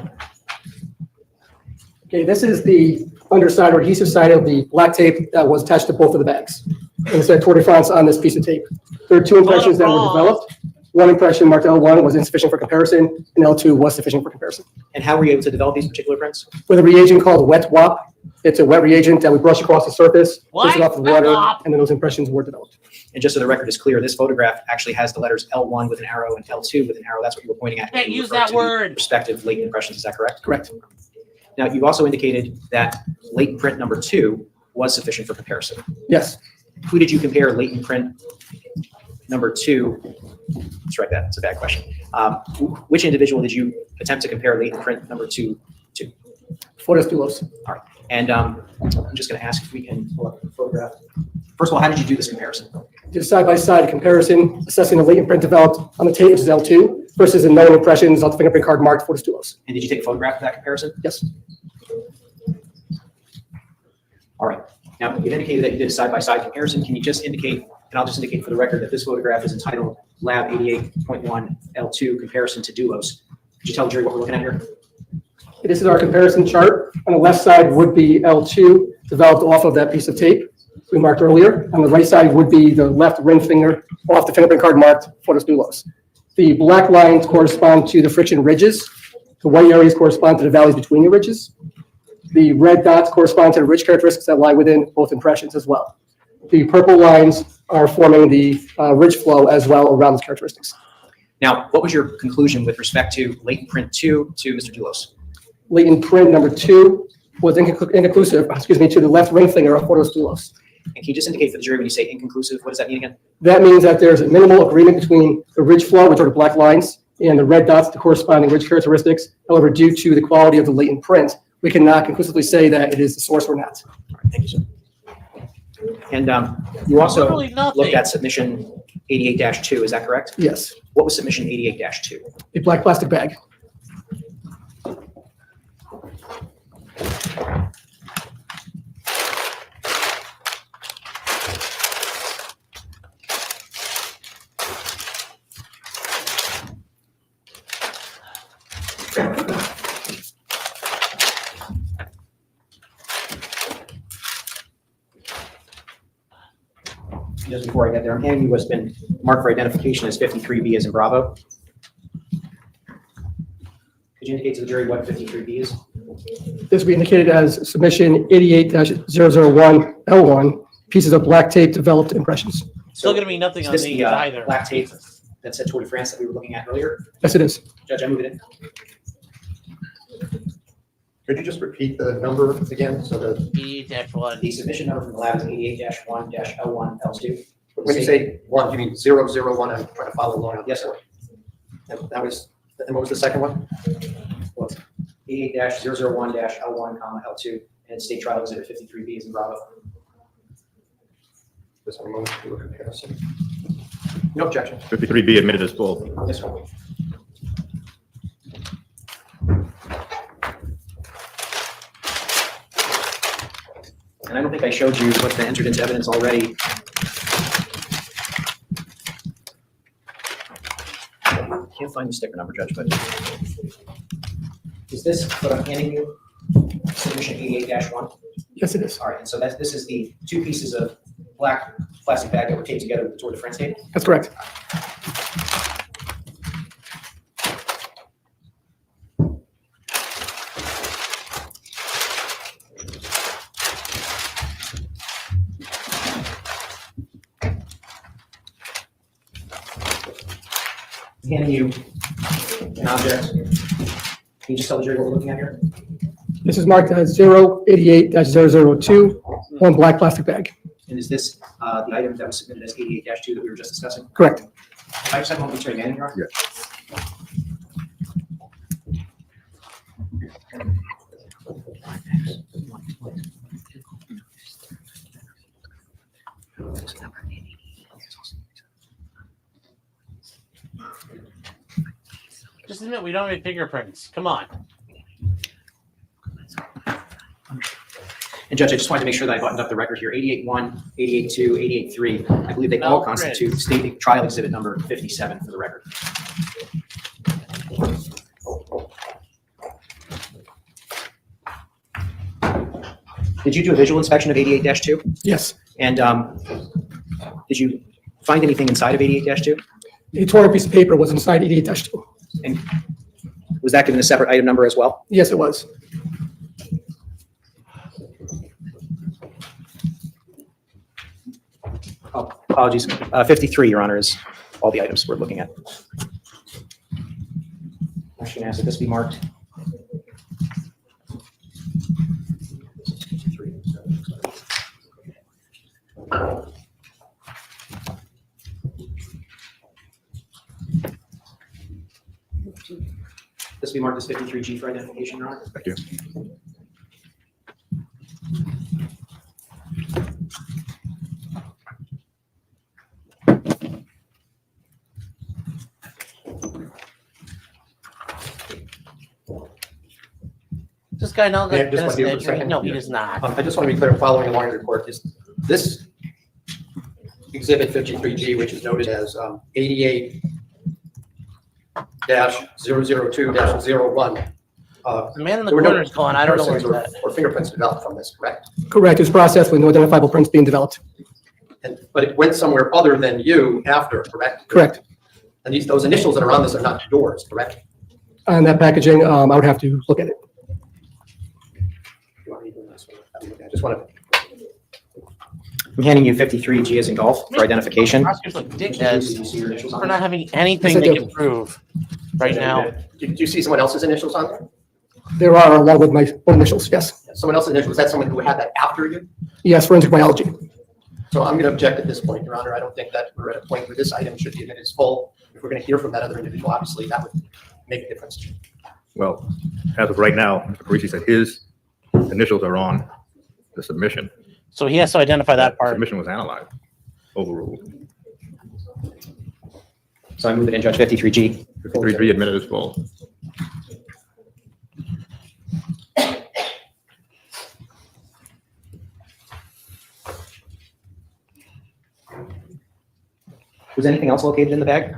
Okay, this is the underside or adhesive side of the black tape that was attached to both of the bags. And it said Tour de France on this piece of tape. There are 2 impressions that were developed. One impression marked L1 was insufficient for comparison, and L2 was sufficient for comparison. And how were you able to develop these particular prints? With a reagent called wet WAP. It's a wet reagent that we brush across the surface, push it off the water, and then those impressions were developed. And just so the record is clear, this photograph actually has the letters L1 with an arrow and L2 with an arrow. That's what you were pointing at. Can't when you use referred that to the word. Respective latent impressions. Is that correct? Correct. Now, you've also indicated that latent print number 2 was sufficient for comparison. Yes. Who did you compare latent print number 2? Strike that. It's a bad question. Which individual did you attempt to compare latent print number 2 to? Fotis Dulos. All right. And I'm just going to ask if we can pull up the photograph. First of all, how did you do this comparison? Did a side-by-side comparison, assessing the latent print developed on the tape, which is L2, versus the known impressions on the fingerprint card marked Fotis Dulos. And did you take a photograph of that comparison? Yes. All right. Now, you've indicated that you did a side-by-side comparison. Can you just indicate, and I'll just indicate for the record that this photograph is entitled Lab 88.1 L2 Comparison to Dulos. Could you tell the jury what we're looking at here? This is our comparison chart. On the left side would be L2 developed off of that piece of tape we marked earlier. On the right side would be the left ring finger off the fingerprint card marked Fotis Dulos. The black lines correspond to the friction ridges. The white areas correspond to the valleys between the ridges. The red dots correspond to the ridge characteristics that lie within both impressions as well. The purple lines are forming the ridge flow as well around those characteristics. Now, what was your conclusion with respect to latent print 2 to Mr. Dulos? Latent print number 2 was inconclusive, to the left ring finger of Fotis Dulos. And can you just indicate for the jury when you say inconclusive, what does that mean again? That means that there's a minimal agreement between the ridge flow, which are the black lines, and the red dots, the corresponding ridge characteristics. However, due to the quality of the latent print, we cannot conclusively say that it is the source or not. All right, thank you, sir. And you also Literally nothing. looked at submission 88-2, is that correct? Yes, What was submission 88-2? a black plastic bag. Just before I get there, I'm handing you what's been marked for identification as 53B as in Bravo. Could you indicate to the jury what 53B is? This will be indicated as submission 88-001L1, pieces of black tape developed impressions. Still going to be nothing Is on this these the either. black tape that said Tour de France that we were looking at earlier? Yes, it is. Judge, I move it in. Could you just repeat the number again? So that E-1. The submission number from the lab is 88-1-L1L2. when you say 1, you mean 001? I'm trying to follow along. on Yes, this sir. one. That was, and what was the second one? 88-001-L1, and state trial exhibit 53B is in Bravo. Just a moment to do a comparison. No objection. 53B admitted as full. Yes, sir. And I don't think I showed you what's been entered into evidence already. I can't find the sticker number, Judge, but is this what I'm handing you? Submission 88-1? Yes, it is. All right, and so this is the 2 pieces of black plastic bag that were taped together with the Tour de France tape? That's correct. Handing you an object. Can you just tell the jury what we're looking at here? This is marked as 088-002, one black plastic bag. And is this the item that was submitted as 88-2 that we were just discussing? Correct. I just have one with Attorney Manning, Your Honor. Just admit we don't have any fingerprints. Come on. And Judge, I just wanted to make sure that I buttoned up the record here. 88-1, 88-2, 88-3. I believe they all constitute state trial exhibit number 57 for the record. Did you do a visual inspection of 88-2? Yes. And did you find anything inside of 88-2? A torn piece of paper was inside 88-2. And was that given a separate item number as well? Yes, it was. Oh, apologies. 53, Your Honor, is all the items we're looking at. Actually, ask that this be marked. This be marked as 53G for identification, Your Honor. Thank you. This guy knows Yeah, that just want to be able to innocent. second. No, he does not. I just want to be clear, following along the report, is this exhibit 53G, which is noted as 88-002-01. The man in the there were corner is calling. I don't know where persons he's at. or fingerprints developed from this, correct? Correct. It was processed with no identifiable prints being developed. But it went somewhere other than you after, correct? Correct. And those initials that are on this are not yours, correct? And that packaging, I would have to look at it. You want me to do this one? I just want to. I'm handing you 53G as in golf for identification. Prosecutors look Did dickheads you see your initials on for it? not having anything Yes, I they do. can prove right now. Do you see someone else's initials on there? There are, along with my own initials, yes. Someone else's initials, is that someone who had that after you? Yes, forensic biology. So I'm going to object at this point, Your Honor. I don't think that we're at a point where this item should be admitted as full. If we're going to hear from that other individual, obviously, that would make a difference. Well, as of right now, Mr. Parisi said his initials are on the submission. So he has to identify that part. Submission was analyzed, overruled. So I move it in Judge 53G. 53G admitted as full. Was anything else located in the bag?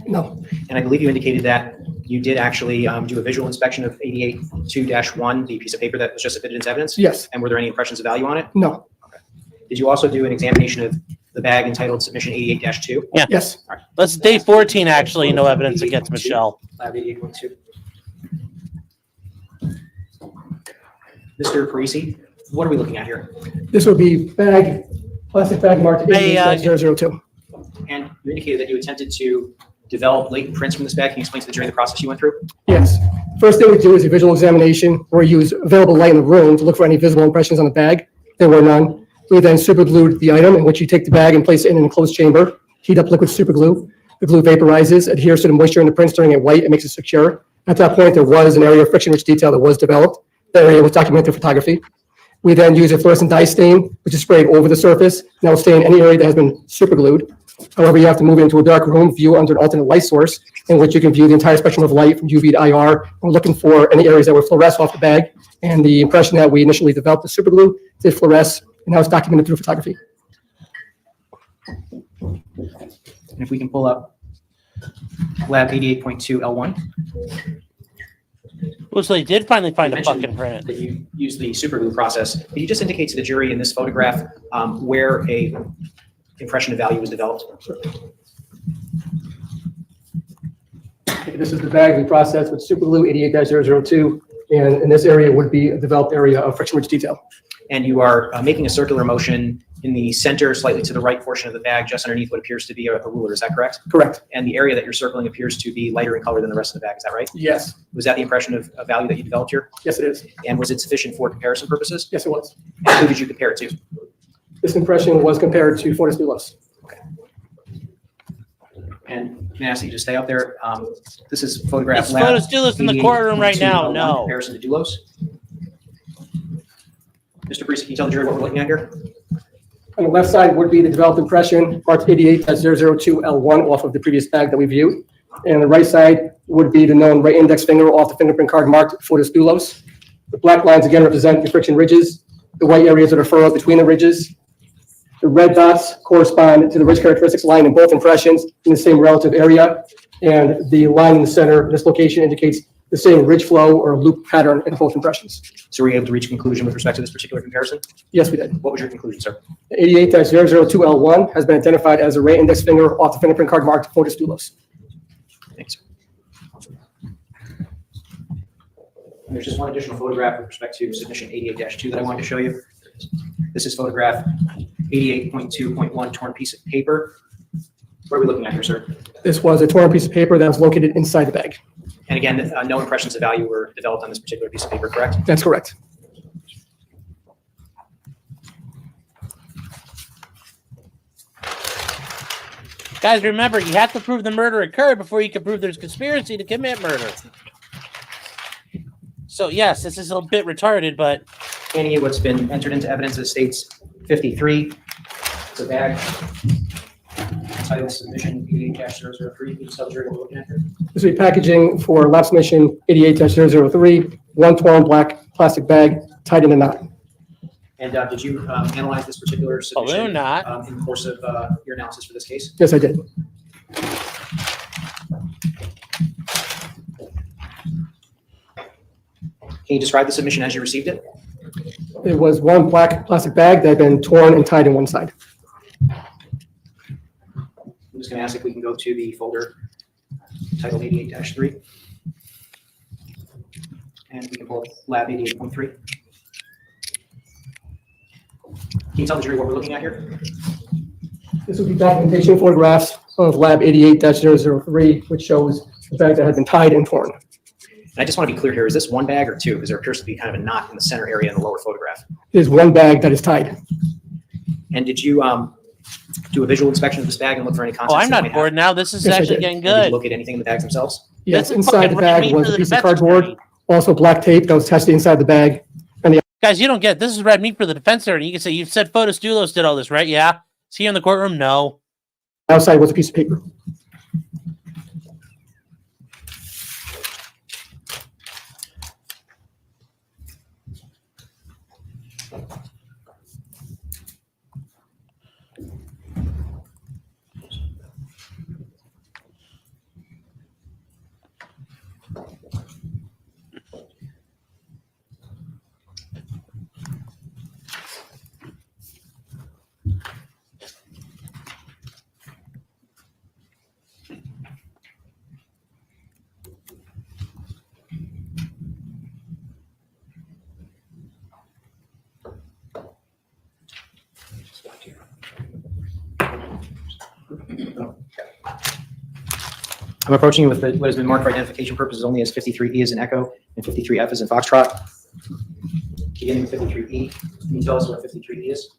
No, And I believe you indicated that you did actually do a visual inspection of 88-2-1, the piece of paper that was just submitted as evidence? yes, And were there any impressions of value on it? no, Did you also do an examination of the bag entitled Submission 88-2? yes. That's day 14, actually. No evidence against Michelle. Lab 8812. Mr. Parisi, what are we looking at here? This would be bag, plastic bag marked Hey, 88-002. And you indicated that you attempted to develop latent prints from this bag. Can you explain to the jury the process you went through? Yes. First thing we do is a visual examination where we use available light in the room to look for any visible impressions on the bag. There were none. We then superglued the item, in which you take the bag and place it in an enclosed chamber, heat up liquid superglue. The glue vaporizes, adheres to the moisture in the prints, turning it white, and makes it secure. At that point, there was an area of friction-rich detail that was developed. That area was documented through photography. We then use a fluorescent dye stain, which is sprayed over the surface. Now stain any area that has been superglued. However, you have to move into a dark room, view under an alternate light source, in which you can view the entire spectrum of light from UV to IR. We're looking for any areas that were fluoresced off the bag. And the impression that we initially developed, the superglue, did fluoresce, and now it's documented through photography. And if we can pull up Lab 88.2 L1. Well, so they did finally find a mentioned fucking print. That you use the superglue process. Can you just indicate to the jury in this photograph where a impression of value was developed? This is the bag we processed with superglue 88-002, and in this area would be a developed area of friction-rich detail. And you are making a circular motion in the center, slightly to the right portion of the bag, just underneath what appears to be a ruler. Is that correct? Correct. And the area that you're circling appears to be lighter in color than the rest of the bag. Is that right? Yes. Was that the impression of value that you developed here? Yes, it is. And was it sufficient for comparison purposes? Yes, it was. And who did you compare it to? This impression was compared to Fotis Dulos. And can I ask that you just stay up there? This is photograph It's lab Fotis Dulos in the courtroom right now. 88.201 No. Comparison to Dulos. Mr. Priest, can you tell the jury what we're looking at here? On the left side would be the developed impression, marked 88-002L1 off of the previous bag that we viewed. And on the right side would be the known right index finger off the fingerprint card marked Fotis Dulos. The black lines again represent the friction ridges. The white areas are the furrows between the ridges. The red dots correspond to the ridge characteristics line in both impressions in the same relative area. And the line in the center, this location indicates the same ridge flow or loop pattern in both impressions. So were you able to reach a conclusion with respect to this particular comparison? Yes, we did. What was your conclusion, sir? 88-002L1 has been identified as a right index finger off the fingerprint card marked Fotis Dulos. Thanks. And there's just one additional photograph with respect to submission 88-2 that I wanted to show you. This is photograph 88.2.1 torn piece of paper. What are we looking at here, sir? This was a torn piece of paper that was located inside the bag. And again, no impressions of value were developed on this particular piece of paper, correct? That's correct. Guys, remember, you have to prove the murder occurred before you can prove there's conspiracy to commit murder. So, yes, this is a bit retarded, but Handing you what's been entered into evidence as states 53. It's a bag. Title submission 88-003. Can you just tell the jury what we're looking at here? This will be packaging for lab submission 88-003, one torn black plastic bag tied in a knot. And did you analyze this particular submission balloon knot. in the course of your analysis for this case? Yes, I did. Can you describe the submission as you received it? It was one black plastic bag that had been torn and tied in one side. I'm just going to ask if we can go to the folder titled 88-3. And we can pull up lab 88.3. Can you tell the jury what we're looking at here? This would be documentation photographs of lab 88-003, which shows the bag that had been tied and torn. And I just want to be clear here. Is this one bag or two? Because there appears to be kind of a knot in the center area in the lower photograph. It is one bag that is tied. And did you do a visual inspection of this bag and look for any contents? oh, I'm that not may have- bored now. This is Yes, I actually did. getting And did you good. look at anything in the bags themselves? Yes, This is inside fucking the bag red meat was for a the piece of defense cardboard, attorney. also black tape that was tested inside the bag. Guys, you don't get it. This is red meat for the defense attorney. You can say, you've said Fotis Dulos did all this, right? Yeah. Is he in the courtroom? No. Outside was a piece of paper. I'm approaching you with what has been marked for identification purposes only as 53E as in Echo and 53F as in Foxtrot. Beginning with 53E, can you tell us what 53E is?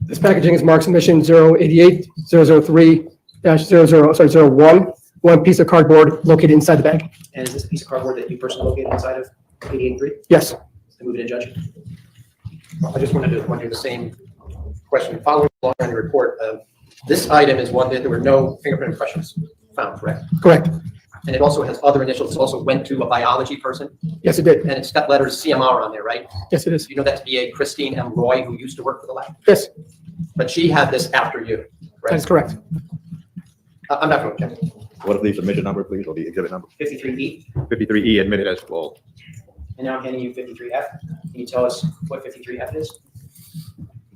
This packaging is marked submission 088-003-01, one piece of cardboard located inside the bag. And is this a piece of cardboard that you personally located inside of 88.3? Yes. Then move it in, Judge. I just wanted to wonder the same question. Following along on the report, this item is one that there were no fingerprint impressions found, correct? Correct. And it also has other initials. It also went to a biology person, Yes, it did. and it's got letters CMR on there, right? Yes, it is. You know that to be a Christine M. Roy who used to work for the lab, Yes, but she had this after you, that is right? correct. I'm not going to object. What is the submission number, please, or the exhibit number? 53E, 53E admitted as full. and now I'm handing you 53F. Can you tell us what 53F is?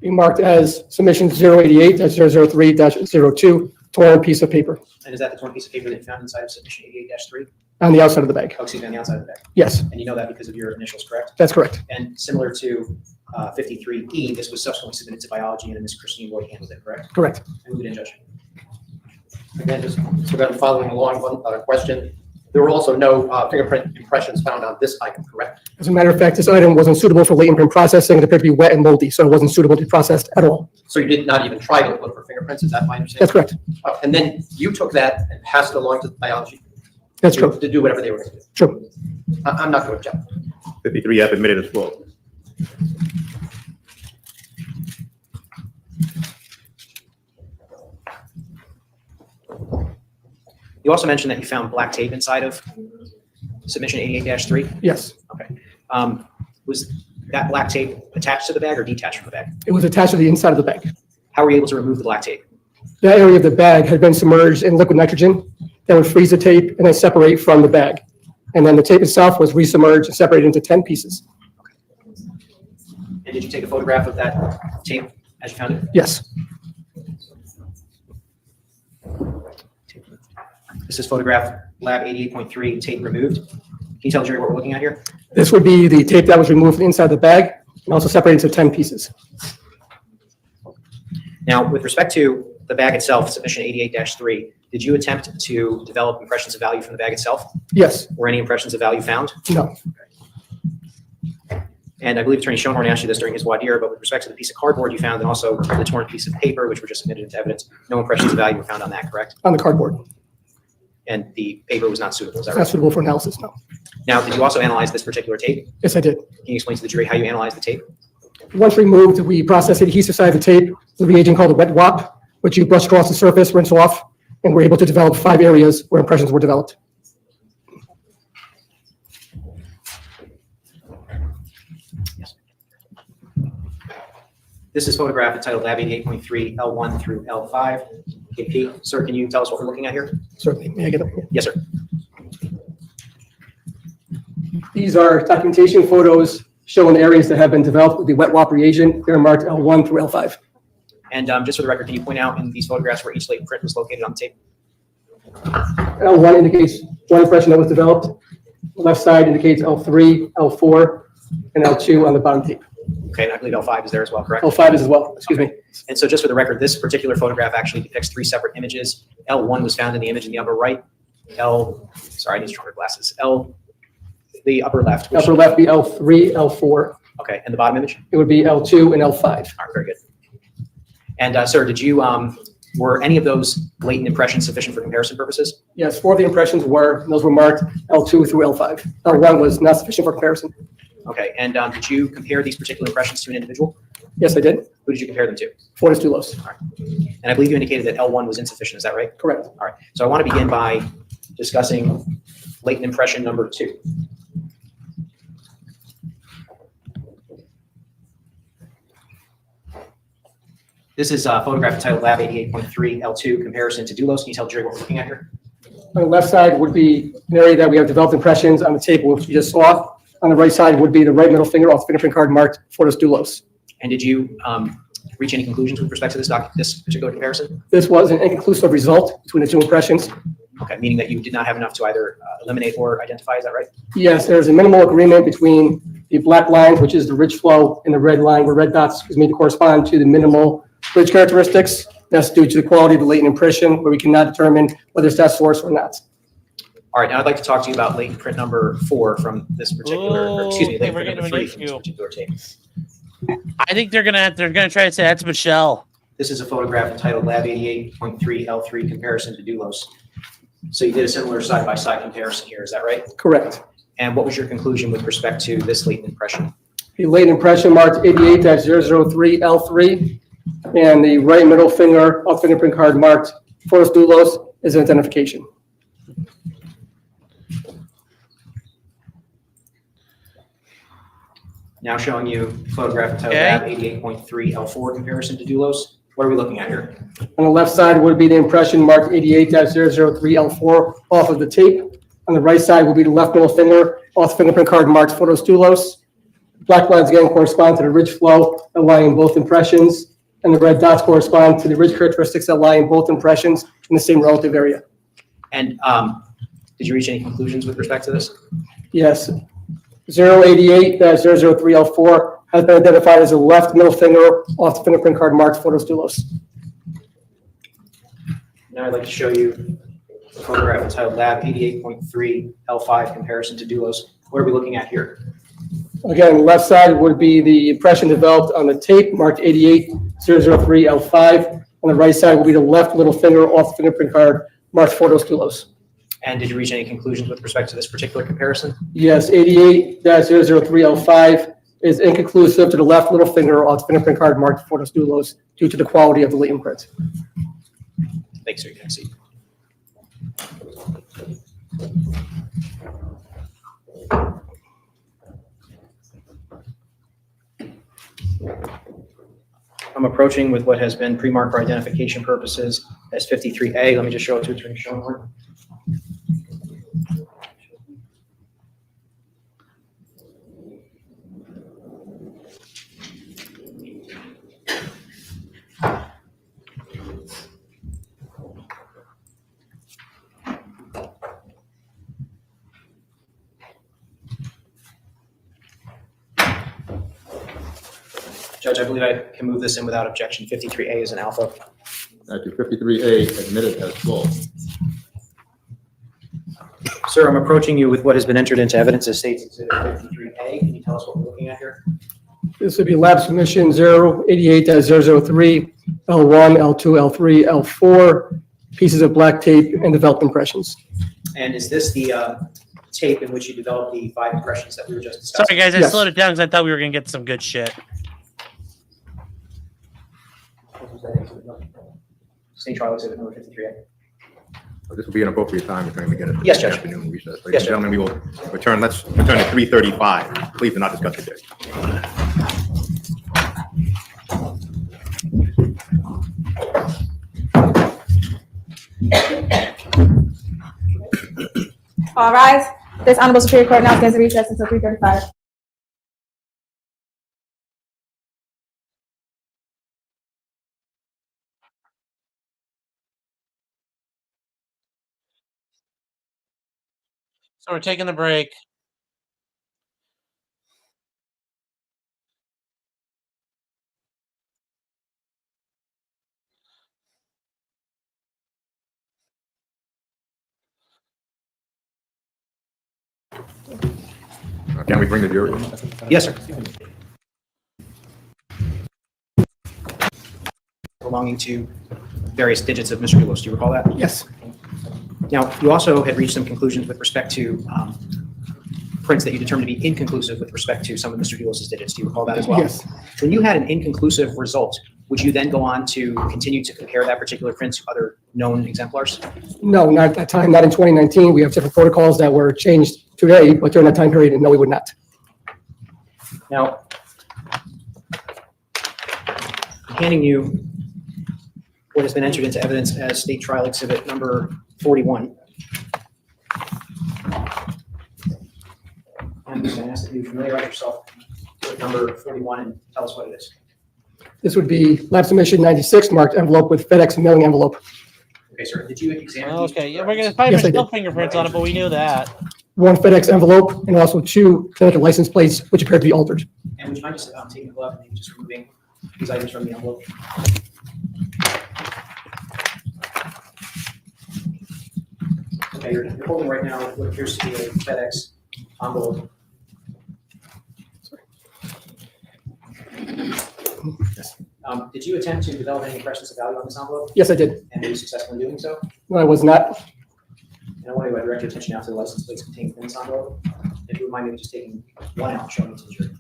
Being marked as submission 088-003-02, torn piece of paper And is that the torn piece of paper that you found inside of submission 88-3? on the outside of the bag. Oh, excuse me, on the outside of the bag. Yes, And you know that because of your initials, correct? that's correct. And similar to 53E, this was subsequently submitted to biology and Ms. Christine Lloyd handled it, correct? Correct. And move it in, Judge. Again, just so that I'm following along, one question. There were also no fingerprint impressions found on this item, correct? As a matter of fact, this item wasn't suitable for latent print processing. It appeared to be wet and moldy, so it wasn't suitable to be processed at all. So you did not even try to look for fingerprints, is that my understanding? That's correct. And then you took that and passed it along to biology? That's true. To do whatever they were going to do? True. I'm not going to object. 53F admitted as full. You also mentioned that you found black tape inside of submission 88-3? Yes. Okay. Was that black tape attached to the bag or detached from the bag? It was attached to the inside of the bag. How were you able to remove the black tape? That area of the bag had been submerged in liquid nitrogen that would freeze the tape and then separate from the bag. And then the tape itself was resubmerged and separated into 10 pieces. And did you take a photograph of that tape as you found it? Yes. This is photograph lab 88.3, tape removed. Can you tell the jury what we're looking at here? This would be the tape that was removed from the inside of the bag and also separated into 10 pieces. Now, with respect to the bag itself, submission 88-3, did you attempt to develop impressions of value from the bag itself? Yes. Were any impressions of value found? No. And I believe Attorney Schoenhorn asked you this during his voir dire, but with respect to the piece of cardboard you found and also the torn piece of paper, which were just submitted into evidence, no impressions of value were found on that, correct? On the cardboard. And the paper was not suitable, is that It's not right? suitable for analysis, no. Now, did you also analyze this particular tape? Yes, I did. Can you explain to the jury how you analyzed the tape? Once removed, we processed the adhesive side of the tape with a reagent called a wet wop, which you brush across the surface, rinse off, and we're able to develop 5 areas where impressions were developed. Yes. This is photograph entitled Lab 88.3 L1 through L5. KP, sir, can you tell us what we're looking at here? Certainly. May I get up here? Yes, sir. These are documentation photos showing areas that have been developed with the wet wop reagent. They're marked L1 through L5. And just for the record, can you point out in these photographs where each latent print was located on the tape? L1 indicates one impression that was developed. The left side indicates L3, L4, and L2 on the bottom tape. Okay, and I believe L5 is there as well, correct? L5 is as well, excuse me. And so just for the record, this particular photograph actually depicts 3 separate images. L1 was found in the image in the upper right. Sorry, I need stronger glasses. The upper left. Upper left be L3, L4. Okay, and the bottom image? It would be L2 and L5. All right, very good. And sir, did you, were any of those latent impressions sufficient for comparison purposes? Yes, 4 of the impressions were, and those were marked L2 through L5. L1 was not sufficient for comparison. Okay, and did you compare these particular impressions to an individual? Yes, I did. Who did you compare them to? Fotis Dulos. All right. And I believe you indicated that L1 was insufficient, is that right? Correct. All right, so I want to begin by discussing latent impression number 2. This is a photograph entitled Lab 88.3 L2 comparison to Dulos. Can you tell the jury what we're looking at here? On the left side would be an area that we have developed impressions on the tape, which we just saw. On the right side would be the right middle finger off the fingerprint card marked Fotis Dulos. And did you reach any conclusions with respect to this particular comparison? This was an inconclusive result between the 2 impressions. Okay, meaning that you did not have enough to either eliminate or identify, is that right? Yes, there's a minimal agreement between the black lines, which is the ridge flow, and the red line where red dots is made to correspond to the minimal ridge characteristics. That's due to the quality of the latent impression, where we cannot determine whether it's that source or not. All right, now I'd like to talk to you about latent print number 4 from this particular, or excuse me, Okay, latent we're print number getting 3 from an this issue. particular tape. I think they're gonna try to say that's Michelle. This is a photograph entitled Lab 88.3 L3 comparison to Dulos. So you did a similar side-by-side comparison here, is that right? Correct. And what was your conclusion with respect to this latent impression? The latent impression marked 88-003 L3, and the right middle finger off fingerprint card marked Fotis Dulos is an identification. Now showing you photograph entitled Okay. Lab 88.3 L4 comparison to Dulos. What are we looking at here? On the left side would be the impression marked 88-003 L4 off of the tape. On the right side will be the left middle finger off the fingerprint card marked Fotis Dulos. Black lines again correspond to the ridge flow that lie in both impressions, and the red dots correspond to the ridge characteristics that lie in both impressions in the same relative area. And did you reach any conclusions with respect to this? Yes. 088-003 L4 has been identified as the left middle finger off the fingerprint card marked Fotis Dulos. Now I'd like to show you a photograph entitled Lab 88.3 L5 comparison to Dulos. What are we looking at here? Again, left side would be the impression developed on the tape marked 88003 L5. On the right side will be the left little finger off the fingerprint card marked Fotis Dulos. And did you reach any conclusions with respect to this particular comparison? Yes, 88-003 L5 is inconclusive to the left little finger off the fingerprint card marked Fotis Dulos due to the quality of the latent print. Thanks, sir. You can see. I'm approaching with what has been pre-marked for identification purposes as 53A. Let me just show it to Attorney Schoenhorn. Judge, I believe I can move this in without objection. 53A is an alpha. Thank you. 53A admitted as full. Sir, I'm approaching you with what has been entered into evidence as State's Exhibit 53A. Can you tell us what we're looking at here? This would be lab submission 088-003 L1, L2, L3, L4, pieces of black tape and developed impressions. And is this the tape in which you developed the 5 impressions that we were just discussing? Sorry, guys, I Yes. slowed it down because I thought we were going to get some good shit. State Trial Exhibit number 53A. This will be an appropriate time to get it. Yes, Judge. Afternoon recess. Ladies Yes, and gentlemen, we will return. Let's return to 3:35. Please do not discuss the day. All rise. This Honorable Superior Court now stands in recess until 3:35. So we're taking the break. Can we bring the jury? Yes, sir. Belonging to various digits of Mr. Dulos. Do you recall that? Yes. Now, you also had reached some conclusions with respect to prints that you determined to be inconclusive with respect to some of Mr. Dulos' digits. Do you recall that as well? Yes. When you had an inconclusive result, would you then go on to continue to compare that particular print to other known exemplars? No, not at that time, not in 2019. We have different protocols that were changed today, but during that time period, no, we would not. Now, I'm handing you what has been entered into evidence as State Trial Exhibit number 41. I'm just going to ask that you familiarize yourself with number 41 and tell us what it is. This would be lab submission 96 marked envelope with FedEx mailing envelope. Okay, sir, did you examine? these Okay, yeah, we're going to find Yes, I still did. fingerprints on it, but we knew that. One FedEx envelope and also 2 clinical license plates, which appear to be altered. And would you mind just taking a glove and maybe just removing these items from the envelope? Okay, you're holding right now what appears to be a FedEx envelope. Did you attempt to develop any impressions of value on this envelope? Yes, I did. And were you successful in doing so? No, I was not. And I want to direct your attention now to the license plates contained in this envelope. If you would mind maybe just taking one out, showing it to the jury.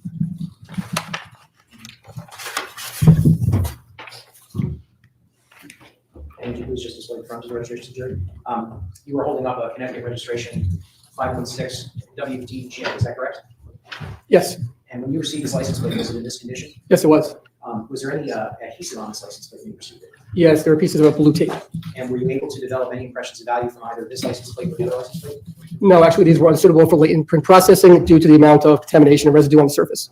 And would you please just display the front of the registration to the jury? You were holding up a Connecticut registration 516 WDJ, is that correct? Yes, And when you received this license plate, was it in this condition? yes, it was. Was there any adhesive on this license plate when you received it? Yes, there are pieces of blue tape. And were you able to develop any impressions of value from either this license plate or the other license plate? No, actually, these were unsuitable for latent print processing due to the amount of contamination and residue on the surface.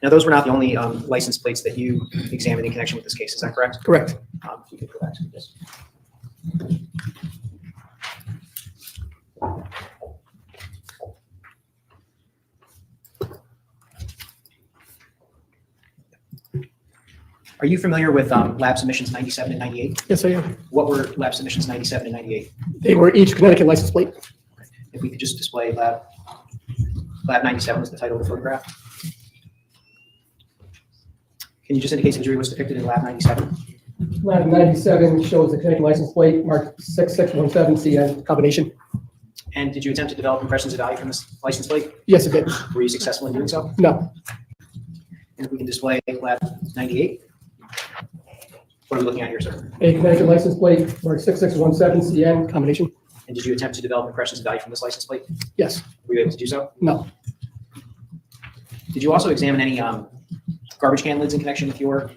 Now, those were not the only license plates that you examined in connection with this case. Is that correct? Correct. If you could go back to this. Are you familiar with lab submissions 97 and 98? Yes, I am. What were lab submissions 97 and 98? They were each Connecticut license plate. If we could just display lab 97 is the title of the photograph. Can you just indicate the jury was depicted in lab 97? Lab 97 shows the Connecticut license plate marked 6617CN combination. And did you attempt to develop impressions of value from this license plate? Yes, it did. Were you successful in doing so? No. And if we can display lab 98? What are we looking at here, sir? A Connecticut license plate marked 6617CN combination. And did you attempt to develop impressions of value from this license plate? Yes. Were you able to do so? No. Did you also examine any garbage can lids in connection with your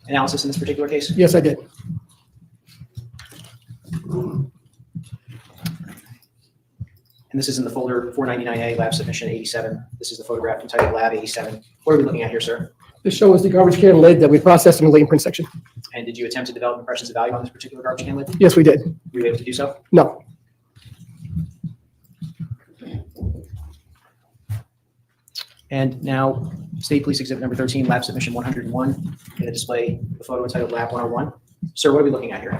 analysis in this particular case? Yes, I did. And this is in the folder 499A, lab submission 87. This is the photograph entitled lab 87. What are we looking at here, sir? This shows the garbage can lid that we processed in the latent print section. And did you attempt to develop impressions of value on this particular garbage can lid? Yes, we did. Were you able to do so? No. And now, State Police Exhibit number 13, lab submission 101, going to display the photo entitled lab 101. Sir, what are we looking at here?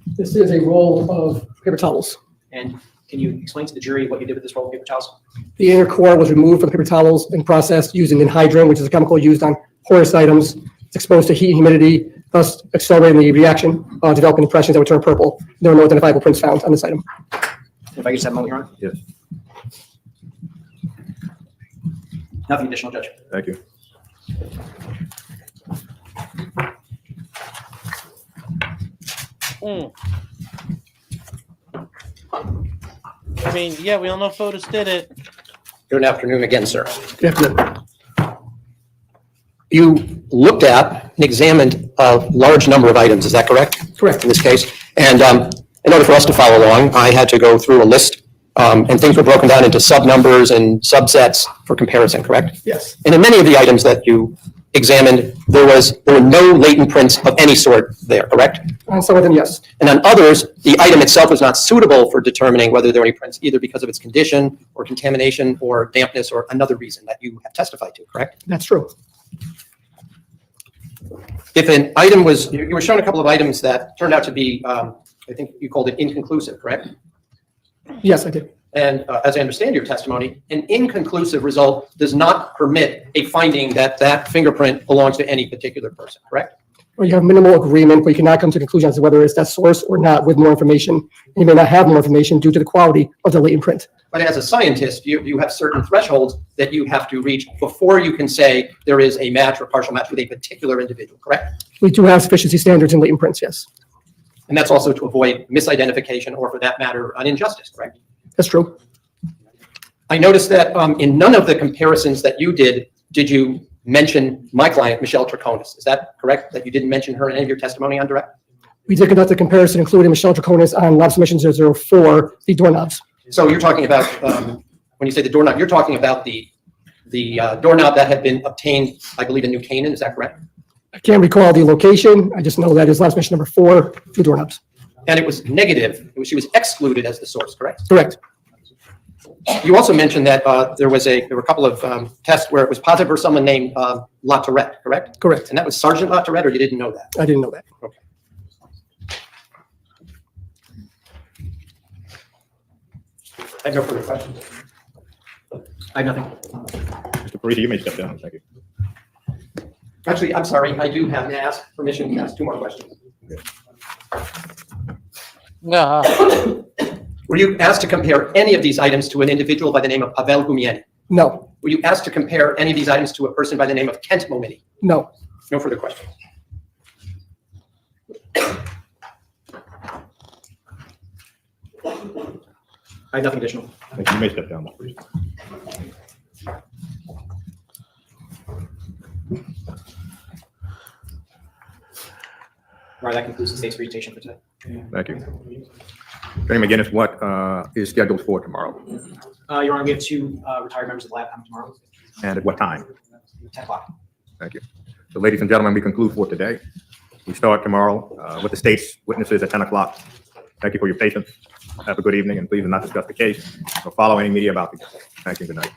This is a roll of paper towels. And can you explain to the jury what you did with this roll of paper towels? The inner core was removed from the paper towels and processed using hindering, which is a chemical used on porous items. It's exposed to heat and humidity, thus accelerating the reaction, developing impressions that would turn purple. There were no identifiable prints found on this item. If I could just have a moment, Your Honor? Yes, Nothing additional, Judge. thank you. I mean, yeah, we all know Fotis did it. Good afternoon again, sir. Good afternoon. You looked at and examined a large number of items, is that correct? Correct. In this case, and in order for us to follow along, I had to go through a list, and things were broken down into sub-numbers and subsets for comparison, correct? Yes. And in many of the items that you examined, there were no latent prints of any sort there, correct? On some of them, yes. And on others, the item itself was not suitable for determining whether there were any prints, either because of its condition or contamination or dampness or another reason that you have testified to, correct? That's true. If an item was, you were shown a couple of items that turned out to be, I think you called it inconclusive, correct? Yes, I did. And as I understand your testimony, an inconclusive result does not permit a finding that that fingerprint belongs to any particular person, correct? Or you have minimal agreement, but you cannot come to a conclusion as to whether it's that source or not with more information. You may not have more information due to the quality of the latent print. But as a scientist, you have certain thresholds that you have to reach before you can say there is a match or partial match with a particular individual, correct? We do have sufficiency standards in latent prints, yes. And that's also to avoid misidentification or, for that matter, an injustice, correct? That's true. I noticed that in none of the comparisons that you did you mention my client, Michelle Troconis. Is that correct, that you didn't mention her in any of your testimony on direct? We did conduct a comparison, including Michelle Troconis on lab submission 004, the doorknobs. So you're talking about, when you say the doorknob, you're talking about the doorknob that had been obtained, I believe, in New Canaan. Is that correct? I can't recall the location. I just know that is lab submission number 4, the doorknobs. And it was negative. She was excluded as the source, correct? Correct. You also mentioned that there were a couple of tests where it was positive for someone named La Tourette, correct? Correct. And that was Sergeant La Tourette, or you didn't know that? I didn't know that. Okay. I have no further questions. I have nothing. Mr. Parisi, you may step down. Thank you. Actually, I'm sorry, I do have to ask permission to ask 2 more questions. Were you asked to compare any of these items to an individual by the name of Pavel Gumieni? No. Were you asked to compare any of these items to a person by the name of Kent Momini? No. No further questions. I have nothing additional. Thank you. You may step down, Mr. Parisi. All right, that concludes the state's presentation for today. Thank you. Attorney McGinnis, what is scheduled for tomorrow? Your Honor, we have 2 retired members of the lab coming tomorrow, And at what time? 10 o'clock. Thank you. So ladies and gentlemen, we conclude for today. We start tomorrow with the state's witnesses at 10 o'clock. Thank you for your patience. Have a good evening, and please do not discuss the case or follow any media about the case. Thank you. Good night.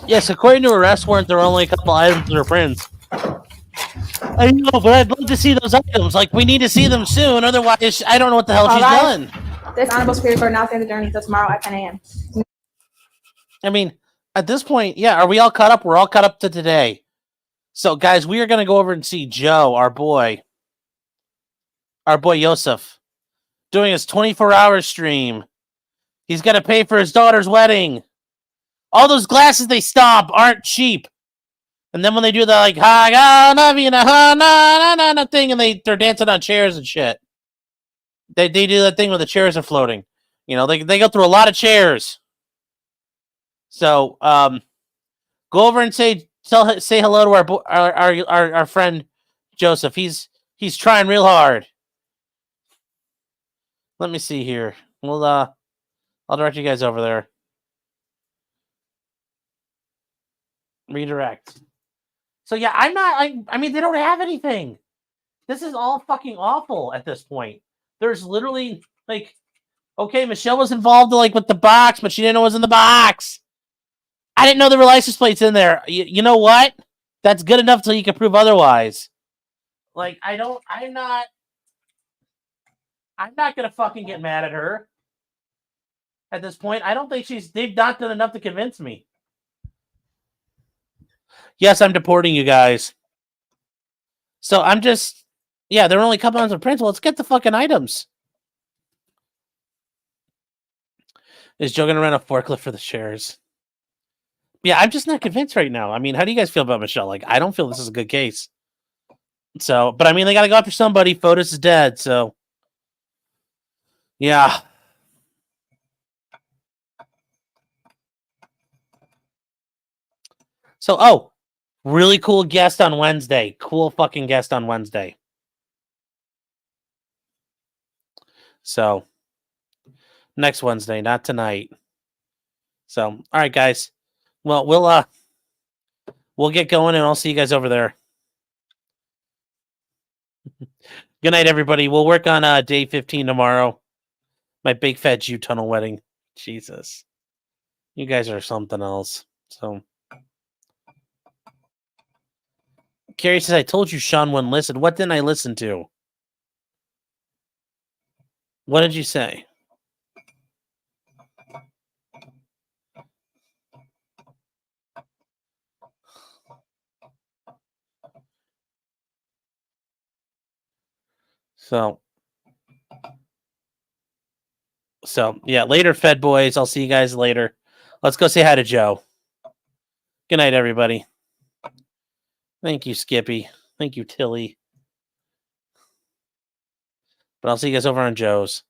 Yes, according to arrest warrant, there are only a couple items that are prints. I know, but I'd love to see those items. Like, we need to see them soon. Otherwise, I don't know what the hell All she's right. done. This Honorable Superior Court now stands adjourned until tomorrow at 10 a.m. I mean, at this point, yeah, are we all caught up? We're all caught up to today. So, guys, we are going to go over and see Joe, our boy Yosef, doing his 24-hour stream. He's going to pay for his daughter's wedding. All those glasses they stomp aren't cheap. And then when they do the like thing, and they're dancing on chairs and shit. They do that thing where the chairs are floating. You know, they go through a lot of chairs. So go over and say hello to our friend Joseph. He's trying real hard. Let me see here. Well, I'll direct you guys over there. Redirect. So yeah, I mean, they don't have anything. This is all fucking awful at this point. There's literally like, okay, Michelle was involved like with the box, but she didn't know what was in the box. I didn't know there were license plates in there. You know what? That's good enough till you can prove otherwise. Like, I'm not gonna fucking get mad at her at this point. I don't think they've not done enough to convince me. Yes, I'm deporting you guys. So I'm just, yeah, there are only a couple items of prints. Well, let's get the fucking items. Is Joe gonna rent a forklift for the shares? Yeah, I'm just not convinced right now. I mean, how do you guys feel about Michelle? Like, I don't feel this is a good case. So, but I mean, they got to go after somebody. Fotis is dead, so yeah. So, oh, really cool guest on Wednesday. Cool fucking guest on Wednesday. So, next Wednesday, not tonight. So, all right, guys. Well, we'll get going, and I'll see you guys over there. Good night, everybody. We'll work on day 15 tomorrow. My big fat Jew tunnel wedding. Jesus. You guys are something else. So Carrie says, I told you Sean wouldn't listen. What didn't I listen to? What did you say? So yeah, later, Fed boys. I'll see you guys later. Let's go say hi to Joe. Good night, everybody. Thank you, Skippy. Thank you, Tilly. But I'll see you guys over on Joe's.